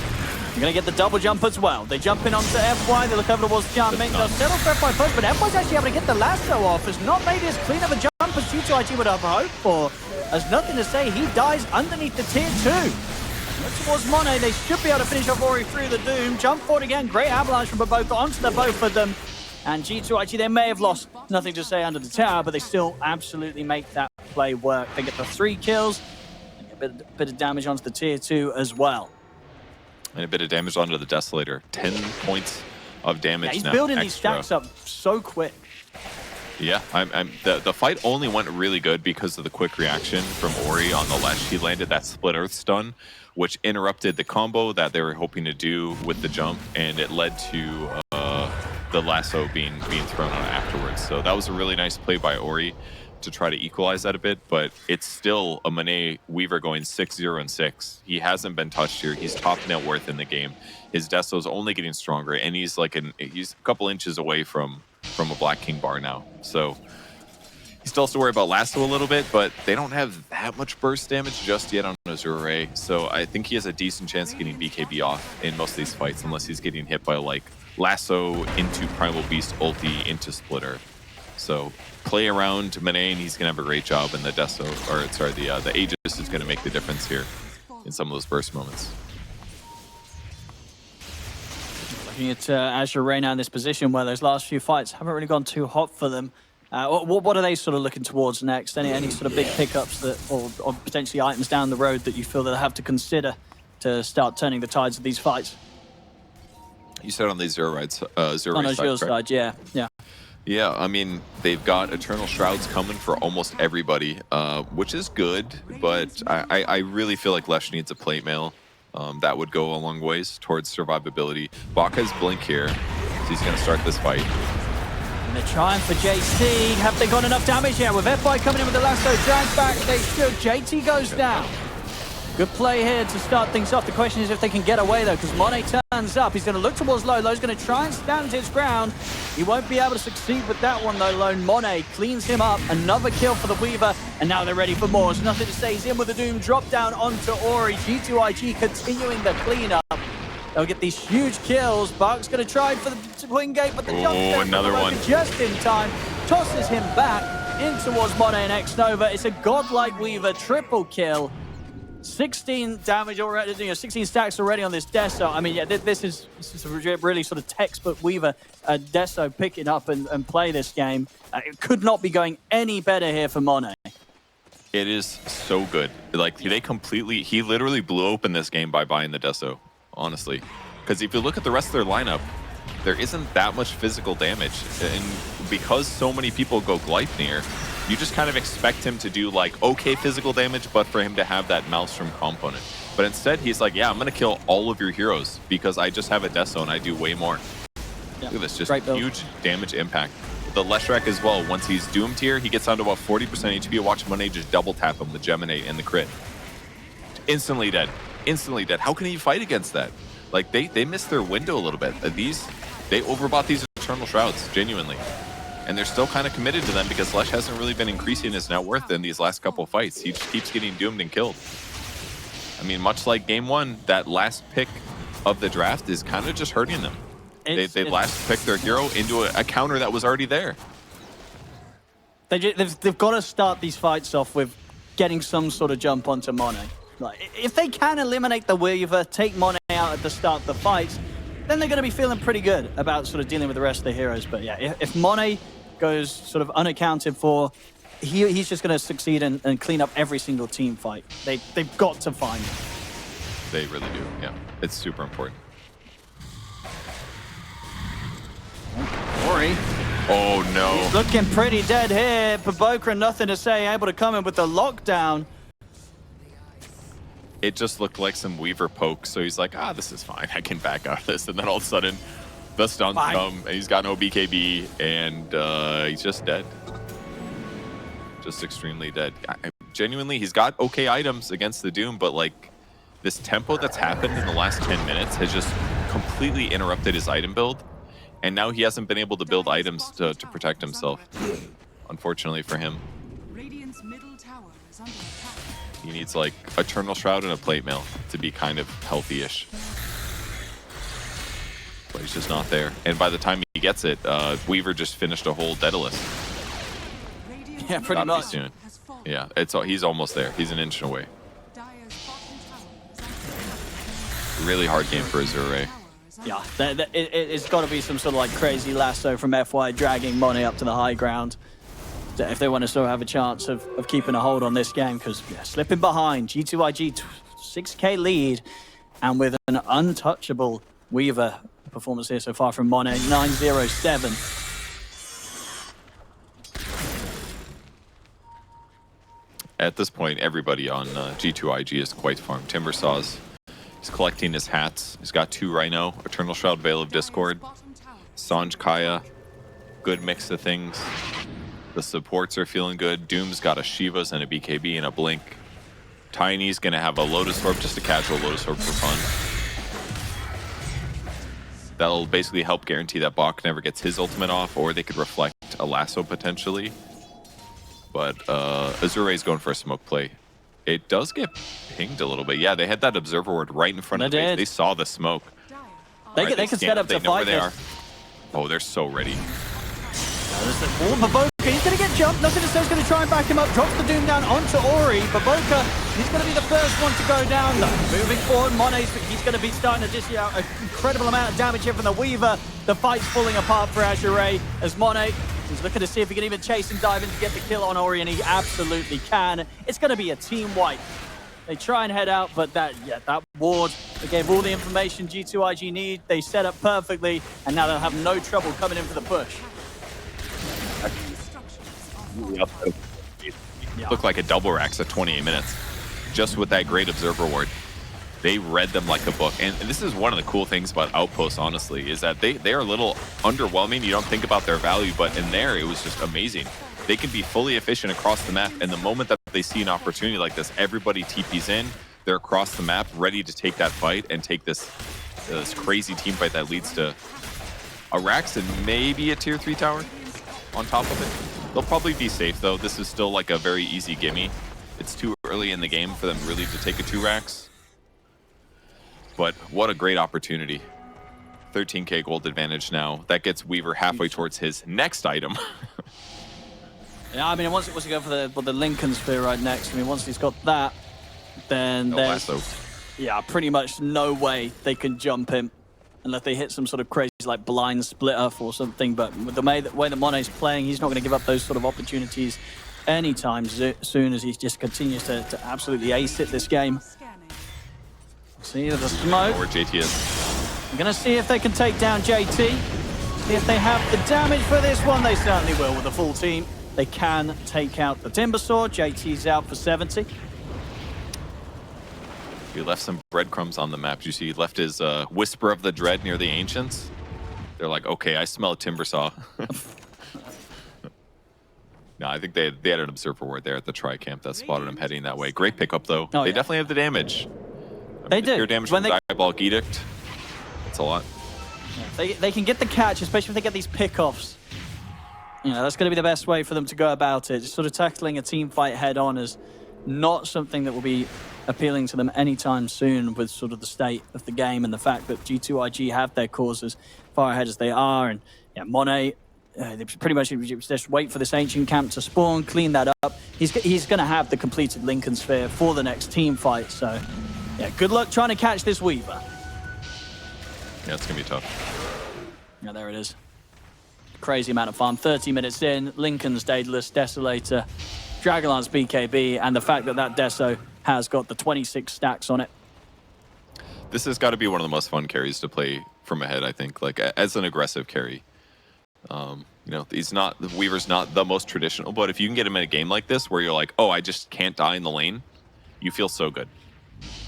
You're going to get the double jump as well. They jump in onto FY, they look over towards Jianming. They'll settle for FY first, but FY's actually able to get the lasso off. It's not maybe as clean of a jump as G2.iG would have hoped for. There's nothing to say, he dies underneath the tier 2. Look towards Monet, they should be able to finish off Ori through the Doom. Jump forward again, great avalanche from both onto the both of them. And G2.iG, they may have lost nothing to say under the tower, but they still absolutely make that play work. They get the 3 kills, and get a bit of damage onto the tier 2 as well. And a bit of damage onto the Desolator. 10 points of damage now. He's building these stacks up so quick. Yeah, the fight only went really good because of the quick reaction from Ori on the Lesh. He landed that Split Earth stun, which interrupted the combo that they were hoping to do with the jump, and it led to the lasso being thrown on afterwards. So that was a really nice play by Ori to try to equalize that a bit, but it's still a Monet Weaver going 6-0 and 6. He hasn't been touched here. He's top net worth in the game. His Deso's only getting stronger, and he's like he's a couple inches away from a Black King bar now. So he still has to worry about Lasso a little bit, but they don't have that much burst damage just yet on Azure Ray. So I think he has a decent chance of getting BKB off in most of these fights, unless he's getting hit by like Lasso into Primal Beast ulti into Splitter. So play around Monet, and he's gonna have a great job. And the Deso, or sorry, the Aegis is gonna make the difference here in some of those burst moments. Looking at Azure Ray now in this position where those last few fights haven't really gone too hot for them. What are they sort of looking towards next? Any sort of big pickups that, or potentially items down the road that you feel they'll have to consider to start turning the tides of these fights? You said on the Azure Ray side, yeah. Yeah, I mean, they've got Eternal Shrouds coming for almost everybody, which is good, but I really feel like Lesh needs a plate mail. That would go a long ways towards survivability. Baka has Blink here, so he's going to start this fight. And they're trying for JT. Have they got enough damage here? With FY coming in with the lasso, Giants back, they should. JT goes down. Good play here to start things off. The question is if they can get away, though, because Monet turns up. He's going to look towards Low. Low's going to try and stand his ground. He won't be able to succeed with that one, though, Lone. Monet cleans him up. Another kill for the Weaver, and now they're ready for more. There's nothing to say. He's in with the Doom. Drop down onto Ori. G2.iG continuing the cleanup. They'll get these huge kills. Buck's going to try for the twin gate, but the jump another one just in time. Tosses him back in towards Monet and X-Nova. It's a godlike Weaver. Triple kill. 16 damage already, 16 stacks already on this Deso. I mean, yeah, this is a really sort of textbook Weaver Deso picking up and play this game. It could not be going any better here for Monet. It is so good. Like, he literally blew open this game by buying the Deso, honestly. Because if you look at the rest of their lineup, there isn't that much physical damage. And because so many people go Gleipnir, you just kind of expect him to do like okay physical damage, but for him to have that Maelstrom component. But instead, he's like, yeah, I'm going to kill all of your heroes because I just have a Deso and I do way more. Yeah. Look at this, just huge damage impact. The Leshrac as well, once he's doomed here, he gets down to about 40% HP. Watch Monet just double tap him with Geminate and the crit. Instantly dead. Instantly dead. How can he fight against that? Like, they missed their window a little bit. They overbought these Eternal Shrouds, genuinely. And they're still kind of committed to them because Lesh hasn't really been increasing his net worth in these last couple fights. He just keeps getting doomed and killed. I mean, much like game one, that last pick of the draft is kind of just hurting them. They last picked their hero into a counter that was already there. They've got to start these fights off with getting some sort of jump onto Monet. Like, if they can eliminate the Weaver, take Monet out at the start of the fights, then they're going to be feeling pretty good about sort of dealing with the rest of the heroes. But yeah, if Monet goes sort of unaccounted for, he's just going to succeed and clean up every single team fight. They've got to find him. They really do, yeah. It's super important. Ori. Oh, no. He's looking pretty dead here. Babokra, nothing to say, able to come in with the lockdown. It just looked like some Weaver poke, so he's like, this is fine. I can back out of this. And then all of a sudden, the stuns come, and he's got no BKB, and he's just dead. Just extremely dead. Genuinely, he's got okay items against the Doom, but like, this tempo that's happened in the last 10 minutes has just completely interrupted his item build, and now he hasn't been able to build items to protect himself, unfortunately for him. He needs like Eternal Shroud and a plate mail to be kind of healthy-ish. But he's just not there. And by the time he gets it, Weaver just finished a whole Daedalus. Yeah, pretty much. Soon. Yeah, he's almost there. He's an inch away. Really hard game for Azure Ray. Yeah, it's got to be some sort of like crazy lasso from FY dragging Monet up to the high ground if they want to still have a chance of keeping a hold on this game, because slipping behind, G2.iG 6k lead, and with an untouchable Weaver performance here so far from Monet, 907. At this point, everybody on G2.iG is quite farmed. Timbersaws, he's collecting his hats. He's got 2 Rhino, Eternal Shroud, Veil of Discord, Sanj Kaya, good mix of things. The supports are feeling good. Doom's got a Shiva's and a BKB and a Blink. Tiny's gonna have a Lotus Orb, just a casual Lotus Orb for fun. That'll basically help guarantee that Bach never gets his ultimate off, or they could reflect a lasso potentially. But Azure Ray is going for a smoke play. It does get pinged a little bit. Yeah, they had that observer ward right in front of the base. They saw the smoke. They can set up to fight they are. Oh, they're so ready. Baboka, he's going to get jumped. Nothing to say he's going to try and back him up. Drops the Doom down onto Ori. Baboka, he's going to be the first one to go down, though. Moving forward, Monet, he's going to be starting to dish out an incredible amount of damage here from the Weaver. The fight's falling apart for Azure Ray as Monet, he's looking to see if he can even chase and dive in to get the kill on Ori, and he absolutely can. It's going to be a team wipe. They try and head out, but that ward, they gave all the information G2.iG need. They set up perfectly, and now they'll have no trouble coming in for the push. Looked like a double racks at 28 minutes. Just with that great observer ward. They read them like a book. And this is one of the cool things about Outposts, honestly, is that they are a little underwhelming. You don't think about their value, but in there, it was just amazing. They can be fully efficient across the map, and the moment that they see an opportunity like this, everybody TPs in, they're across the map, ready to take that fight and take this crazy team fight that leads to a Rax and maybe a tier 3 tower on top of it. They'll probably be safe, though. This is still like a very easy gimme. It's too early in the game for them really to take a 2 Rax. But what a great opportunity. 13k gold advantage now. That gets Weaver halfway towards his next item. Yeah, I mean, once he goes for the Lincoln Sphere right next, I mean, once he's got that, then there's, yeah, pretty much no way they can jump him unless they hit some sort of crazy, like, blind split off or something. But with the way that Monet's playing, he's not going to give up those sort of opportunities anytime soon, as he just continues to absolutely ace it this game. See the smoke. Where JT is. We're going to see if they can take down JT. See if they have the damage for this one. They certainly will with the full team. They can take out the Timber Sword. JT's out for 70. He left some breadcrumbs on the map. You see he left his Whisper of the Dread near the Ancients. They're like, okay, I smell a Timber Saw. No, I think they had an observer ward there at the Tri-Camp that spotted him heading that way. Great pickup, though. They definitely have the damage. They do. Pure damage from the Diabolic Edict. That's a lot. Yeah, they can get the catch, especially if they get these pickoffs. You know, that's going to be the best way for them to go about it. Just sort of tackling a team fight head-on is not something that will be appealing to them anytime soon, with sort of the state of the game and the fact that G2.iG have their cause as far ahead as they are. And yeah, Monet, they pretty much just wait for this Ancient Camp to spawn, clean that up. He's going to have the completed Lincoln Sphere for the next team fight. So yeah, good luck trying to catch this Weaver. Yeah, it's going to be tough. Yeah, there it is. Crazy amount of farm. 30 minutes in, Lincoln's Daedalus, Desolator, Dragonlance BKB, and the fact that Deso has got the 26 stacks on it. This has got to be one of the most fun carries to play from ahead, I think, like as an aggressive carry. You know, Weaver's not the most traditional, but if you can get him in a game like this where you're like, oh, I just can't die in the lane, you feel so good.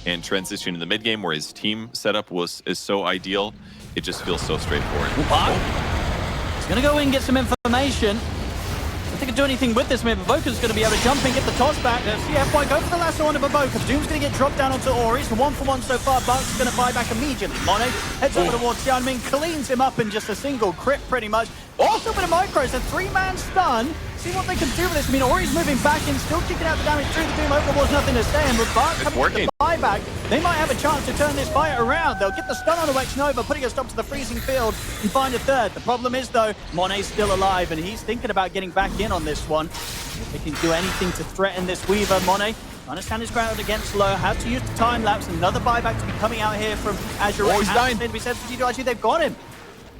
And transition in the mid game where his team setup is so ideal, it just feels so straightforward. He's going to go in and get some information. I think he can do anything with this. Maybe Baboka's going to be able to jump in, get the toss back. CFY go for the lasso onto Baboka. Doom's going to get dropped down onto Ori. So 1-for-1 so far. Buck's going to buy back immediately. Monet heads over towards Xianming, cleans him up in just a single crit pretty much. Also with a micros, a 3-man stun. See what they can do with this. I mean, Ori's moving back in, still kicking out the damage through the Doom. Overwatch, nothing to say. And with Bart coming to the buyback, they might have a chance to turn this fight around. They'll get the stun on X Nova, putting a stop to the freezing field and find a third. The problem is, though, Monet's still alive, and he's thinking about getting back in on this one. If they can do anything to threaten this Weaver, Monet trying to stand his ground against Low, have to use the time lapse. Another buyback to be coming out here from Azure Ray. He's dying. They've got him.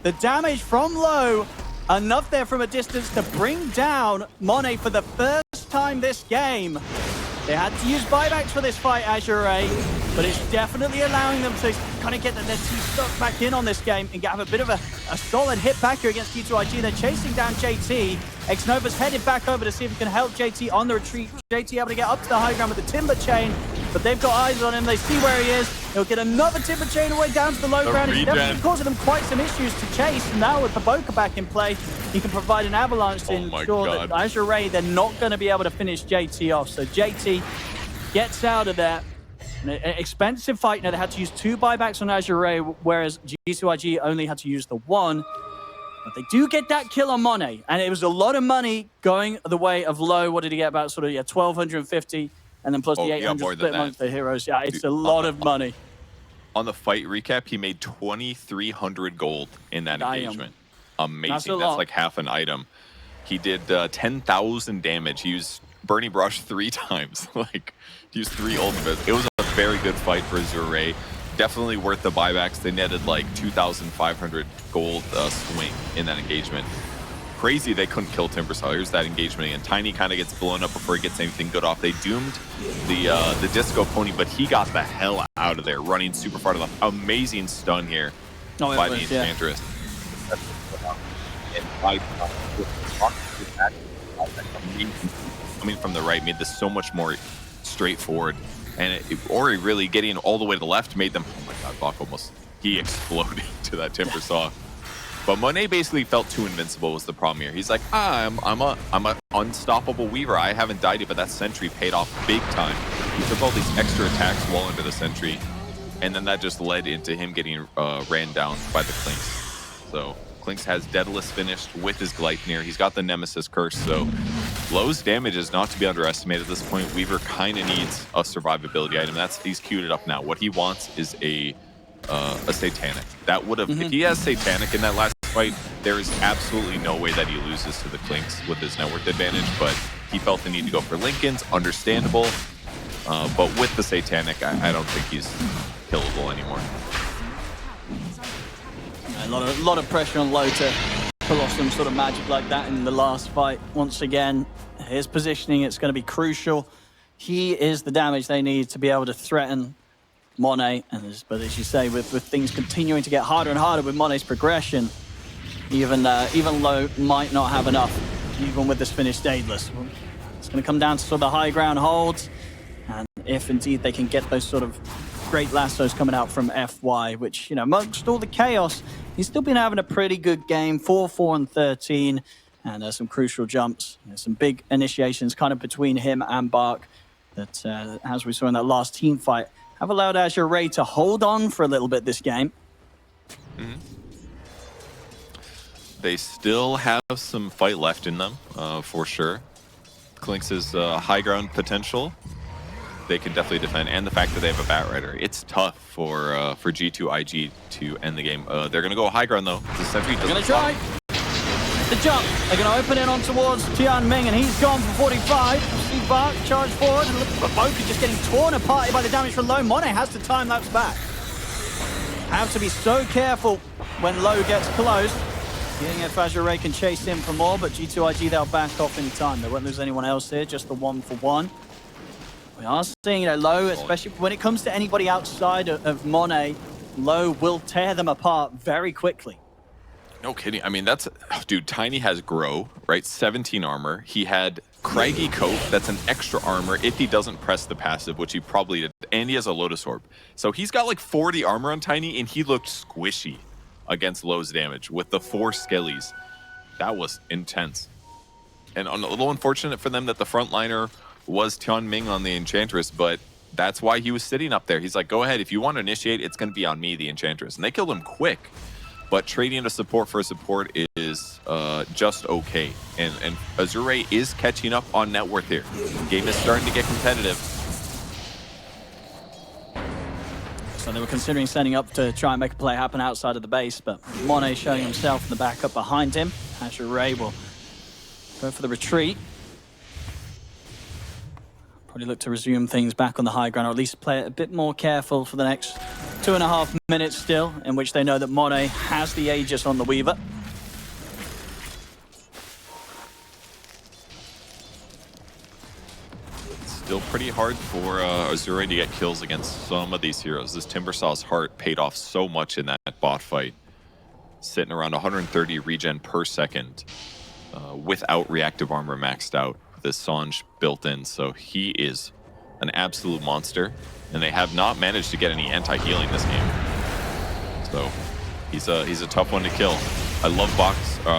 The damage from Low, enough there from a distance to bring down Monet for the first time this game. They had to use buybacks for this fight, Azure Ray, but it's definitely allowing them to kind of get their team stuck back in on this game and have a bit of a solid hit back here against G2.iG. They're chasing down JT. Xnova's headed back over to see if he can help JT on the retreat. JT able to get up to the high ground with the Timber Chain, but they've got eyes on him. They see where he is. He'll get another Timber Chain away down to the low ground. It's definitely causing them quite some issues to chase. And now with Baboka back in play, he can provide an avalanche to ensure that Azure Ray, they're not going to be able to finish JT off. So JT gets out of there. An expensive fight. They had to use 2 buybacks on Azure Ray, whereas G2.iG only had to use the 1. But they do get that kill on Monet, and it was a lot of money going the way of Low. What did he get? About sort of 1,250, and then plus the 800 split amongst the heroes. Yeah, it's a lot of money. On the fight recap, he made 2,300 gold in that engagement. Amazing. That's like half an item. He did 10,000 damage. He used Bernie Brush 3 times. Like, he used 3 ultimates. It was a very good fight for Azure Ray. Definitely worth the buybacks. They netted like 2,500 gold swing in that engagement. Crazy they couldn't kill Timbersaw. Here's that engagement, and Tiny kind of gets blown up before he gets anything good off. They doomed the Disco Pony, but he got the hell out of there, running super far to the left. Amazing stun here by the Enchantress. Coming from the right made this so much more straightforward. And Ori really getting all the way to the left made them, oh my god, Bach almost, he exploded to that Timbersaw. But Monet basically felt too invincible was the problem here. He's like, I'm a unstoppable Weaver. I haven't died yet, but that Sentry paid off big time. He took all these extra attacks well into the Sentry, and then that just led into him getting ran down by the Clinks. So Clinks has Daedalus finished with his Gleipnir. He's got the Nemesis Curse, so Low's damage is not to be underestimated at this point. Weaver kind of needs a survivability item. He's queued it up now. What he wants is a Satanic. That would have, if he has Satanic in that last fight, there is absolutely no way that he loses to the Clinks with his net worth advantage, but he felt the need to go for Lincoln's, understandable. But with the Satanic, I don't think he's killable anymore. A lot of pressure on Low to pull off some sort of magic like that in the last fight. Once again, his positioning, it's going to be crucial. He is the damage they need to be able to threaten Monet. But as you say, with things continuing to get harder and harder with Monet's progression, even Low might not have enough, even with this finished Daedalus. It's going to come down to sort of the high ground holds, and if indeed they can get those sort of great lassos coming out from FY, which, amongst all the chaos, he's still been having a pretty good game, 4-4 and 13, and some crucial jumps, some big initiations kind of between him and Bark that, as we saw in that last team fight, have allowed Azure Ray to hold on for a little bit this game. They still have some fight left in them, for sure. Clinks' high ground potential, they can definitely defend, and the fact that they have a Batrider. It's tough for G2.iG to end the game. They're going to go high ground, though. The Sentry doesn't going to try the jump. They're going to open in on towards Tianming, and he's gone for 45. See Bark charge forward, and look at Boca just getting torn apart by the damage from Low. Monet has to time lapse back. Have to be so careful when Low gets close. Seeing if Azure Ray can chase him for more, but G2.iG, they'll back off in time. They won't lose anyone else here, just the 1-for-1. We are seeing Low, especially when it comes to anybody outside of Monet, Low will tear them apart very quickly. No kidding. I mean, dude, Tiny has Grow, right? 17 armor. He had Craggy Coat, that's an extra armor if he doesn't press the passive, which he probably did, and he has a Lotus Orb. So he's got like 40 armor on Tiny, and he looked squishy against Low's damage with the 4 Skellies. That was intense. And a little unfortunate for them that the frontliner was Tianming on the Enchantress, but that's why he was sitting up there. He's like, go ahead, if you want to initiate, it's going to be on me, the Enchantress. And they killed him quick, but trading a support for a support is just okay. And Azure Ray is catching up on net worth here. Game is starting to get competitive. So they were considering setting up to try and make a play happen outside of the base, but Monet showing himself in the backup behind him. Azure Ray will go for the retreat. Probably look to resume things back on the high ground, or at least play it a bit more careful for the next 2.5 minutes still, in which they know that Monet has the Aegis on the Weaver. Still pretty hard for Azure Ray to get kills against some of these heroes. This Timbersaw's Heart paid off so much in that bot fight. Sitting around 130 regen per second without reactive armor maxed out. This Sange built in, so he is an absolute monster, and they have not managed to get any anti-healing this game. So he's a tough one to kill. I love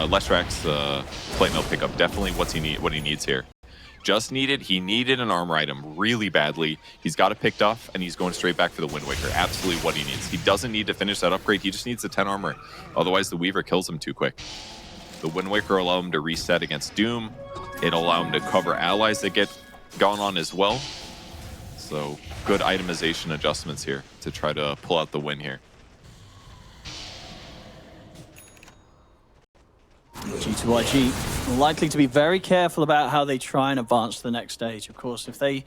Leshrak's plate mill pickup. Definitely what he needs here. He needed an armor item really badly. He's got it picked off, and he's going straight back for the Wind Waker. Absolutely what he needs. He doesn't need to finish that upgrade. He just needs the 10 armor. Otherwise, the Weaver kills him too quick. The Wind Waker will allow him to reset against Doom. It'll allow him to cover allies that get gone on as well. So good itemization adjustments here to try to pull out the win here. G2.iG likely to be very careful about how they try and advance to the next stage. Of course, if they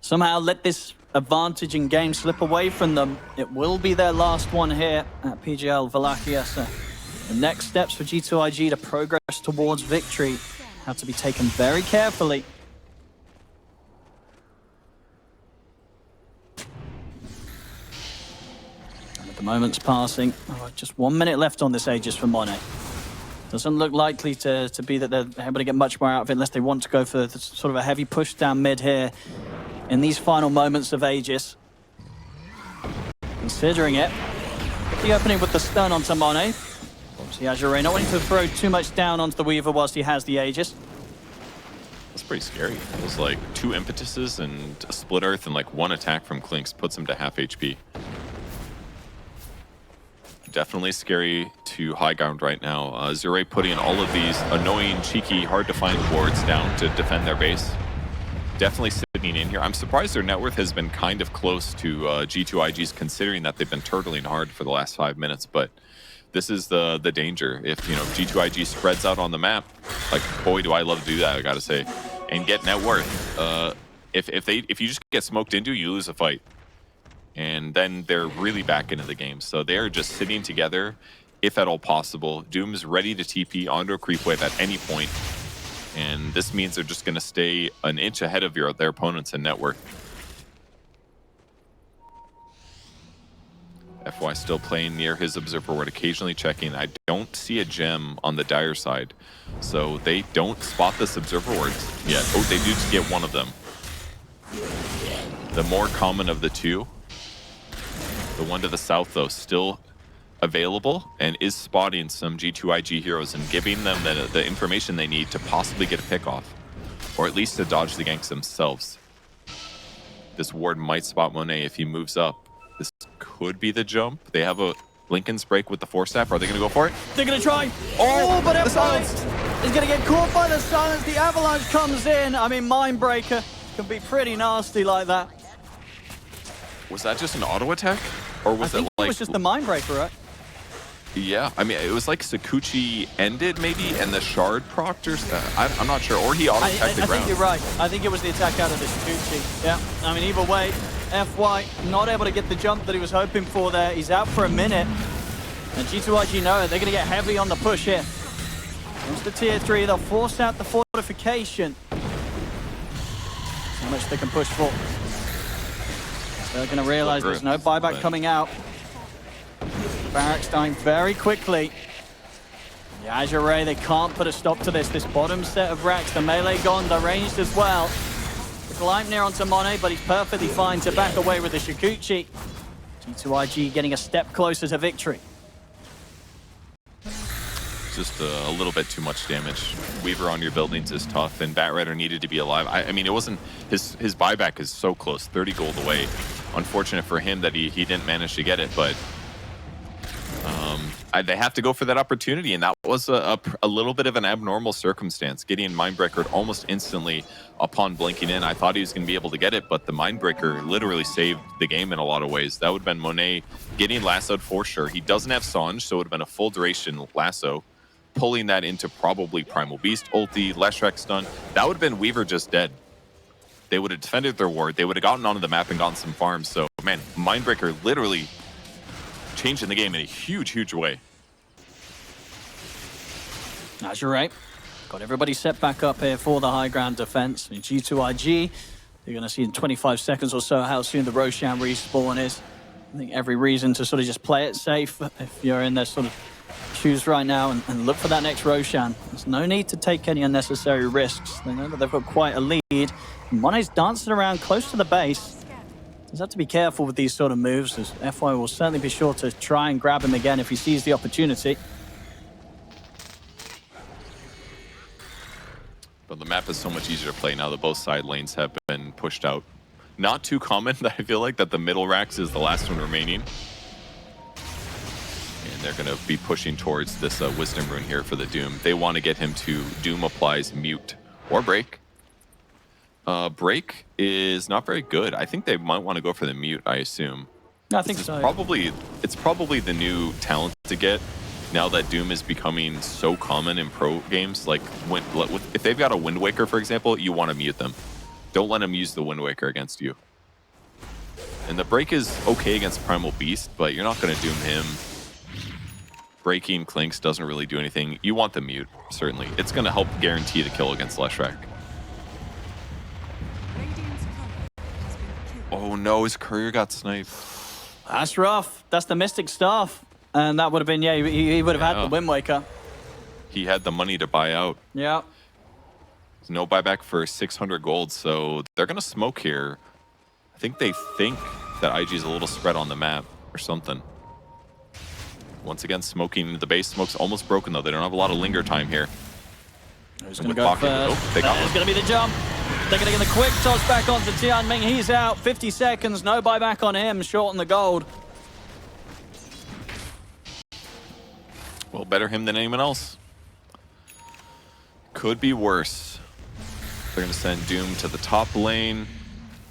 somehow let this advantage in game slip away from them, it will be their last one here at PGL Wallachia. So the next steps for G2.iG to progress towards victory have to be taken very carefully. And with the moments passing, just 1 minute left on this Aegis for Monet. Doesn't look likely to be that they're able to get much more out of it unless they want to go for sort of a heavy push down mid here in these final moments of Aegis. Considering it, the opening with the stun onto Monet. Obviously Azure Ray not wanting to throw too much down onto the Weaver whilst he has the Aegis. That's pretty scary. It was like 2 impetuses and a split earth and like 1 attack from Klinks puts him to half HP. Definitely scary to high ground right now. Azure Ray putting all of these annoying, cheeky, hard-to-find wards down to defend their base. Definitely sitting in here. I'm surprised their net worth has been kind of close to G2.iG's, considering that they've been turtling hard for the last 5 minutes. But this is the danger. If G2.iG spreads out on the map, like boy, do I love to do that, I gotta say, and get net worth. If you just get smoked into, you lose a fight. And then they're really back into the game. So they're just sitting together, if at all possible. Doom is ready to TP onto a creep wave at any point. And this means they're just going to stay an inch ahead of their opponents in network. FY still playing near his observer ward, occasionally checking. I don't see a gem on the Dire side. So they don't spot this observer ward yet. Oh, they do just get one of them. The more common of the two. The one to the south, though, still available and is spotting some G2.iG heroes and giving them the information they need to possibly get a pick off, or at least to dodge the ganks themselves. This ward might spot Monet if he moves up. This could be the jump. They have a Lincoln's break with the Force Staff. Are they going to go for it? They're going to try. Oh, but FY is going to get caught by the silence. The avalanche comes in. I mean, Mindbreaker can be pretty nasty like that. Was that just an auto attack? Or was I think it was just the Mindbreaker, right? Yeah, I mean, it was like Sakuchi ended maybe, and the Shard procced or I'm not sure. Or he auto-attacked the ground. I think you're right. I think it was the attack out of the Sakuchi. Yeah, I mean, either way, FY not able to get the jump that he was hoping for there. He's out for a minute. And G2.iG know it. They're going to get heavy on the push here. Comes to tier 3. They'll force out the fortification. How much they can push for. They're going to realize there's no buyback coming out. Barracks dying very quickly. The Azure Ray, they can't put a stop to this. This bottom set of racks, the melee gone, they're ranged as well. The Gleipnir onto Monet, but he's perfectly fine to back away with the Shikuchi. G2.iG getting a step closer to victory. Just a little bit too much damage. Weaver on your buildings is tough, and Batrider needed to be alive. I mean, it wasn't his buyback is so close, 30 gold away. Unfortunate for him that he didn't manage to get it, but they have to go for that opportunity, and that was a little bit of an abnormal circumstance. Getting Mindbreaker almost instantly upon blinking in. I thought he was going to be able to get it, but the Mindbreaker literally saved the game in a lot of ways. That would have been Monet getting lassoed for sure. He doesn't have Sange, so it would have been a full duration lasso. Pulling that into probably Primal Beast ulti, Leshrac stun. That would have been Weaver just dead. They would have defended their ward. They would have gotten onto the map and gotten some farms. So, man, Mindbreaker literally changing the game in a huge, huge way. Azure Ray got everybody set back up here for the high ground defense. I mean, G2.iG, you're going to see in 25 seconds or so how soon the Roshan respawn is. I think every reason to sort of just play it safe if you're in their sort of shoes right now and look for that next Roshan. There's no need to take any unnecessary risks. They know that they've got quite a lead. Monet's dancing around close to the base. Just have to be careful with these sort of moves, as FY will certainly be sure to try and grab him again if he sees the opportunity. But the map is so much easier to play now that both side lanes have been pushed out. Not too common that I feel like that the middle racks is the last one remaining. And they're going to be pushing towards this Wisdom Rune here for the Doom. They want to get him to Doom applies Mute or Break. Break is not very good. I think they might want to go for the Mute, I assume. No, I think so. It's probably the new talent to get now that Doom is becoming so common in pro games. Like, if they've got a Wind Waker, for example, you want to mute them. Don't let them use the Wind Waker against you. And the Break is okay against Primal Beast, but you're not going to Doom him. Breaking Clinks doesn't really do anything. You want the Mute, certainly. It's going to help guarantee the kill against Leshrac. Oh no, his courier got sniped. That's rough. That's the Mystic Staff. And that would have been, yeah, he would have had the Wind Waker. He had the money to buy out. Yeah. There's no buyback for 600 gold, so they're going to smoke here. I think they think that IG is a little spread on the map or something. Once again, smoking. The base smoke's almost broken, though. They don't have a lot of linger time here. Who's going to go first? Oh, there's going to be the jump. They're going to get the quick toss back onto Tianming. He's out. 50 seconds. No buyback on him. Short on the gold. Well, better him than anyone else. Could be worse. They're going to send Doom to the top lane.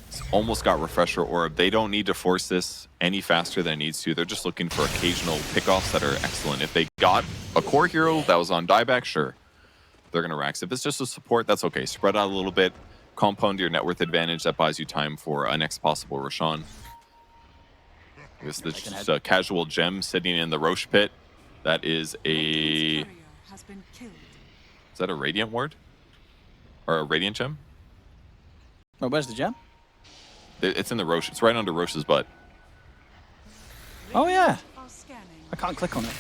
It's almost got Refresher Orb. They don't need to force this any faster than it needs to. They're just looking for occasional pickoffs that are excellent. If they got a core hero that was on dieback, sure. They're going to Rax. If it's just a support, that's okay. Spread out a little bit. Compound your net worth advantage. That buys you time for a next possible Roshan. This is just a casual gem sitting in the Roche pit. That is a... Is that a Radiant Ward? Or a Radiant Gem? Oh, where's the gem? It's in the Roche. It's right under Roche's butt. Oh, yeah. I can't click on it.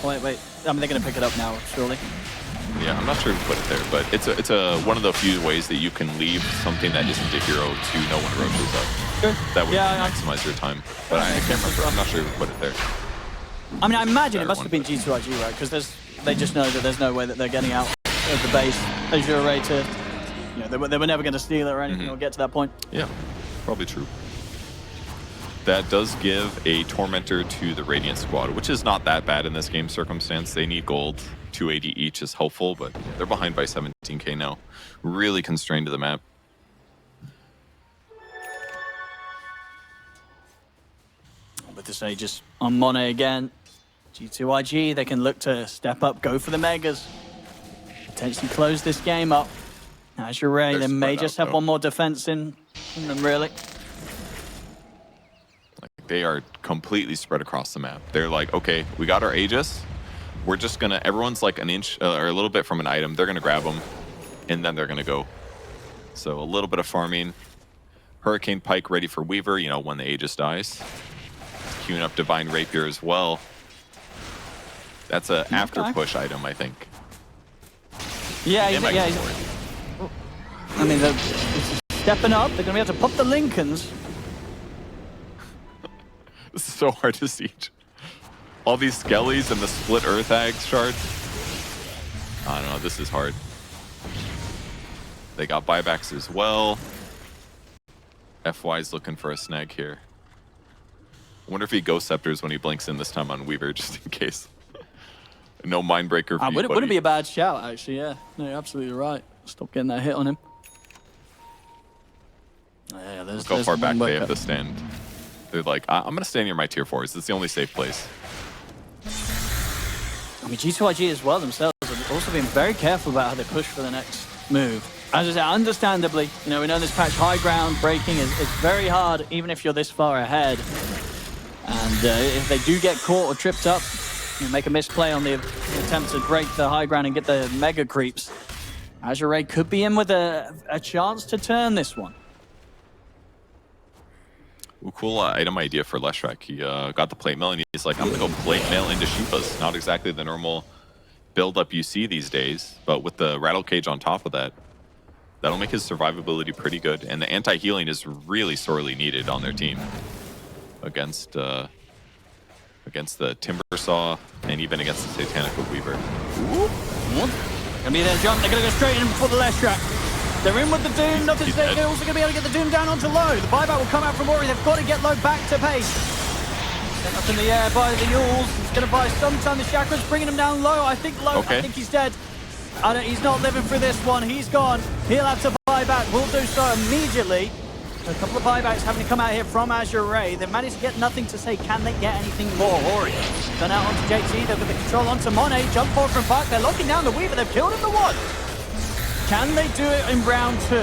Oh, wait. I mean, they're going to pick it up now, surely. Yeah, I'm not sure who put it there, but it's a one of the few ways that you can leave something that isn't a hero to know when Roche is up. Good. That would maximize your time. But I can't remember. I'm not sure who put it there. I mean, I imagine it must have been G2.iG, right? Because they just know that there's no way that they're getting out of the base. Azure Ray to, you know, they were never going to steal it or anything or get to that point. Yeah, probably true. That does give a Tormentor to the Radiant squad, which is not that bad in this game circumstance. They need gold. 280 each is helpful, but they're behind by 17k now. Really constrained to the map. With this Aegis on Monet again. G2.iG, they can look to step up, go for the Megas. Potentially close this game up. Azure Ray, they may just have one more defense in them, really. Like, they are completely spread across the map. They're like, okay, we got our Aegis. We're just gonna, everyone's like an inch or a little bit from an item. They're gonna grab them, and then they're gonna go. So a little bit of farming. Hurricane Pike ready for Weaver, you know, when the Aegis dies. Queuing up Divine Rapier as well. That's a after push item, I think. Yeah, I mean, they're stepping up. They're gonna be able to pop the Lincolns. This is so hard to siege. All these Skellies and the split Earth Hag shard. I don't know, this is hard. They got buybacks as well. FY's looking for a snag here. I wonder if he Ghost Scepters when he blinks in this time on Weaver, just in case. No Mindbreaker for you, wouldn't be a bad shout, actually, yeah. No, you're absolutely right. Stop getting that hit on him. Yeah, look how far back they have to stand. They're like, I'm going to stand near my tier 4s. It's the only safe place. I mean, G2.iG as well themselves have also been very careful about how they push for the next move. As I said, understandably, you know, we know this patch high ground breaking is very hard, even if you're this far ahead. And if they do get caught or tripped up, you know, make a misplay on the attempt to break the high ground and get the mega creeps, Azure Ray could be in with a chance to turn this one. Ooh, cool item idea for Leshrac. He got the plate mail and he's like, I'm going to go plate mail into Shiva's. Not exactly the normal build-up you see these days, but with the Rattle Cage on top of that, that'll make his survivability pretty good. And the anti-healing is really sorely needed on their team against the Timber Saw and even against the Satanic Weaver. Ooh. Gonna be their jump. They're gonna go straight in for the left track. They're in with the Doom. Nothing's there. They're also gonna be able to get the Doom down onto low. The buyback will come out from Ori. They've got to get low back to base. Sent up in the air by the Yules. He's gonna buy some time. The Chakra's bringing him down low. I think low. Okay. I think he's dead. He's not living through this one. He's gone. He'll have to buy back. Will do so immediately. A couple of buybacks having to come out here from Azure Ray. They've managed to get nothing to say. Can they get anything more? Ori done out onto JT. They've got the control onto Monet. Jump forward from Park. They're locking down the Weaver. They've killed him the one. Can they do it in round 2?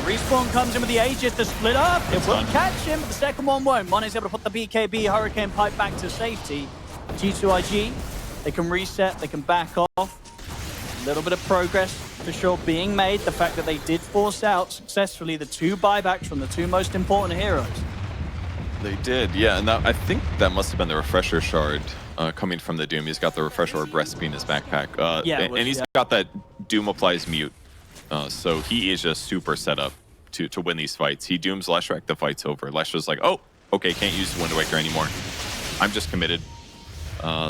Respawn comes in with the Aegis to split up. It will catch him, but the second one won't. Monet's able to put the BKB Hurricane Pipe back to safety. G2.iG, they can reset. They can back off. A little bit of progress for sure being made. The fact that they did force out successfully the 2 buybacks from the 2 most important heroes. They did, yeah, and I think that must have been the refresher shard coming from the Doom. He's got the refresher orb recipe in his backpack. And he's got that Doom applies mute. So he is just super set up to win these fights. He Dooms Leshrac, the fight's over. Leshrac's like, oh, okay, can't use Wind Waker anymore. I'm just committed.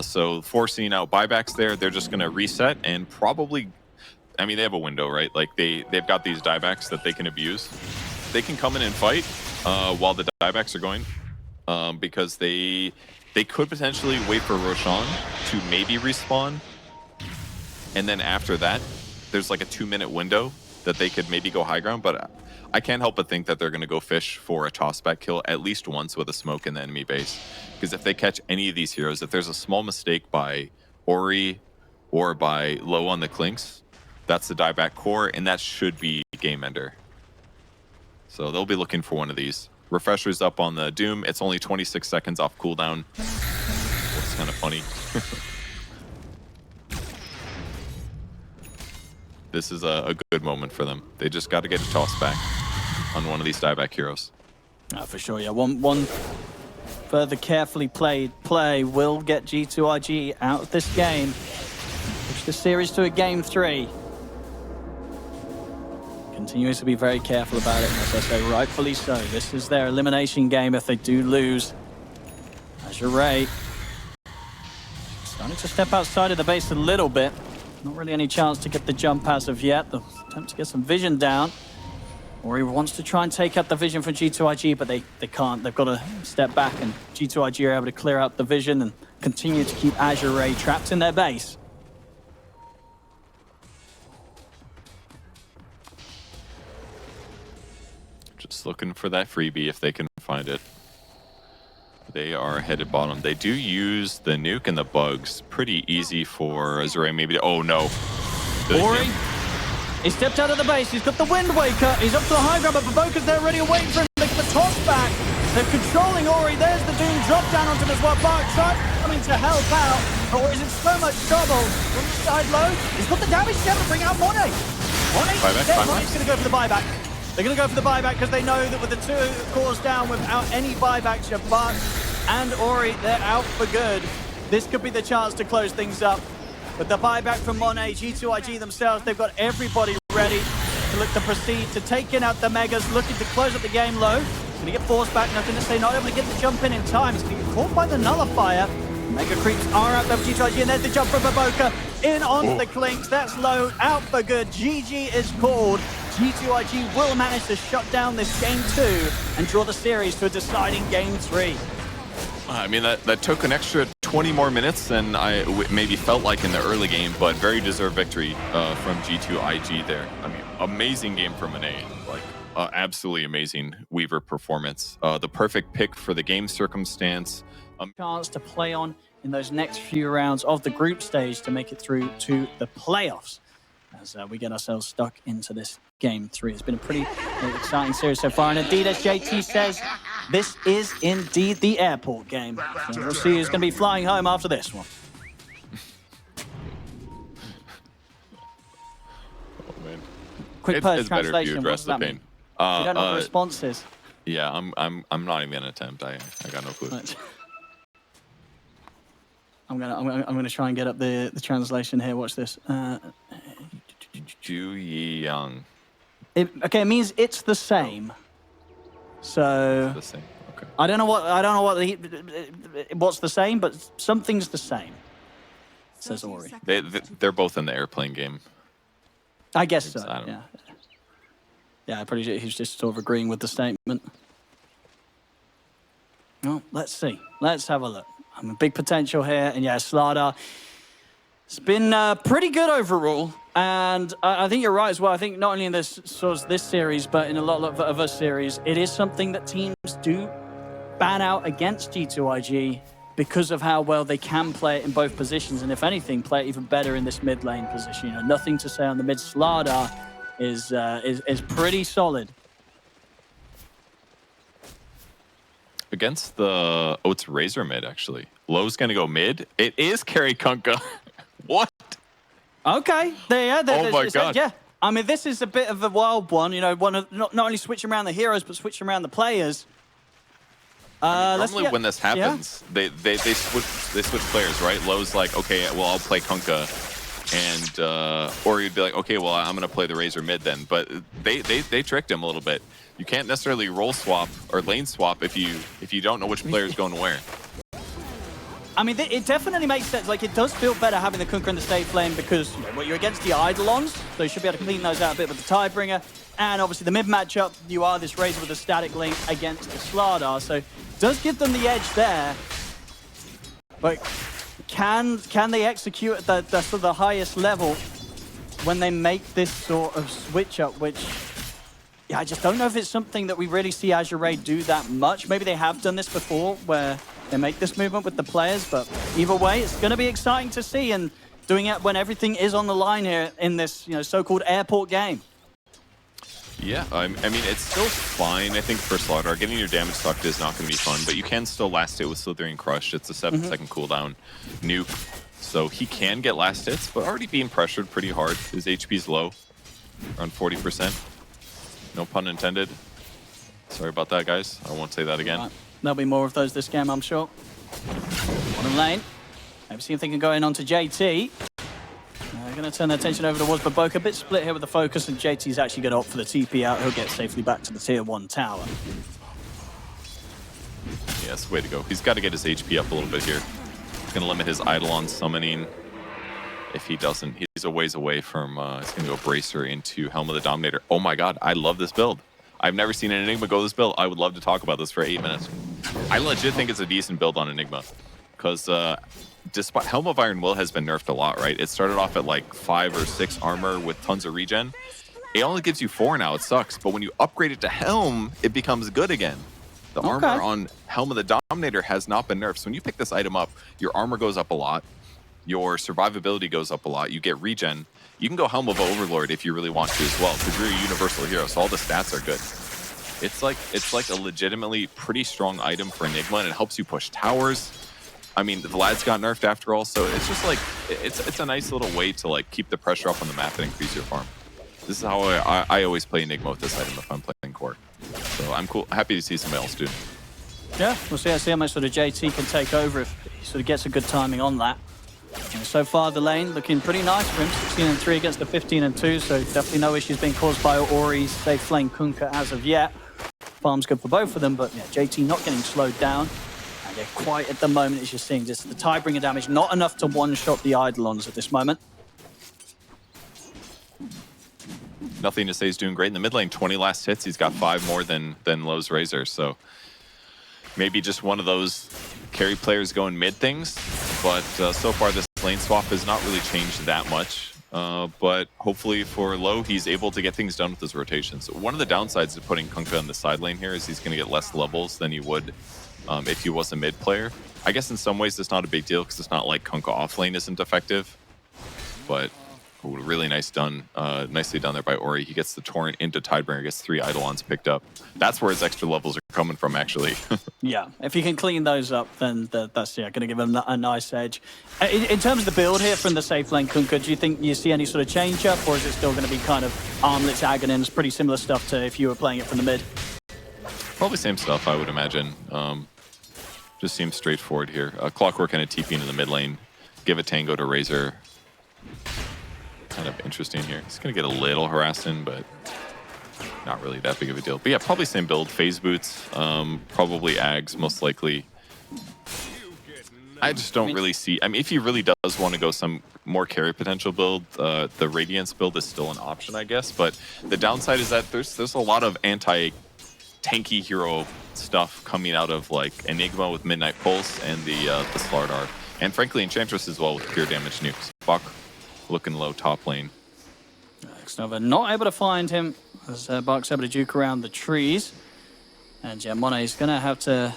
So forcing out buybacks there, they're just going to reset and probably, I mean, they have a window, right? Like they've got these diebacks that they can abuse. They can come in and fight while the diebacks are going because they could potentially wait for Roshan to maybe respawn. And then after that, there's like a 2-minute window that they could maybe go high ground, but I can't help but think that they're going to go fish for a tossback kill at least once with a smoke in the enemy base. Because if they catch any of these heroes, if there's a small mistake by Ori or by low on the Clinks, that's the dieback core, and that should be game ender. So they'll be looking for one of these. Refresher's up on the Doom. It's only 26 seconds off cooldown. That's kind of funny. This is a good moment for them. They just got to get a toss back on one of these dieback heroes. For sure, yeah. One further carefully played play will get G2.iG out of this game. Push the series to a game 3. Continues to be very careful about it, and as I say, rightfully so. This is their elimination game if they do lose. Azure Ray starting to step outside of the base a little bit. Not really any chance to get the jump as of yet. The attempt to get some vision down. Ori wants to try and take out the vision from G2.iG, but they can't. They've got to step back, and G2.iG are able to clear out the vision and continue to keep Azure Ray trapped in their base. Just looking for that freebie if they can find it. They are headed bottom. They do use the nuke and the bugs. Pretty easy for Azure maybe to, oh no. Ori, he stepped out of the base. He's got the Wind Waker. He's up to the high ground, but Baboka's there ready waiting for him. They get the toss back. They're controlling Ori. There's the Doom drop down onto him as well. Bark tried coming to help out, but Ori's in so much trouble. From the side low, he's got the damage to bring out Monet. Monet's going to go for the buyback. They're going to go for the buyback because they know that with the 2 cores down without any buybacks, you have Bart and Ori, they're out for good. This could be the chance to close things up. With the buyback from Monet, G2.iG themselves, they've got everybody ready to look to proceed to taking out the Megas, looking to close up the game low. Going to get forced back, nothing to say, not able to get the jump in time. He's going to get caught by the Nullifier. Mega creeps are out there for G2.iG, and there's the jump from Baboka. In onto the Clinks, that's low, out for good. GG is called. G2.iG will manage to shut down this game 2 and draw the series to a deciding game 3. I mean, that took an extra 20 more minutes than I maybe felt like in the early game, but very deserved victory from G2.iG there. I mean, amazing game from Monet. Like, absolutely amazing Weaver performance. The perfect pick for the game circumstance. Chance to play on in those next few rounds of the group stage to make it through to the playoffs as we get ourselves stuck into this game 3. It's been a pretty exciting series so far, and indeed, as JT says, this is indeed the airport game. So we'll see who's going to be flying home after this one. Oh man! Quick It's translation. better if you address the pain. You don't know what the response is. Yeah, I'm not even gonna attempt. I got no clue. I'm gonna try and get up the translation here. Watch this. Ju Yi Young. Okay, it means it's the same. So The same. Okay. I don't know what's the same, but something's the same. Says Ori. They're both in the airplane game. I guess so, I don't yeah. know. Yeah, I'm pretty sure he's just sort of agreeing with the statement. Well, let's see. Let's have a look. I'm a big potential here, and yeah, Slardar, it's been pretty good overall, and I think you're right as well. I think not only in this series, but in a lot of other series, it is something that teams do ban out against G2.iG because of how well they can play it in both positions, and if anything, play it even better in this mid lane position. You know, nothing to say on the mid. Slardar is pretty solid. Against the it's Razor mid, actually. Low's gonna go mid. It is carry Kunkka. What? Okay, Oh my God. Yeah, I mean, this is a bit of a wild one. You know, not only switching around the heroes, but switching around the players. Normally when this happens, they switch players, right? Low's like, okay, well, I'll play Kunkka, and or you'd be like, okay, well, I'm gonna play the Razor mid then. But they tricked him a little bit. You can't necessarily role swap or lane swap if you don't know which player is going where. I mean, it definitely makes sense. Like, it does feel better having the Kunkka in the safe lane because, you know, well, you're against the Eidolons, so you should be able to clean those out a bit with the Tidebringer. And obviously the mid matchup, you are this Razor with a static link against the Slardar, so it does give them the edge there. But can they execute at the sort of the highest level when they make this sort of switch up, which, yeah, I just don't know if it's something that we really see Azure Ray do that much. Maybe they have done this before where they make this movement with the players, but either way, it's going to be exciting to see, and doing it when everything is on the line here in this, you know, so-called airport game. Yeah, I mean, it's still fine, I think, for Slardar. Getting your damage sucked is not going to be fun, but you can still last hit with Slithering Crush. It's a 7-second cooldown nuke, so he can get last hits, but already being pressured pretty hard. His HP's low, around 40%. No pun intended. Sorry about that, guys. I won't say that again. Right. There'll be more of those this game, I'm sure. Bottom lane. Maybe see if they can go in onto JT. They're going to turn their attention over towards Baboka. A bit split here with the focus, and JT's actually going to opt for the TP out. He'll get safely back to the tier 1 tower. Yes, way to go. He's got to get his HP up a little bit here. He's going to limit his Eidolon summoning. If he doesn't, he's a ways away from, he's going to go Bracer into Helm of the Dominator. Oh my God, I love this build. I've never seen an Enigma go this build. I would love to talk about this for 8 minutes. I legit think it's a decent build on Enigma. Because despite Helm of Iron Will has been nerfed a lot, right? It started off at like 5 or 6 armor with tons of regen. It only gives you 4 now, it sucks. But when you upgrade it to Helm, it becomes good again. The armor on Helm of the Dominator has not been nerfed. So when you pick this item up, your armor goes up a lot. Your survivability goes up a lot. You get regen. You can go Helm of Overlord if you really want to as well, because you're a universal hero, so all the stats are good. It's like a legitimately pretty strong item for Enigma, and it helps you push towers. I mean, the Vlad's got nerfed after all, so it's just like it's a nice little way to like keep the pressure up on the map and increase your farm. This is how I always play Enigma with this item if I'm playing core. So I'm happy to see somebody else do it. Yeah, we'll see how much sort of JT can take over if he sort of gets a good timing on that. And so far, the lane looking pretty nice for him. 16-3 against the 15-2, so definitely no issues being caused by Ori's safe flame Kunkka as of yet. Farm's good for both of them, but yeah, JT not getting slowed down. And yeah, quite at the moment, as you're seeing, just the Tidebringer damage, not enough to one-shot the Eidolons at this moment. Nothing to say he's doing great in the mid lane. 20 last hits. He's got 5 more than Low's Razor, so maybe just one of those carry players going mid things, but so far this lane swap has not really changed that much. But hopefully for Low, he's able to get things done with his rotations. One of the downsides of putting Kunkka in the side lane here is he's going to get less levels than he would if he was a mid player. I guess in some ways it's not a big deal because it's not like Kunkka off lane isn't effective, but really nicely done there by Ori. He gets the Torrent into Tidebringer, gets 3 Eidolons picked up. That's where his extra levels are coming from, actually. Yeah, if you can clean those up, then that's going to give him a nice edge. In terms of the build here from the safe lane Kunkka, do you think you see any sort of change up, or is it still going to be kind of armlets, Aghanim's, pretty similar stuff to if you were playing it from the mid? Probably same stuff, I would imagine. Just seems straightforward here. Clockwork and a TP into the mid lane. Give a Tango to Razor. Kind of interesting here. He's going to get a little harassing, but not really that big of a deal. But yeah, probably same build. Phase boots, probably Ags, most likely. I just don't really see. I mean, if he really does want to go some more carry potential build, the Radiance build is still an option, I guess. But the downside is that there's a lot of anti-tanky hero stuff coming out of like Enigma with Midnight Pulse and the Slardar, and frankly Enchantress as well with pure damage nukes. Buck looking low top lane. Xnova not able to find him as Buck's able to juke around the trees, and yeah, Mone's gonna have to.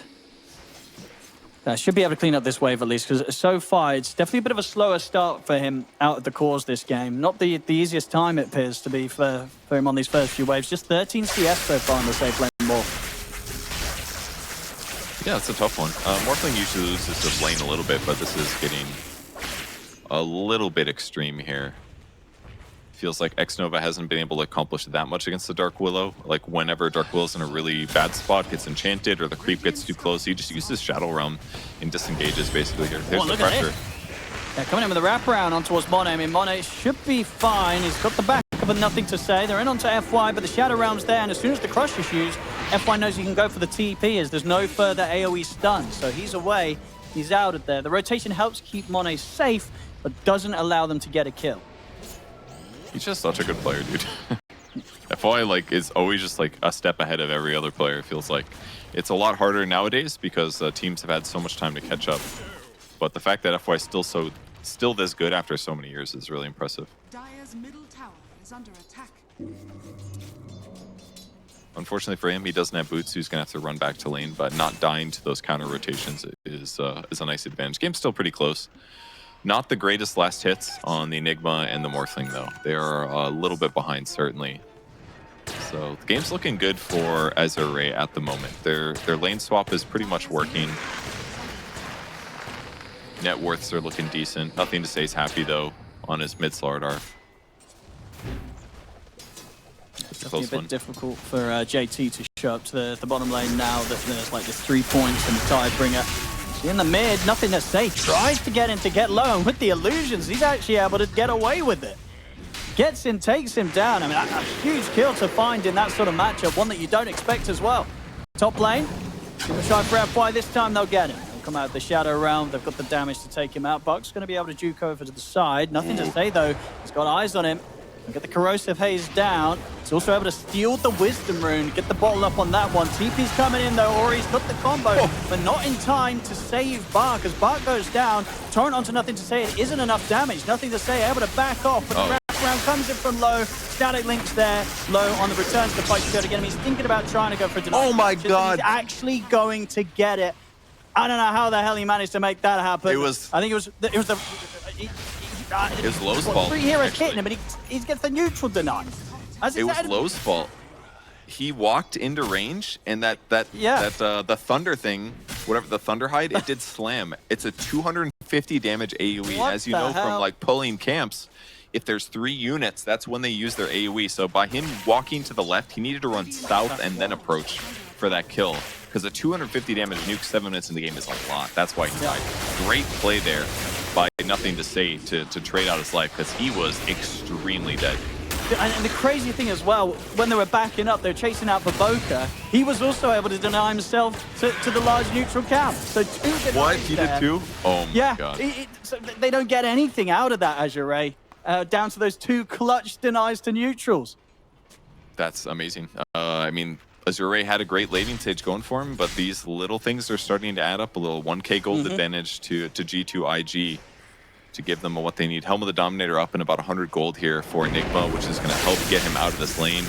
Should be able to clean up this wave at least, because so far it's definitely a bit of a slower start for him out of the cores this game. Not the easiest time it appears to be for him on these first few waves. Just 13 CS so far in the safe lane Morph. Yeah, it's a tough one. Morphling usually loses this lane a little bit, but this is getting a little bit extreme here. Feels like Xnova hasn't been able to accomplish that much against the Dark Willow. Like whenever Dark Willow's in a really bad spot, gets enchanted, or the creep gets too close, he just uses Shadow Realm and disengages basically here. There's the pressure. Yeah, coming in with a wraparound on towards Monet. I mean, Monet should be fine. He's got the back of nothing to say. They're in onto FY, but the Shadow Realm's there, and as soon as the Crush is used, FY knows he can go for the TP as there's no further AoE stun. So he's away, he's out of there. The rotation helps keep Monet safe, but doesn't allow them to get a kill. He's just such a good player, dude. FY like is always just like a step ahead of every other player, it feels like. It's a lot harder nowadays because teams have had so much time to catch up. But the fact that FY is still this good after so many years is really impressive. Dire's middle tower is under attack. Unfortunately for him, he doesn't have boots, so he's gonna have to run back to lane, but not dying to those counter rotations is a nice advantage. Game's still pretty close. Not the greatest last hits on the Enigma and the Morphling, though. They are a little bit behind, certainly. So the game's looking good for Azure Ray at the moment. Their lane swap is pretty much working. Net worths are looking decent. Nothing to say he's happy, though, on his mid Slardar. It's a bit difficult for JT to show up to the bottom lane now that there's like this 3 points and the Tidebringer. In the mid, nothing to say, tries to get in to get low, and with the illusions, he's actually able to get away with it. Gets in, takes him down. I mean, a huge kill to find in that sort of matchup, one that you don't expect as well. Top lane, gonna try for FY, this time they'll get him. He'll come out of the Shadow Realm, they've got the damage to take him out. Buck's gonna be able to juke over to the side. Nothing to say though, he's got eyes on him. Get the Corrosive Haze down. He's also able to steal the Wisdom Rune, get the bottle up on that one. TP's coming in though, or he's got the combo, but not in time to save Bark. As Bark goes down, Torrent onto nothing to say. It isn't enough damage, nothing to say. Able to back off, but the wraparound comes in from low. Static Link's there, low on the return to the fight to go to get him. He's thinking about trying to go for a deny. Oh my God. He's actually going to get it. I don't know how the hell he managed to make that happen. It was... I think it was the... It was Low's fault. 3 heroes hitting him, but he gets the neutral denied. It was Low's fault. He walked into range, and the thunder thing, whatever the thunder hide, it did slam. It's a 250 damage AoE, as you know from like pulling camps. If there's 3 units, that's when they use their AoE. So by him walking to the left, he needed to run south and then approach for that kill. Because a 250 damage nuke 7 minutes in the game is a lot. That's why he died. Great play there by nothing to say to trade out his life, because he was extremely dead. And the crazy thing as well, when they were backing up, they were chasing out Baboka. He was also able to deny himself to the large neutral camp. So 2 denies. What? He did 2? Oh my God. So they don't get anything out of that, Azure Ray, down to those 2 clutch denies to neutrals. That's amazing. I mean, Azure Ray had a great laning stage going for him, but these little things are starting to add up. A little 1k gold advantage to G2.iG to give them what they need. Helm of the Dominator up in about 100 gold here for Enigma, which is going to help get him out of this lane.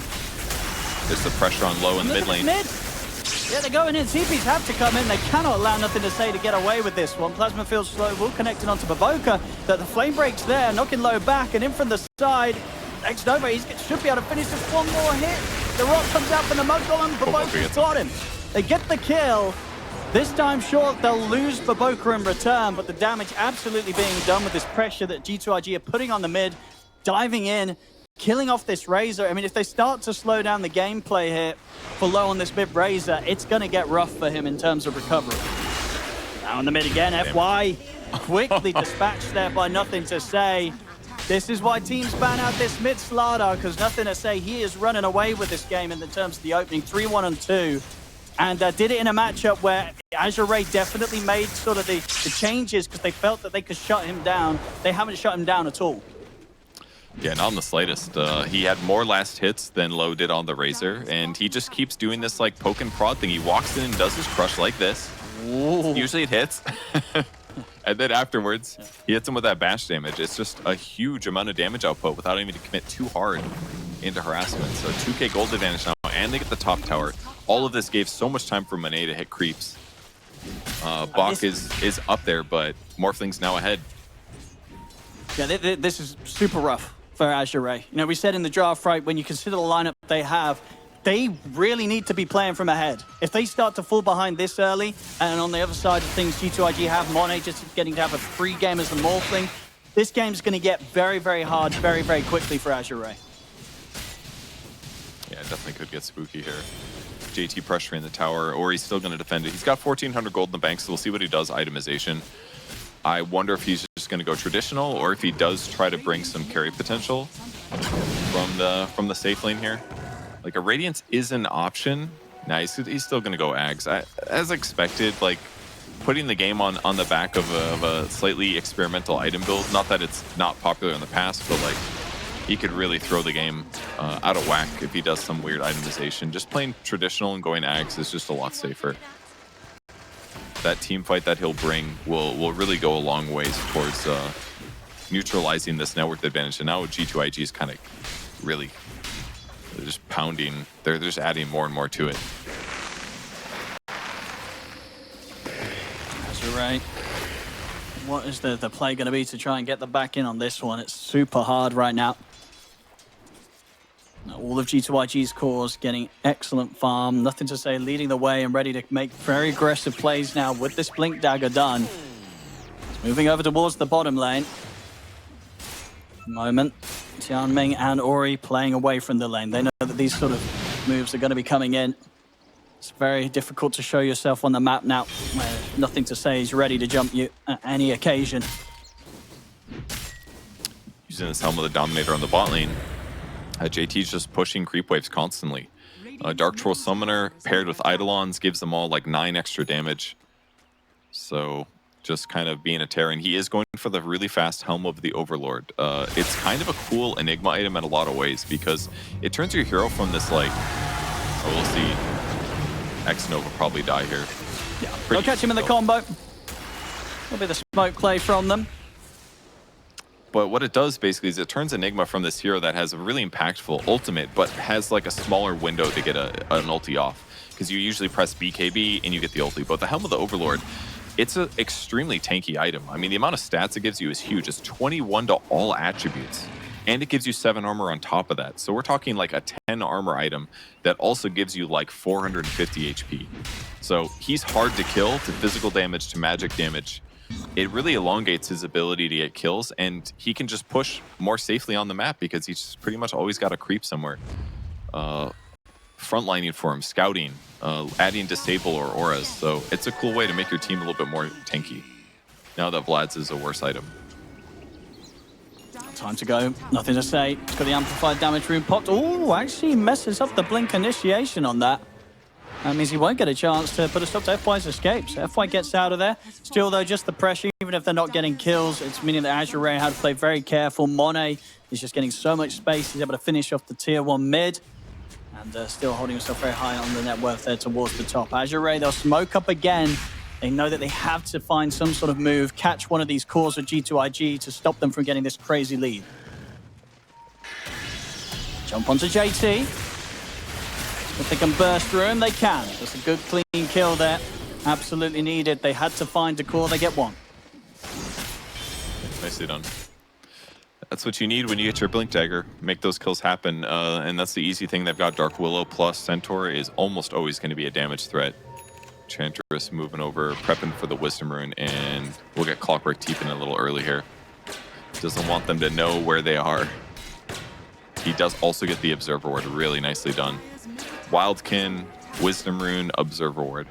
There's the pressure on low in the mid lane. Yeah, they're going in. TPs have to come in. They cannot allow nothing to say to get away with this one. Plasma feels slow. Will connecting onto Baboka. The flame breaks there, knocking low back, and in from the side. Xnova, he should be able to finish this one more hit. The rock comes out from the Mud Golem. Baboka's got him. They get the kill. This time, sure, they'll lose Baboka in return, but the damage absolutely being done with this pressure that G2.iG are putting on the mid, diving in, killing off this Razor. I mean, if they start to slow down the gameplay here for low on this mid Razor, it's going to get rough for him in terms of recovery. Now on the mid again, FY quickly dispatched there by nothing to say. This is why teams ban out this mid Slardar, because nothing to say. He is running away with this game in the terms of the opening 3-1 and 2. and did it in a matchup where Azure Ray definitely made sort of the changes because they felt that they could shut him down. They haven't shut him down at all. Yeah, not in the slightest. He had more last hits than Low did on the Razor, and he just keeps doing this like poke and prod thing. He walks in and does his crush like this. Ooh. Usually it hits. And then afterwards, he hits him with that bash damage. It's just a huge amount of damage output without having to commit too hard into harassment. So 2k gold advantage now, and they get the top tower. All of this gave so much time for Monet to hit creeps. Bach is up there, but Morphling's now ahead. Yeah, this is super rough for Azure Ray. You know, we said in the draft, right, when you consider the lineup they have, they really need to be playing from ahead. If they start to fall behind this early, and on the other side of things, G2.iG have Monet just getting to have a free game as the Morphling, this game's going to get very, very hard very, very quickly for Azure Ray. Yeah, it definitely could get spooky here. JT pressuring the tower, or he's still going to defend it. He's got 1,400 gold in the bank, so we'll see what he does itemization. I wonder if he's just going to go traditional, or if he does try to bring some carry potential from the safe lane here. Like, a Radiance is an option. Nah, he's still going to go Ags. As expected, like, putting the game on the back of a slightly experimental item build, not that it's not popular in the past, but, like, he could really throw the game out of whack if he does some weird itemization. Just playing traditional and going Ags is just a lot safer. That team fight that he'll bring will really go a long ways towards neutralizing this network advantage. And now G2.iG is kind of really they're just pounding. They're just adding more and more to it. Azure Ray. What is the play going to be to try and get the back in on this one? It's super hard right now. All of G2.iG's cores getting excellent farm. Nothing to say, leading the way and ready to make very aggressive plays now with this Blink Dagger done. It's moving over towards the bottom lane. Moment. Tianming and Ori playing away from the lane. They know that these sort of moves are going to be coming in. It's very difficult to show yourself on the map now. Nothing to say, he's ready to jump you at any occasion. Using this Helm of the Dominator on the bot lane. JT's just pushing creep waves constantly. Dark Troll Summoner paired with Eidolons gives them all like 9 extra damage. So just kind of being a terror. And he is going for the really fast Helm of the Overlord. It's kind of a cool Enigma item in a lot of ways because it turns your hero from this like... Oh, we'll see. X-Nova probably die here. Yeah, they'll catch him in the combo. Will be the smoke play from them. But what it does basically is it turns Enigma from this hero that has a really impactful ultimate, but has like a smaller window to get an ulti off. Because you usually press BKB and you get the ulti. But the Helm of the Overlord, it's an extremely tanky item. I mean, the amount of stats it gives you is huge. It's 21 to all attributes. And it gives you 7 armor on top of that. So we're talking like a 10 armor item that also gives you like 450 HP. So he's hard to kill, to physical damage, to magic damage. It really elongates his ability to get kills, and he can just push more safely on the map because he's pretty much always got a creep somewhere. Frontlining for him, scouting, adding disable or auras. So it's a cool way to make your team a little bit more tanky. Now that Vlad's is a worse item. Time to go. Nothing to say. It's got the amplified damage rune popped. Oh, actually messes up the blink initiation on that. That means he won't get a chance to put a stop to FY's escapes. FY gets out of there. Still, though, just the pressure, even if they're not getting kills, it's meaning that Azure Ray had to play very careful. Monet is just getting so much space. He's able to finish off the tier 1 mid. And still holding himself very high on the net worth there towards the top. Azure Ray, they'll smoke up again. They know that they have to find some sort of move, catch one of these cores of G2.iG to stop them from getting this crazy lead. Jump onto JT. If they can burst through him, they can. That's a good, clean kill there. Absolutely needed. They had to find a core. They get one. Nicely done. That's what you need when you get your Blink Dagger. Make those kills happen. And that's the easy thing. They've got Dark Willow plus Centaur is almost always going to be a damage threat. Chantress moving over, prepping for the Wisdom Rune, and we'll get Clockwork Teeping a little early here. Doesn't want them to know where they are. He does also get the Observer Ward. Really nicely done. Wildkin, Wisdom Rune, Observer Ward.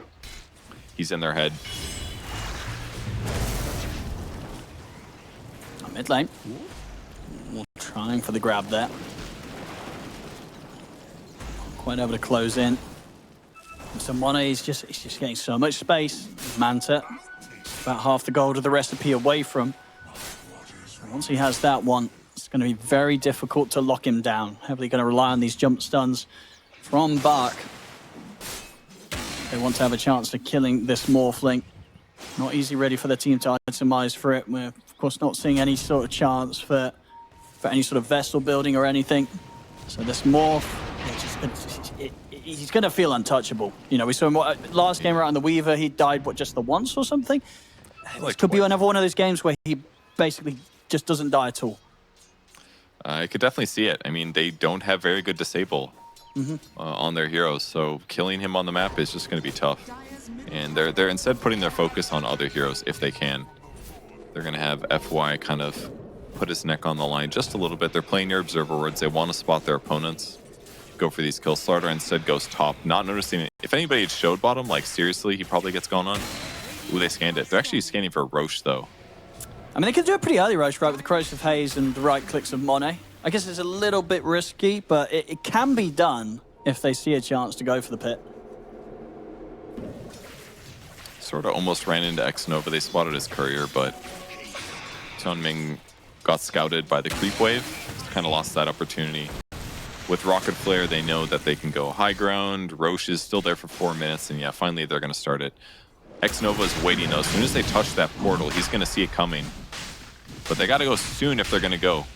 He's in their head. Mid lane. Trying for the grab there. Quite able to close in. So Monet is just getting so much space. Manta, about half the gold of the recipe away from. So once he has that one, it's going to be very difficult to lock him down. Heavily going to rely on these jump stuns from Bach. They want to have a chance of killing this Morphling. Not easy ready for the team to itemize for it. We're, of course, not seeing any sort of chance for any sort of vessel building or anything. So this Morph, he's going to feel untouchable. You know, we saw him last game around the Weaver, he died, just the once or something? This could be another one of those games where he basically just doesn't die at all. I could definitely see it. I mean, they don't have very good disable on their heroes, so killing him on the map is just going to be tough. And they're instead putting their focus on other heroes if they can. They're going to have FY kind of put his neck on the line just a little bit. They're playing near observer wards. They want to spot their opponents, go for these kills. Slaughter instead goes top, not noticing it. If anybody had showed bottom, like seriously, he probably gets gone on. Ooh, they scanned it. They're actually scanning for Roche though. I mean, they could do it pretty early, Roche, right, with the Corrosive Haze and the right clicks of Monet. I guess it's a little bit risky, but it can be done if they see a chance to go for the pit. Sort of almost ran into X-Nova. They spotted his courier, but Tianming got scouted by the creep wave. Kind of lost that opportunity. With Rocket Flare, they know that they can go high ground. Roche is still there for 4 minutes, and yeah, finally they're going to start it. X-Nova is waiting though. As soon as they touch that portal, he's going to see it coming. But they got to go soon if they're going to go.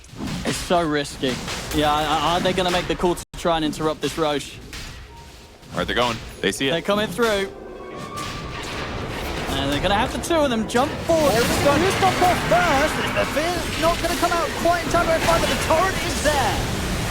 It's so risky. Yeah, are they going to make the call to try and interrupt this Roche? All right, they're going. They see it. They're coming through. And they're going to have the two of them jump forward. Who's got off first? The Fear's not going to come out quite in time to find, but the torrent is there.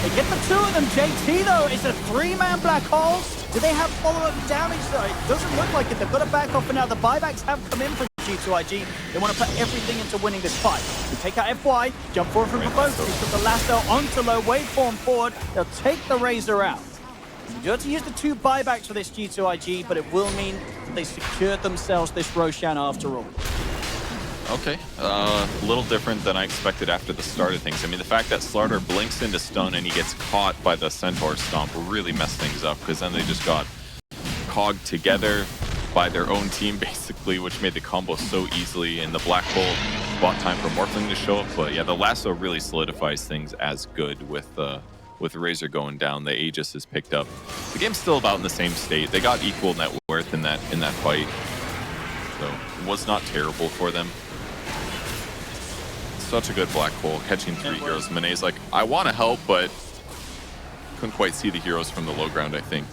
They get the two of them. JT, though, it's a three-man black hole. Do they have follow-up damage, though? It doesn't look like it. They've got to back off for now. The buybacks have come in from G2.iG. They want to put everything into winning this fight. They take out FY, jump forward from both. They put the lasso onto low, waveform forward. They'll take the Razor out. You have to use the two buybacks for this G2.iG, but it will mean that they secured themselves this Roshan after all. Okay, a little different than I expected after the start of things. I mean, the fact that Slaughter blinks into stun and he gets caught by the Centaur Stomp really messed things up, because then they just got cogged together by their own team, basically, which made the combo so easily. And the Black Hole bought time for Morphling to show up. But yeah, the lasso really solidifies things as good with Razor going down. The Aegis is picked up. The game's still about in the same state. They got equal net worth in that fight, so it was not terrible for them. Such a good Black Hole, catching 3 heroes. Manet's like, I want to help, but couldn't quite see the heroes from the low ground, I think.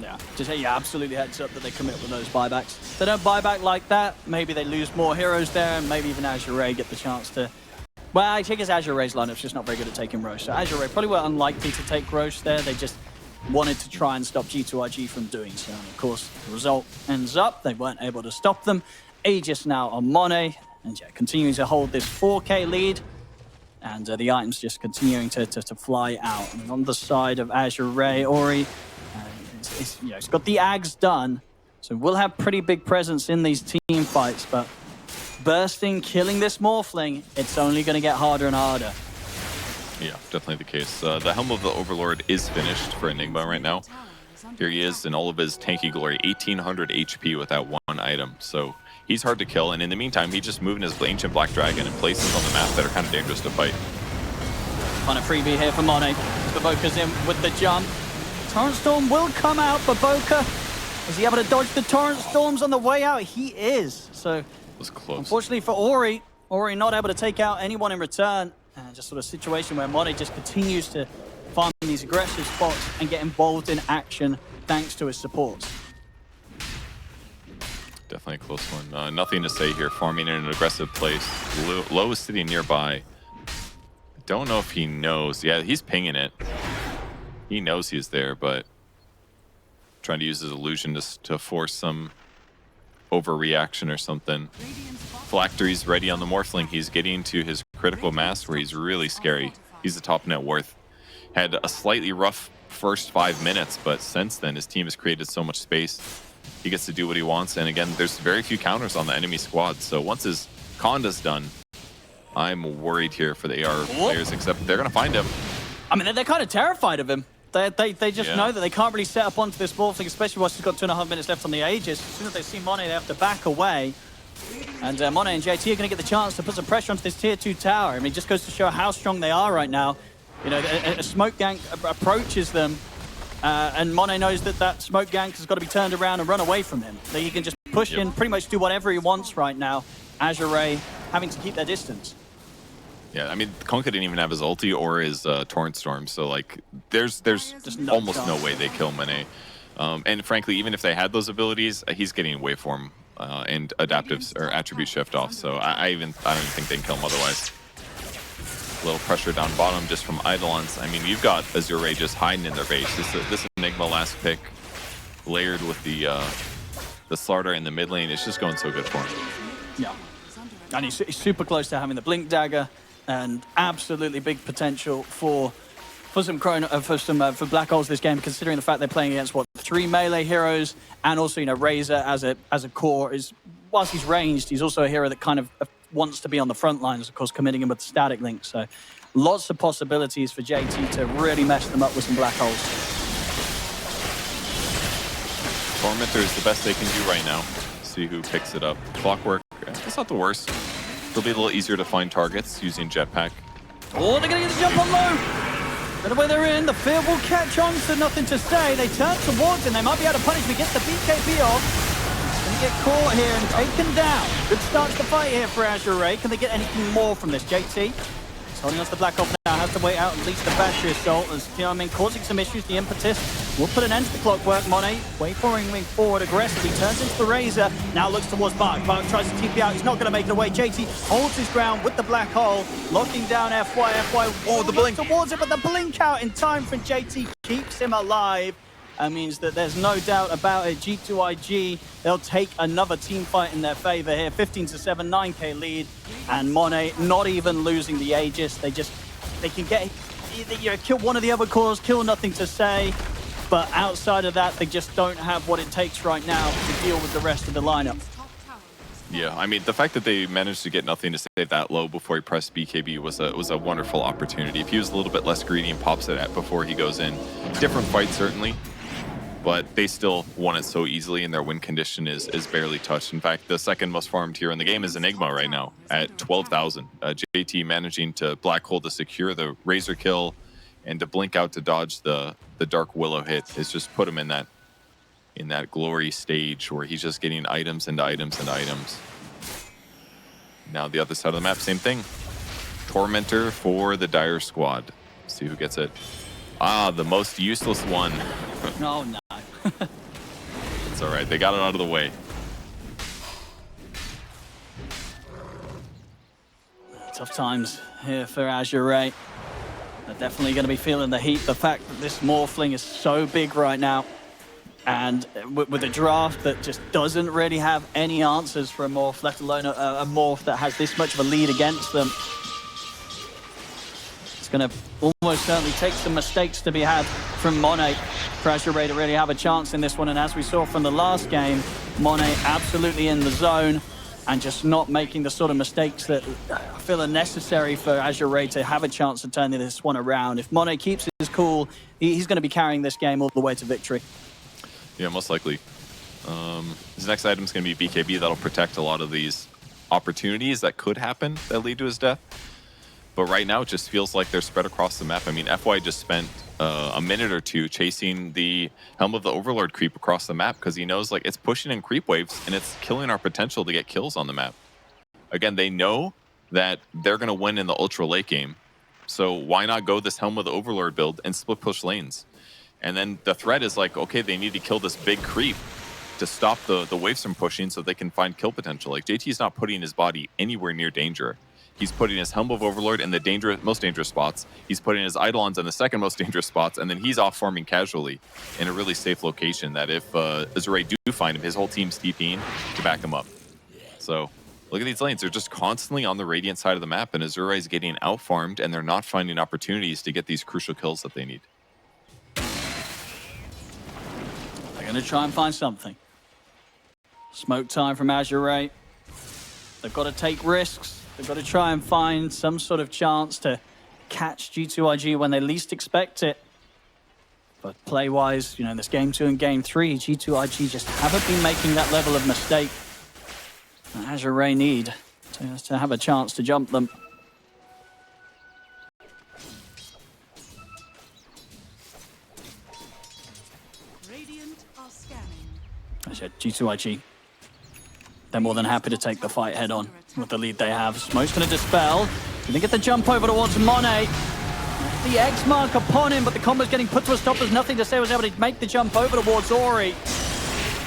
Yeah, just absolutely heads up that they commit with those buybacks. If they don't buy back like that, maybe they lose more heroes there, and maybe even Azure Ray get the chance to... Well, I think it's Azure Ray's lineup's just not very good at taking Roche. So Azure Ray probably were unlikely to take Roche there. They just wanted to try and stop G2.iG from doing so. And of course, the result ends up, they weren't able to stop them. Aegis now on Monet. And yeah, continuing to hold this 4K lead. And the items just continuing to fly out. And on the side of Azure Ray, Ori, he's got the Ags done. So we'll have pretty big presence in these team fights. But bursting, killing this Morphling, it's only going to get harder and harder. Yeah, definitely the case. The Helm of the Overlord is finished for Enigma right now. Here he is in all of his tanky glory, 1800 HP with that one item. So he's hard to kill, and in the meantime, he's just moving his Ancient Black Dragon in places on the map that are kind of dangerous to fight. On a freebie here for Monet. Baboka's in with the jump. Torrent Storm will come out. Baboka, is he able to dodge the Torrent Storms on the way out? He is. So, it was close. Unfortunately for Ori not able to take out anyone in return. And just sort of situation where Monet just continues to farm these aggressive spots and get involved in action thanks to his supports. Definitely a close one. Nothing to say here. Farming in an aggressive place. Low is sitting nearby. Don't know if he knows. Yeah, he's pinging it. He knows he's there, but trying to use his illusion to force some overreaction or something. Phylactery's ready on the Morphling. He's getting to his critical mass where he's really scary. He's the top net worth. Had a slightly rough first 5 minutes, but since then his team has created so much space. He gets to do what he wants, and again, there's very few counters on the enemy squad. So once his Conda's done, I'm worried here for the AR players, except they're going to find him. I mean, they're kind of terrified of him. They just know that they can't really set up onto this ball thing, especially once he's got 2.5 minutes left on the Aegis. As soon as they see Monet, they have to back away. And Monet and JT are going to get the chance to put some pressure onto this tier 2 tower. I mean, it just goes to show how strong they are right now. You know, a smoke gank approaches them, and Monet knows that that smoke gank has got to be turned around and run away from him. So he can just push in, pretty much do whatever he wants right now. Azure Ray having to keep their distance. Yeah, I mean, Kunkka didn't even have his ulti or his Torrent Storm, so like, there's just almost no way they kill Monet. And frankly, even if they had those abilities, he's getting waveform and adaptive or attribute shift off. So I don't even think they can kill him otherwise. A little pressure down bottom just from Eidolons. I mean, you've got Azure Ray just hiding in their base. This Enigma last pick, layered with the Slardar in the mid lane, it's just going so good for him. Yeah, and he's super close to having the Blink Dagger, and absolutely big potential for Black Holes this game, considering the fact they're playing against 3 melee heroes, and also, you know, Razor as a core is, whilst he's ranged, he's also a hero that kind of wants to be on the front lines, of course, committing him with the static link. So lots of possibilities for JT to really mess them up with some Black Holes. Tormentor is the best they can do right now. See who picks it up. Clockwork, it's not the worst. It'll be a little easier to find targets using Jetpack. Oh, they're going to get the jump on low. Don't know where they're in. The fear will catch on, so nothing to say. They turn towards him. They might be able to punish him. He gets the BKB off. Going to get caught here and taken down. Good start to the fight here for Azure Ray. Can they get anything more from this? JT is holding on to the Black Hole now. Has to wait out at least the battery assault. As, you know, I mean, causing some issues. The impetus will put an end to the clockwork. Monet wayfaring forward aggressively. Turns into the Razor. Now looks towards Bark. Bark tries to TP out. He's not going to make it away. JT holds his ground with the Black Hole. Locking down FY. Oh, the blink towards it, but the blink out in time from JT keeps him alive. That means that there's no doubt about it. G2.iG, they'll take another team fight in their favor here. 15-7, 9k lead. And Monet not even losing the Aegis. They can get, you know, kill one of the other cores, kill nothing to say. But outside of that, they just don't have what it takes right now to deal with the rest of the lineup. Yeah, I mean, the fact that they managed to get nothing to save that low before he pressed BKB was a wonderful opportunity. If he was a little bit less greedy and pops it at before he goes in, different fight certainly, but they still won it so easily, and their win condition is barely touched. In fact, the second most farmed hero in the game is Enigma right now at 12,000. JT managing to Black Hole to secure the Razor kill and to blink out to dodge the Dark Willow hit is just put him in that glory stage where he's just getting items and items and items. Now the other side of the map, same thing. Tormentor for the Dire Squad. Let's see who gets it. Ah, the most useless one. Oh, no. It's all right. They got it out of the way. Tough times here for Azure Ray. They're definitely going to be feeling the heat. The fact that this Morphling is so big right now, and with a draft that just doesn't really have any answers for a Morph, let alone a Morph that has this much of a lead against them. It's going to almost certainly take some mistakes to be had from Monet for Azure Ray to really have a chance in this one. And as we saw from the last game, Monet absolutely in the zone and just not making the sort of mistakes that I feel are necessary for Azure Ray to have a chance of turning this one around. If Monet keeps his cool, he's going to be carrying this game all the way to victory. Yeah, most likely. His next item is going to be BKB. That'll protect a lot of these opportunities that could happen that lead to his death. But right now, it just feels like they're spread across the map. I mean, FY just spent a minute or two chasing the Helm of the Overlord creep across the map because he knows like it's pushing in creep waves and it's killing our potential to get kills on the map. Again, they know that they're going to win in the ultra late game. So why not go this Helm of the Overlord build and split push lanes? And then the threat is like, okay, they need to kill this big creep to stop the waves from pushing so they can find kill potential. Like JT's not putting his body anywhere near danger. He's putting his Helm of Overlord in the most dangerous spots. He's putting his Eidolons in the second most dangerous spots, and then he's off farming casually in a really safe location that if Azure Ray do find him, his whole team's TPing to back him up. So look at these lanes. They're just constantly on the Radiant side of the map, and Azure Ray's getting out-farmed, and they're not finding opportunities to get these crucial kills that they need. They're going to try and find something. Smoke time from Azure Ray. They've got to take risks. They've got to try and find some sort of chance to catch G2.iG when they least expect it. But play-wise, you know, in this game 2 and game 3, G2.iG just haven't been making that level of mistake that Azure Ray need to have a chance to jump them. Radiant are scanning. As I said, G2.iG, they're more than happy to take the fight head on with the lead they have. Smoke's going to dispel. Gonna get the jump over towards Monet. The X mark upon him, but the combo's getting put to a stop. There's nothing to say. Was able to make the jump over towards Ori.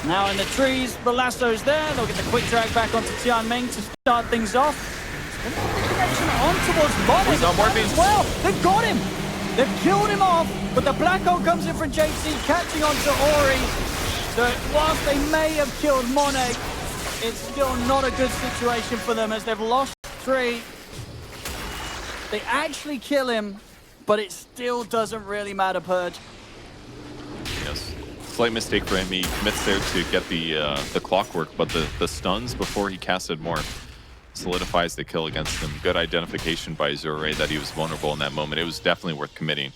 Now in the trees, the lasso's there. They'll get the quick drag back onto Tianming to start things off. Connection on towards Monet. He's not working. Well, they've got him. They've killed him off, but the black hole comes in from JT, catching onto Ori. So whilst they may have killed Monet, it's still not a good situation for them as they've lost 3. They actually kill him, but it still doesn't really matter, Purge. Yes. Slight mistake for him. He commits there to get the clockwork, but the stuns before he casted more solidifies the kill against him. Good identification by Azure Ray that he was vulnerable in that moment. It was definitely worth committing.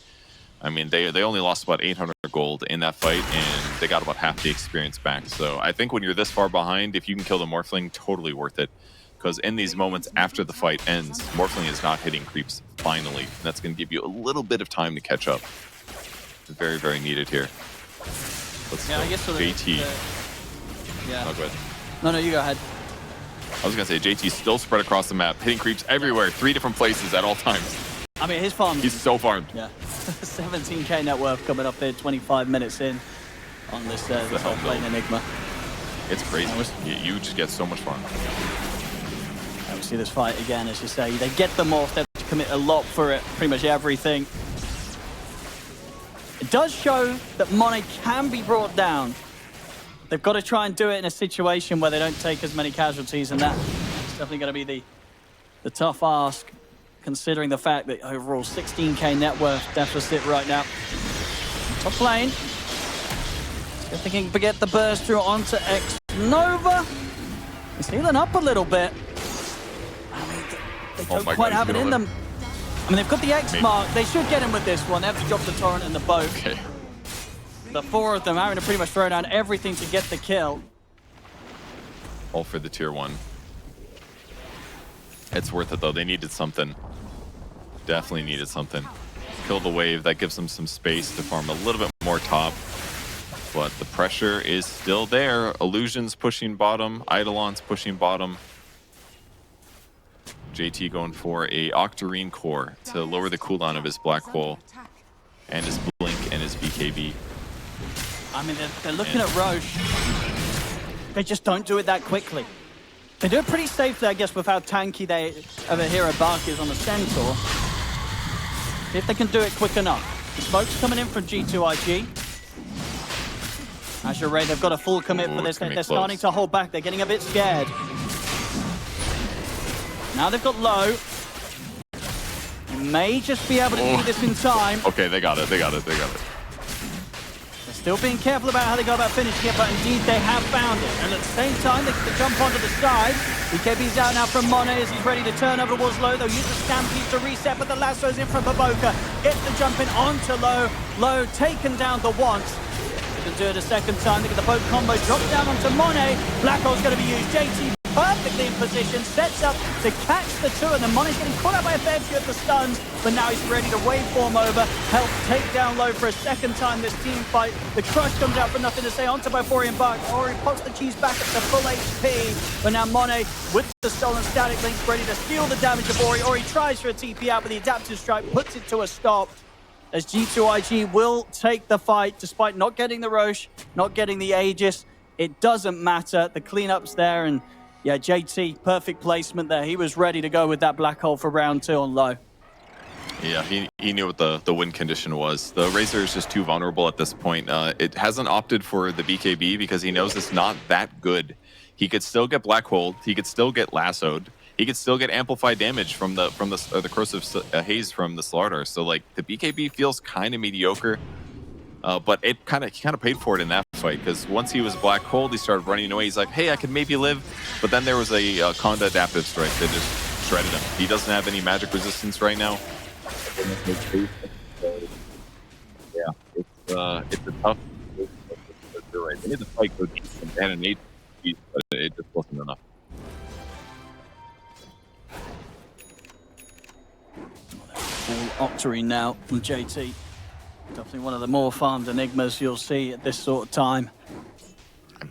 I mean, they only lost about 800 gold in that fight, and they got about half the experience back. So I think when you're this far behind, if you can kill the Morphling, totally worth it. Because in these moments after the fight ends, Morphling is not hitting creeps finally. And that's going to give you a little bit of time to catch up. Very, very needed here. Let's go. I guess so. JT. Yeah. Oh, go ahead. No, you go ahead. I was going to say, JT's still spread across the map, hitting creeps everywhere, 3 different places at all times. I mean, his farm. He's so farmed. Yeah. 17k net worth coming up there 25 minutes in on this whole plane Enigma. It's crazy. You just get so much farm. And we see this fight again, as you say. They get them off. They have to commit a lot for it, pretty much everything. It does show that Monet can be brought down. They've got to try and do it in a situation where they don't take as many casualties, and that's definitely going to be the tough ask, considering the fact that overall 16k net worth deficit right now. Top lane. If they can get the burst through onto X Nova. He's healing up a little bit. I mean, they don't quite have it in them. I mean, they've got the X mark. They should get him with this one. They have to drop the torrent and the boat. Okay. The 4 of them having to pretty much throw down everything to get the kill. All for the tier 1. It's worth it, though. They needed something. Definitely needed something. Kill the wave. That gives them some space to farm a little bit more top. But the pressure is still there. Illusion's pushing bottom. Eidolon's pushing bottom. JT going for a Octarine core to lower the cooldown of his black hole and his blink and his BKB. I mean, they're looking at Roche. They just don't do it that quickly. They do it pretty safely, I guess, with how tanky their hero Bark is on the Centaur. If they can do it quick enough. The smoke's coming in from G2.iG. Azure Ray, they've got a full commit for this. They're starting to hold back. They're getting a bit scared. Now they've got low. They may just be able to do this in time. Okay, they got it. They got it. They're still being careful about how they go about finishing it, but indeed they have found it. And at the same time, they get the jump onto the side. BKB's out now from Monet as he's ready to turn over towards low. They'll use the Stampede to reset, but the lasso's in from Baboka. Gets the jump in onto low. Low taken down the once. They can do it a second time. They get the boat combo, drops down onto Monet. Black hole's going to be used. JT perfectly in position, sets up to catch the 2, and then Monet's getting caught out by a fair few of the stuns, but now he's ready to waveform over, help take down low for a second time this team fight. The crush comes out for nothing to say onto Bofori and Bark. Ori pops the cheese back up to full HP, but now Monet with the stolen static links ready to steal the damage of Ori. Ori tries for a TP out, but the adaptive strike puts it to a stop. As G2.iG will take the fight, despite not getting the Roche, not getting the Aegis. It doesn't matter. The cleanup's there, and yeah, JT, perfect placement there. He was ready to go with that black hole for round 2 on low. Yeah, he knew what the win condition was. The Razor is just too vulnerable at this point. It hasn't opted for the BKB because he knows it's not that good. He could still get black holed. He could still get lassoed. He could still get amplified damage from the corrosive haze from the Slardar. So like the BKB feels kind of mediocre. But it kind of paid for it in that fight, because once he was black holed, he started running away. He's like, hey, I could maybe live. But then there was a Conda adaptive strike that just shredded him. He doesn't have any magic resistance right now. Yeah, it's a tough. They made the fight go deep and an 8, but it just wasn't enough. Full Octarine now from JT. Definitely one of the more farmed enigmas you'll see at this sort of time.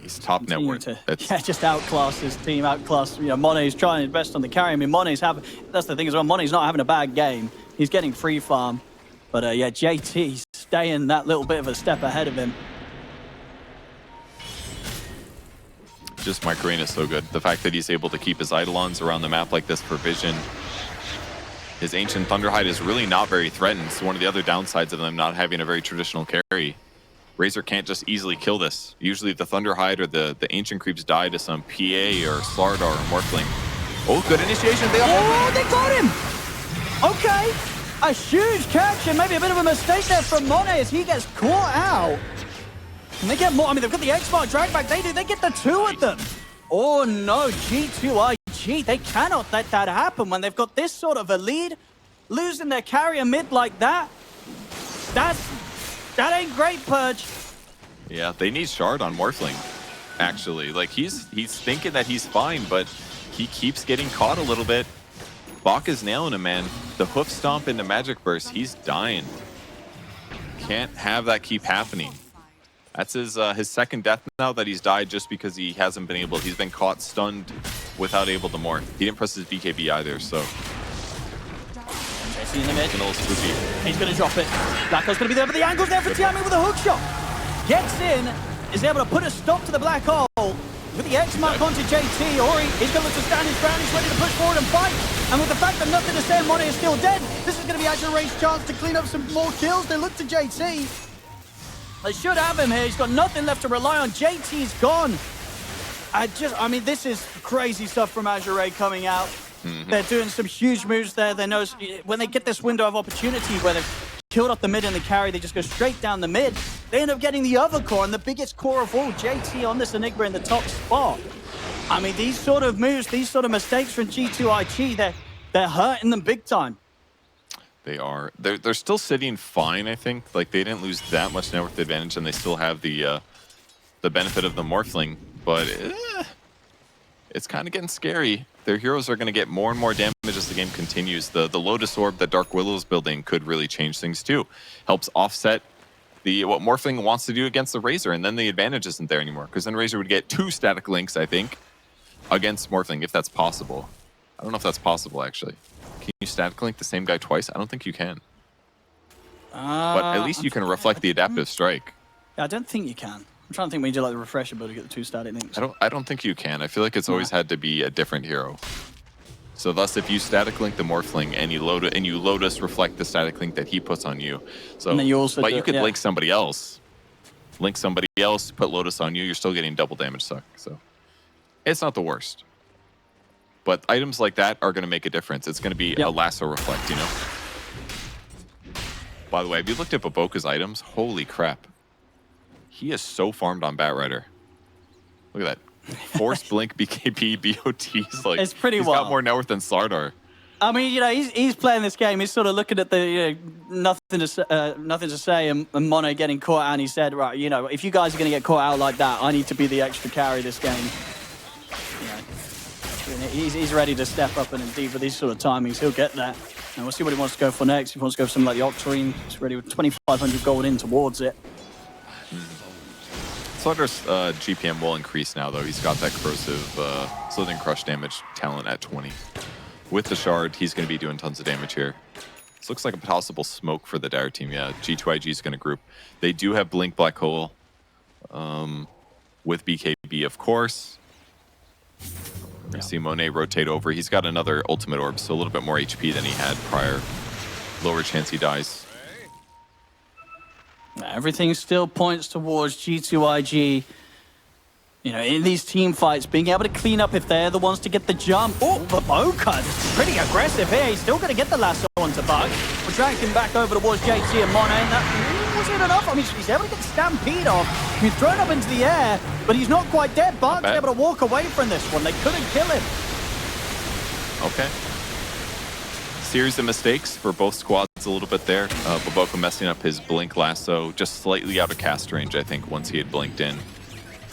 He's top net worth. Just outclass his team, outclass. Mone's trying his best on the carry. I mean, that's the thing as well. Mone's not having a bad game. He's getting free farm. But JT staying that little bit of a step ahead of him. Just Microwave is so good. The fact that he's able to keep his Eidolons around the map like this for vision. His Ancient Thunderhide is really not very threatened. It's one of the other downsides of them not having a very traditional carry. Razor can't just easily kill this. Usually the Thunderhide or the Ancient Creeps die to some PA or Slardar or Morphling. Oh, good initiation. They got him! Okay. A huge catch and maybe a bit of a mistake there from Monet as he gets caught out. And they get more. I mean, they've got the X-Mark drag back. They do. They get the 2 of them. Oh, no. G2.iG. They cannot let that happen when they've got this sort of a lead. Losing their carrier mid like that. That ain't great, Purge. Yeah, they need Shard on Morphling, actually. Like, he's thinking that he's fine, but he keeps getting caught a little bit. Bach is nailing him, man. The hoof stomp into Magic Burst. He's dying. Can't have that keep happening. That's his second death now that he's died just because he hasn't been able. He's been caught stunned without able to morph. He didn't press his BKB either, so. In the mid. He's going to drop it. Blacko's going to be there, but the angle's there for Tiami with a hook shot. Gets in, is able to put a stop to the black hole. With the X mark onto JT, Ori, he's going to look to stand his ground, he's ready to push forward and fight. And with the fact that nothing to say and Monet is still dead, this is going to be Azure Ray's chance to clean up some more kills. They look to JT. They should have him here. He's got nothing left to rely on. JT's gone. I mean, this is crazy stuff from Azure Ray coming out. They're doing some huge moves there. They know when they get this window of opportunity where they've killed off the mid and the carry, they just go straight down the mid. They end up getting the other core and the biggest core of all, JT on this Enigma in the top spot. I mean, these sort of moves, these sort of mistakes from G2.iG, they're hurting them big time. They are. They're still sitting fine, I think. Like, they didn't lose that much network advantage, and they still have the benefit of the Morphling. But it's kind of getting scary. Their heroes are going to get more and more damage as the game continues. The Lotus Orb that Dark Willow's building could really change things too. Helps offset what Morphling wants to do against the Razor, and then the advantage isn't there anymore. Because then Razor would get 2 static links, I think, against Morphling, if that's possible. I don't know if that's possible, actually. Can you static link the same guy twice? I don't think you can. But at least you can reflect the adaptive strike. Yeah, I don't think you can. I'm trying to think when you do like the refresher build to get the 2 static links. I don't think you can. I feel like it's always had to be a different hero. So thus, if you static link the Morphling and you Lotus reflect the static link that he puts on you. So, and then you also you could link somebody else. Link somebody else, put Lotus on you. You're still getting double damage suck. So it's not the worst. But items like that are going to make a difference. It's going to be a lasso reflect, you know. By the way, have you looked at Baboka's items? Holy crap. He is so farmed on Batrider. Look at that. Force Blink, BKB, BOTs. Like, it's pretty he's wild. got more net worth than Slardar. I mean, he's playing this game. He's sort of looking at the nothing to say, and Mono getting caught out. And he said, right, if you guys are going to get caught out like that, I need to be the extra carry this game. He's ready to step up, and indeed with these sort of timings, he'll get there. And we'll see what he wants to go for next. If he wants to go for something like the Octarine, he's ready with 2,500 gold in towards it. Slardar's GPM will increase now, though. He's got that corrosive Slithering Crush damage talent at 20. With the Shard, he's going to be doing tons of damage here. This looks like a possible smoke for the Dire team. Yeah, G2.iG is going to group. They do have Blink Black Hole with BKB, of course. I see Monet rotate over. He's got another Ultimate Orb, so a little bit more HP than he had prior. Lower chance he dies. Everything still points towards G2.iG. In these team fights, being able to clean up if they're the ones to get the jump. Oh, Baboka is pretty aggressive here. He's still going to get the lasso onto Bug. We're dragging him back over towards JT and Monet, and that wasn't enough. I mean, he's able to get Stampede off. He's thrown up into the air, but he's not quite dead. Bug's able to walk away from this one. They couldn't kill him. Okay. series of mistakes for both squads a little bit there. Baboka messing up his blink lasso, just slightly out of cast range, I think, once he had blinked in.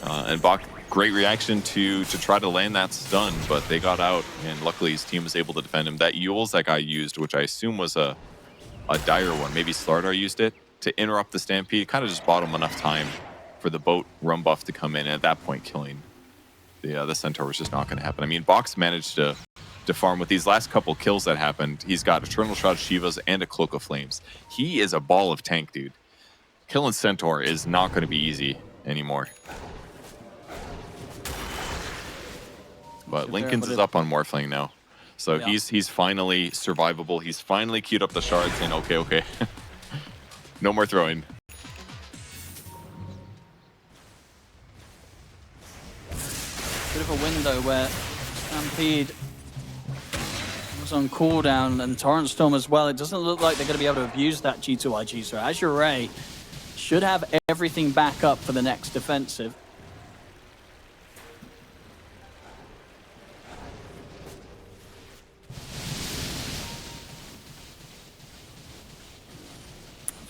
And Bach, great reaction to try to land that stun, but they got out, and luckily his team was able to defend him. That Yules that guy used, which I assume was a dire one, maybe Slardar used it to interrupt the Stampede, kind of just bought him enough time for the boat run buff to come in, and at that point killing the Centaur was just not going to happen. I mean, Box managed to farm with these last couple kills that happened. He's got Eternal Shroud Shivas and a Cloak of Flames. He is a ball of tank, dude. Killing Centaur is not going to be easy anymore. But Lincoln's is up on Morphling now. So yeah, he's finally survivable. He's finally queued up the shards and okay. No more throwing. Bit of a window where Stampede was on cooldown and Torrent Storm as well. It doesn't look like they're going to be able to abuse that G2.iG. So Azure Ray should have everything back up for the next defensive.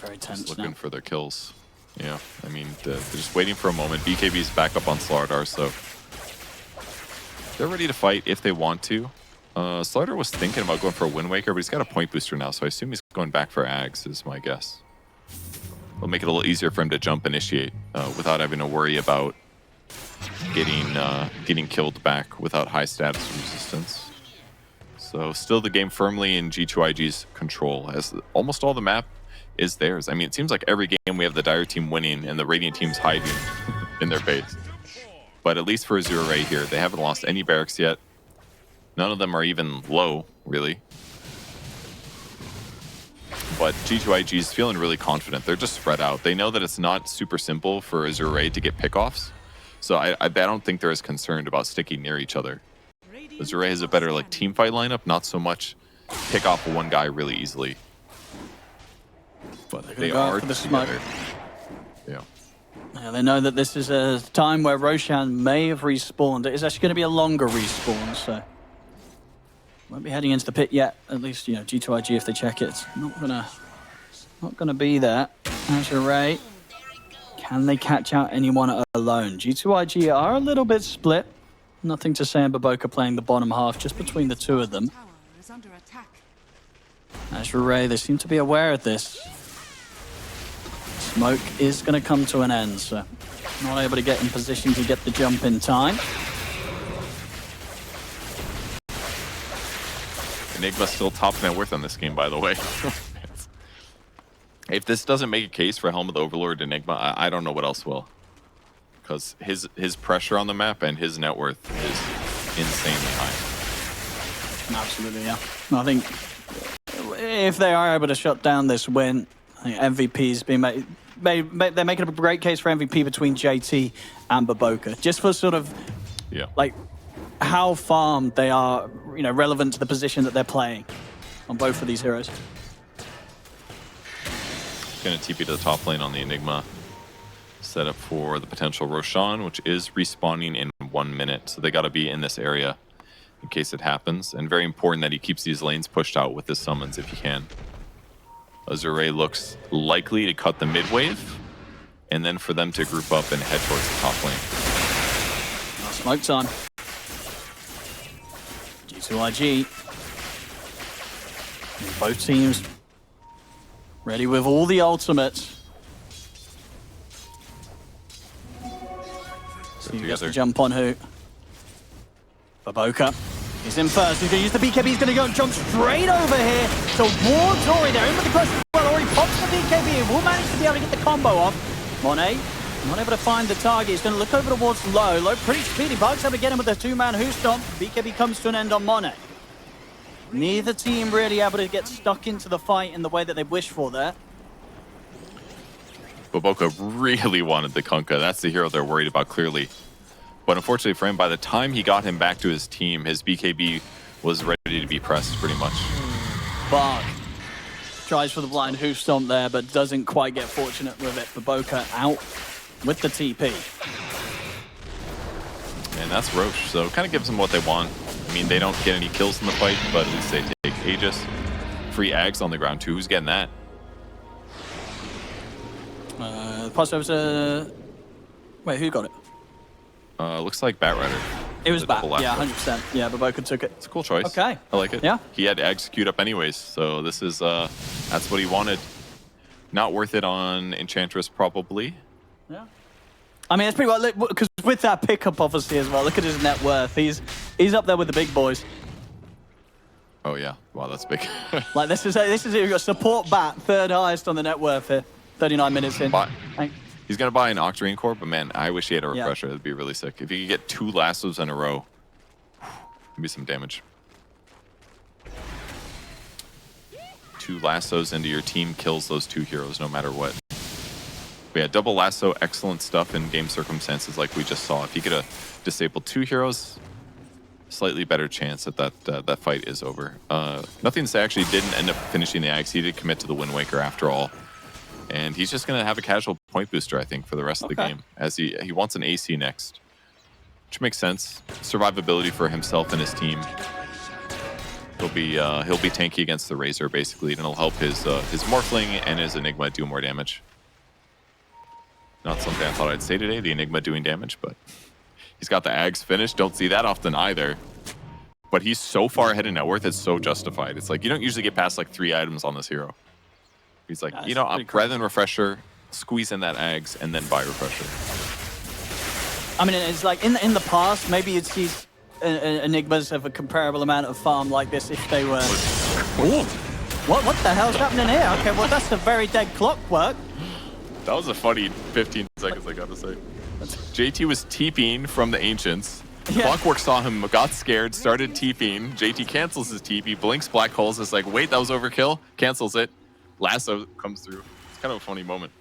Very tense just looking now for their kills. Yeah, I mean, they're just waiting for a moment. BKB's back up on Slardar, so they're ready to fight if they want to. Slardar was thinking about going for a Wind Waker, but he's got a point booster now, so I assume he's going back for Ags, is my guess. It'll make it a little easier for him to jump initiate without having to worry about getting killed back without high status resistance. So still the game firmly in G2.iG's control, as almost all the map is theirs. I mean, it seems like every game we have the Dire team winning and the Radiant team's hiding in their base. But at least for Azure Ray here, they haven't lost any barracks yet. None of them are even low, really. But G2.iG is feeling really confident. They're just spread out. They know that it's not super simple for Azure Ray to get pickoffs. So I don't think they're as concerned about sticking near each other. Azure Ray has a better team fight lineup, not so much pick off one guy really easily. But they are together. Yeah. Yeah, they know that this is a time where Roshan may have respawned. It is actually going to be a longer respawn, so won't be heading into the pit yet. At least, G2.iG, if they check it, it's not gonna be there. Azure Ray, can they catch out anyone alone? G2.iG are a little bit split. Nothing to say on Baboka playing the bottom half, just between the two of them. Azure Ray, they seem to be aware of this. Smoke is going to come to an end, so not able to get in position to get the jump in time. Enigma's still top net worth on this game, by the way. If this doesn't make a case for Helm of the Overlord Enigma, I don't know what else will. Because his pressure on the map and his net worth is insanely high. Absolutely, yeah. I think if they are able to shut down this win, I think MVP's been made. They're making a great case for MVP between JT and Baboka, just for sort of how farmed they are, relevant to the position that they're playing on both of these heroes. Going to TP to the top lane on the Enigma. Set up for the potential Roshan, which is respawning in 1 minute, so they got to be in this area in case it happens. And very important that he keeps these lanes pushed out with his summons if he can. Azure Ray looks likely to cut the mid wave, and then for them to group up and head towards the top lane. Smoke time. G2.iG. Both teams ready with all the ultimates. So he gets to jump on who? Baboka. He's in first. He's going to use the BKB. He's going to go and jump straight over here. So Ward's Ori there in with the crush as well. Ori pops the BKB. Will manage to be able to get the combo off. Monet not able to find the target. He's going to look over towards Low. Low pretty speedy. Bugs able to get him with the two-man who stomp. BKB comes to an end on Monet. Neither team really able to get stuck into the fight in the way that they wish for there. Baboka really wanted the Kunkka. That's the hero they're worried about, clearly. But unfortunately for him, by the time he got him back to his team, his BKB was ready to be pressed, pretty much. Bark tries for the blind hoof stomp there, but doesn't quite get fortunate with it. Baboka out with the TP. And that's Roche, so kind of gives them what they want. I mean, they don't get any kills in the fight, but at least they take Aegis. free Ags on the ground too. Who's getting that? Pass over to... Wait, who got it? Looks like Batrider. It was Bat. double Yeah, lasso. 100%. Yeah, Baboka took it. It's a cool choice. Okay. I like it. Yeah. He had to execute up anyways, so this is that's what he wanted. Not worth it on Enchantress probably. Yeah. I mean, it's pretty well, because with that pickup obviously as well, look at his net worth. He's up there with the big boys. Oh yeah. Wow, that's big. Like this is a support bat, third highest on the net worth here. 39 minutes in. He's gonna buy an Octarine core, but man, I wish he had a refresher. That'd be really sick. If he could get 2 lassos in a row, it'd be some damage. 2 lassos into your team kills those 2 heroes no matter what. But yeah, double lasso, excellent stuff in game circumstances like we just saw. If he could have disabled 2 heroes, slightly better chance that that fight is over. Nothing to say, actually didn't end up finishing the Axe. He did commit to the Wind Waker after all. And he's just going to have a casual point booster, I think, for the rest of the game, as he wants an AC next, which makes sense. Survivability for himself and his team. He'll be tanky against the Razor basically, and it'll help his Morphling and his Enigma do more damage. Not something I thought I'd say today, the Enigma doing damage, but he's got the Ags finished. Don't see that often either. But he's so far ahead in net worth, it's so justified. It's like you don't usually get past like 3 items on this hero. He's like, you know, rather than Refresher, squeeze in that Ags and then buy Refresher. I mean, it's like in the past, maybe you'd see Enigmas of a comparable amount of farm like this if they were... Ooh. What the hell's happening here? Okay, well, that's a very dead clockwork. That was a funny 15 seconds, I gotta say. JT was TPing from the Ancients. Yeah. Clockwork saw him, got scared, started TPing. JT cancels his TP, blinks Black Holes, is like, wait, that was overkill. Cancels it. Lasso comes through. It's kind of a funny moment.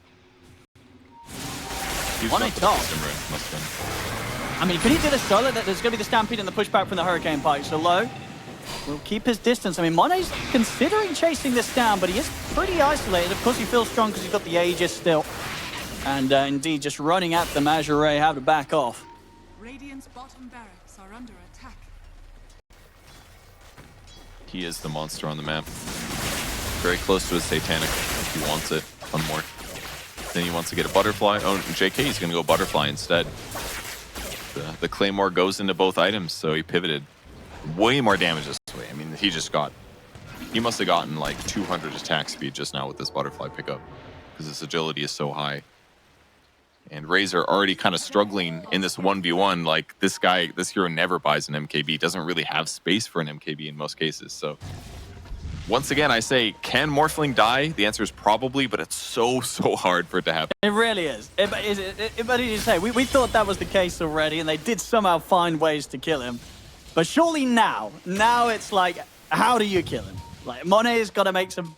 One a top. I mean, can he do the solo? There's going to be the Stampede and the pushback from the Hurricane Pike. So Low will keep his distance. I mean, Monet's considering chasing this down, but he is pretty isolated. Of course, he feels strong because he's got the Aegis still. And indeed, just running at the Azure Ray, have to back off. Radiant's bottom barracks are under attack. He is the monster on the map. Very close to his Satanic. He wants it. One more. Then he wants to get a Butterfly. Oh, JK, he's going to go Butterfly instead. The Claymore goes into both items, so he pivoted. Way more damage this way. I mean, he must have gotten like 200 attack speed just now with this Butterfly pickup, because his agility is so high. And Razor already kind of struggling in this 1v1. Like, this hero never buys an MKB. Doesn't really have space for an MKB in most cases, so... Once again, I say, can Morphling die? The answer is probably, but it's so hard for it to happen. It really is. But as you say, we thought that was the case already, and they did somehow find ways to kill him. But surely now it's like, how do you kill him? Like, Monet's got to make some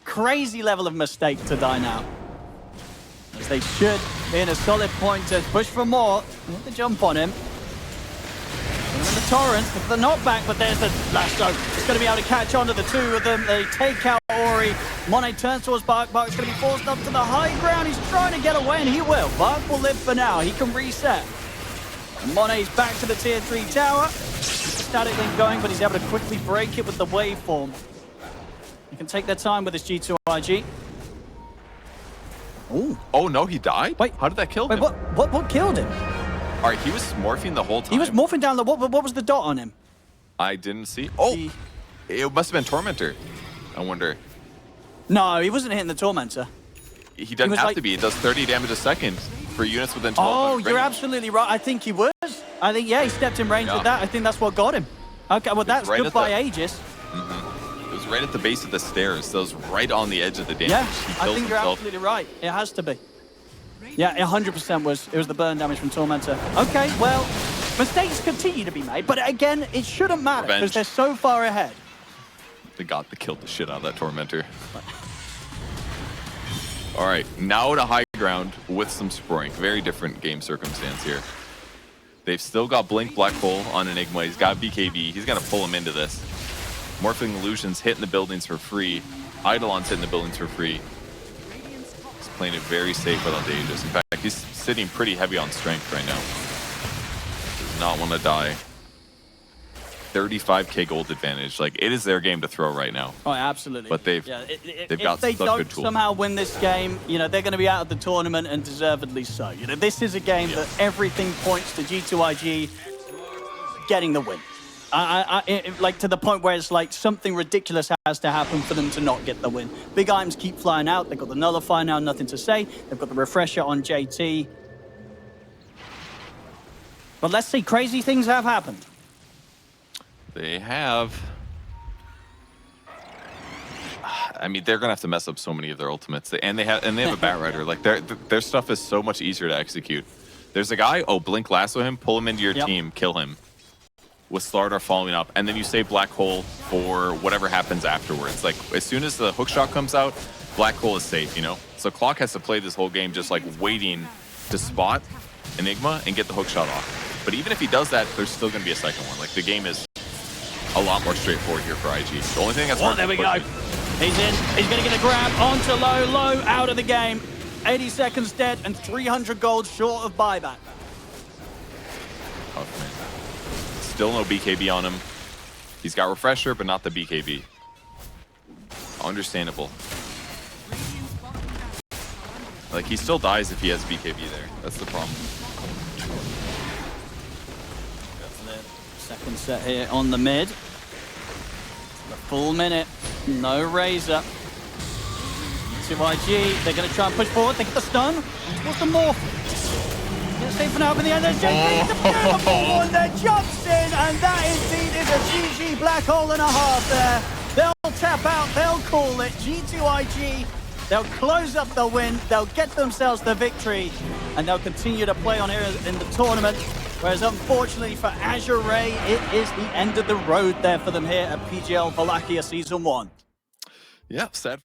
crazy level of mistake to die now. As they should be in a solid point to push for more. Need to jump on him. And the Torrent, the knockback, but there's the Lasso. It's going to be able to catch on to the 2 of them. They take out Ori. Monet turns towards Bark. Bark's going to be forced up to the high ground. He's trying to get away, and he will. Bark will live for now. He can reset. And Monet's back to the tier 3 tower. Static link going, but he's able to quickly break it with the waveform. He can take their time with his G2.iG. Ooh. Oh, no, he died? Wait. How did that kill him? Wait, what killed him? All right, he was morphing the whole time. He was morphing down the... What was the dot on him? I didn't see. Oh, it must have been Tormentor. I wonder. No, he wasn't hitting the Tormentor. He doesn't have to be. It does 30 damage a second for units within 12. Oh, you're absolutely right. I think he was. I think, yeah, he stepped in range with that. I think that's what got him. Okay, well, that's right goodbye Aegis. It was right at the base of the stairs. So it was right on the edge of the damage. Yeah, I think you're absolutely right. It has to be. Yeah, 100% was the burn damage from Tormentor. Okay, well, mistakes continue to be made, but again, it shouldn't matter because they're so far ahead. They killed the shit out of that Tormentor. All right, now to high ground with some Sproink. Very different game circumstance here. They've still got Blink Black Hole on Enigma. He's got BKB. He's going to pull him into this. Morphing Illusions hitting the buildings for free. Eidolon's hitting the buildings for free. He's playing it very safe without the Aegis. In fact, he's sitting pretty heavy on strength right now. Does not want to die. 35K gold advantage. Like, it is their game to throw right now. Oh, absolutely. But they've got if they such don't good tools. somehow win this game, you know, they're going to be out of the tournament, and deservedly so. You know, this is a game that everything points to G2.iG getting the win. Like, to the point where it's like something ridiculous has to happen for them to not get the win. Big items keep flying out. They've got the nullifier now, nothing to say. They've got the refresher on JT. But let's see, crazy things have happened. They have. I mean, they're gonna have to mess up so many of their ultimates, and they have a Bat Rider. Like, their stuff is so much easier to execute. There's a guy. Oh, blink lasso him, pull him into your team, kill him. With Slardar following up, and then you save Black Hole for whatever happens afterwards. Like, as soon as the hookshot comes out, Black Hole is safe, you know? So Clock has to play this whole game just like waiting to spot Enigma and get the hookshot off. But even if he does that, there's still going to be a second one. Like, the game is a lot more straightforward here for IG. The only thing that's hard there we go. He's in. He's going to get a grab onto low, out of the game. 80 seconds dead and 300 gold short of buyback. Tough, man. Still no BKB on him. He's got refresher, but not the BKB. Understandable. Like, he still dies if he has BKB there. That's the problem. Second set here on the mid. The full minute. No Razor. G2.iG, they're going to try and push forward. They get the stun. What's the morph? Safe enough in the end. There's JT, the beautiful one there, jumps in, and that indeed is a GG black hole and a half there. They'll tap out, they'll call it. G2.iG, they'll close up the win, they'll get themselves the victory, and they'll continue to play on here in the tournament. Whereas unfortunately for Azure Ray, it is the end of the road there for them here at PGL Wallachia Season 1. Yeah, sad.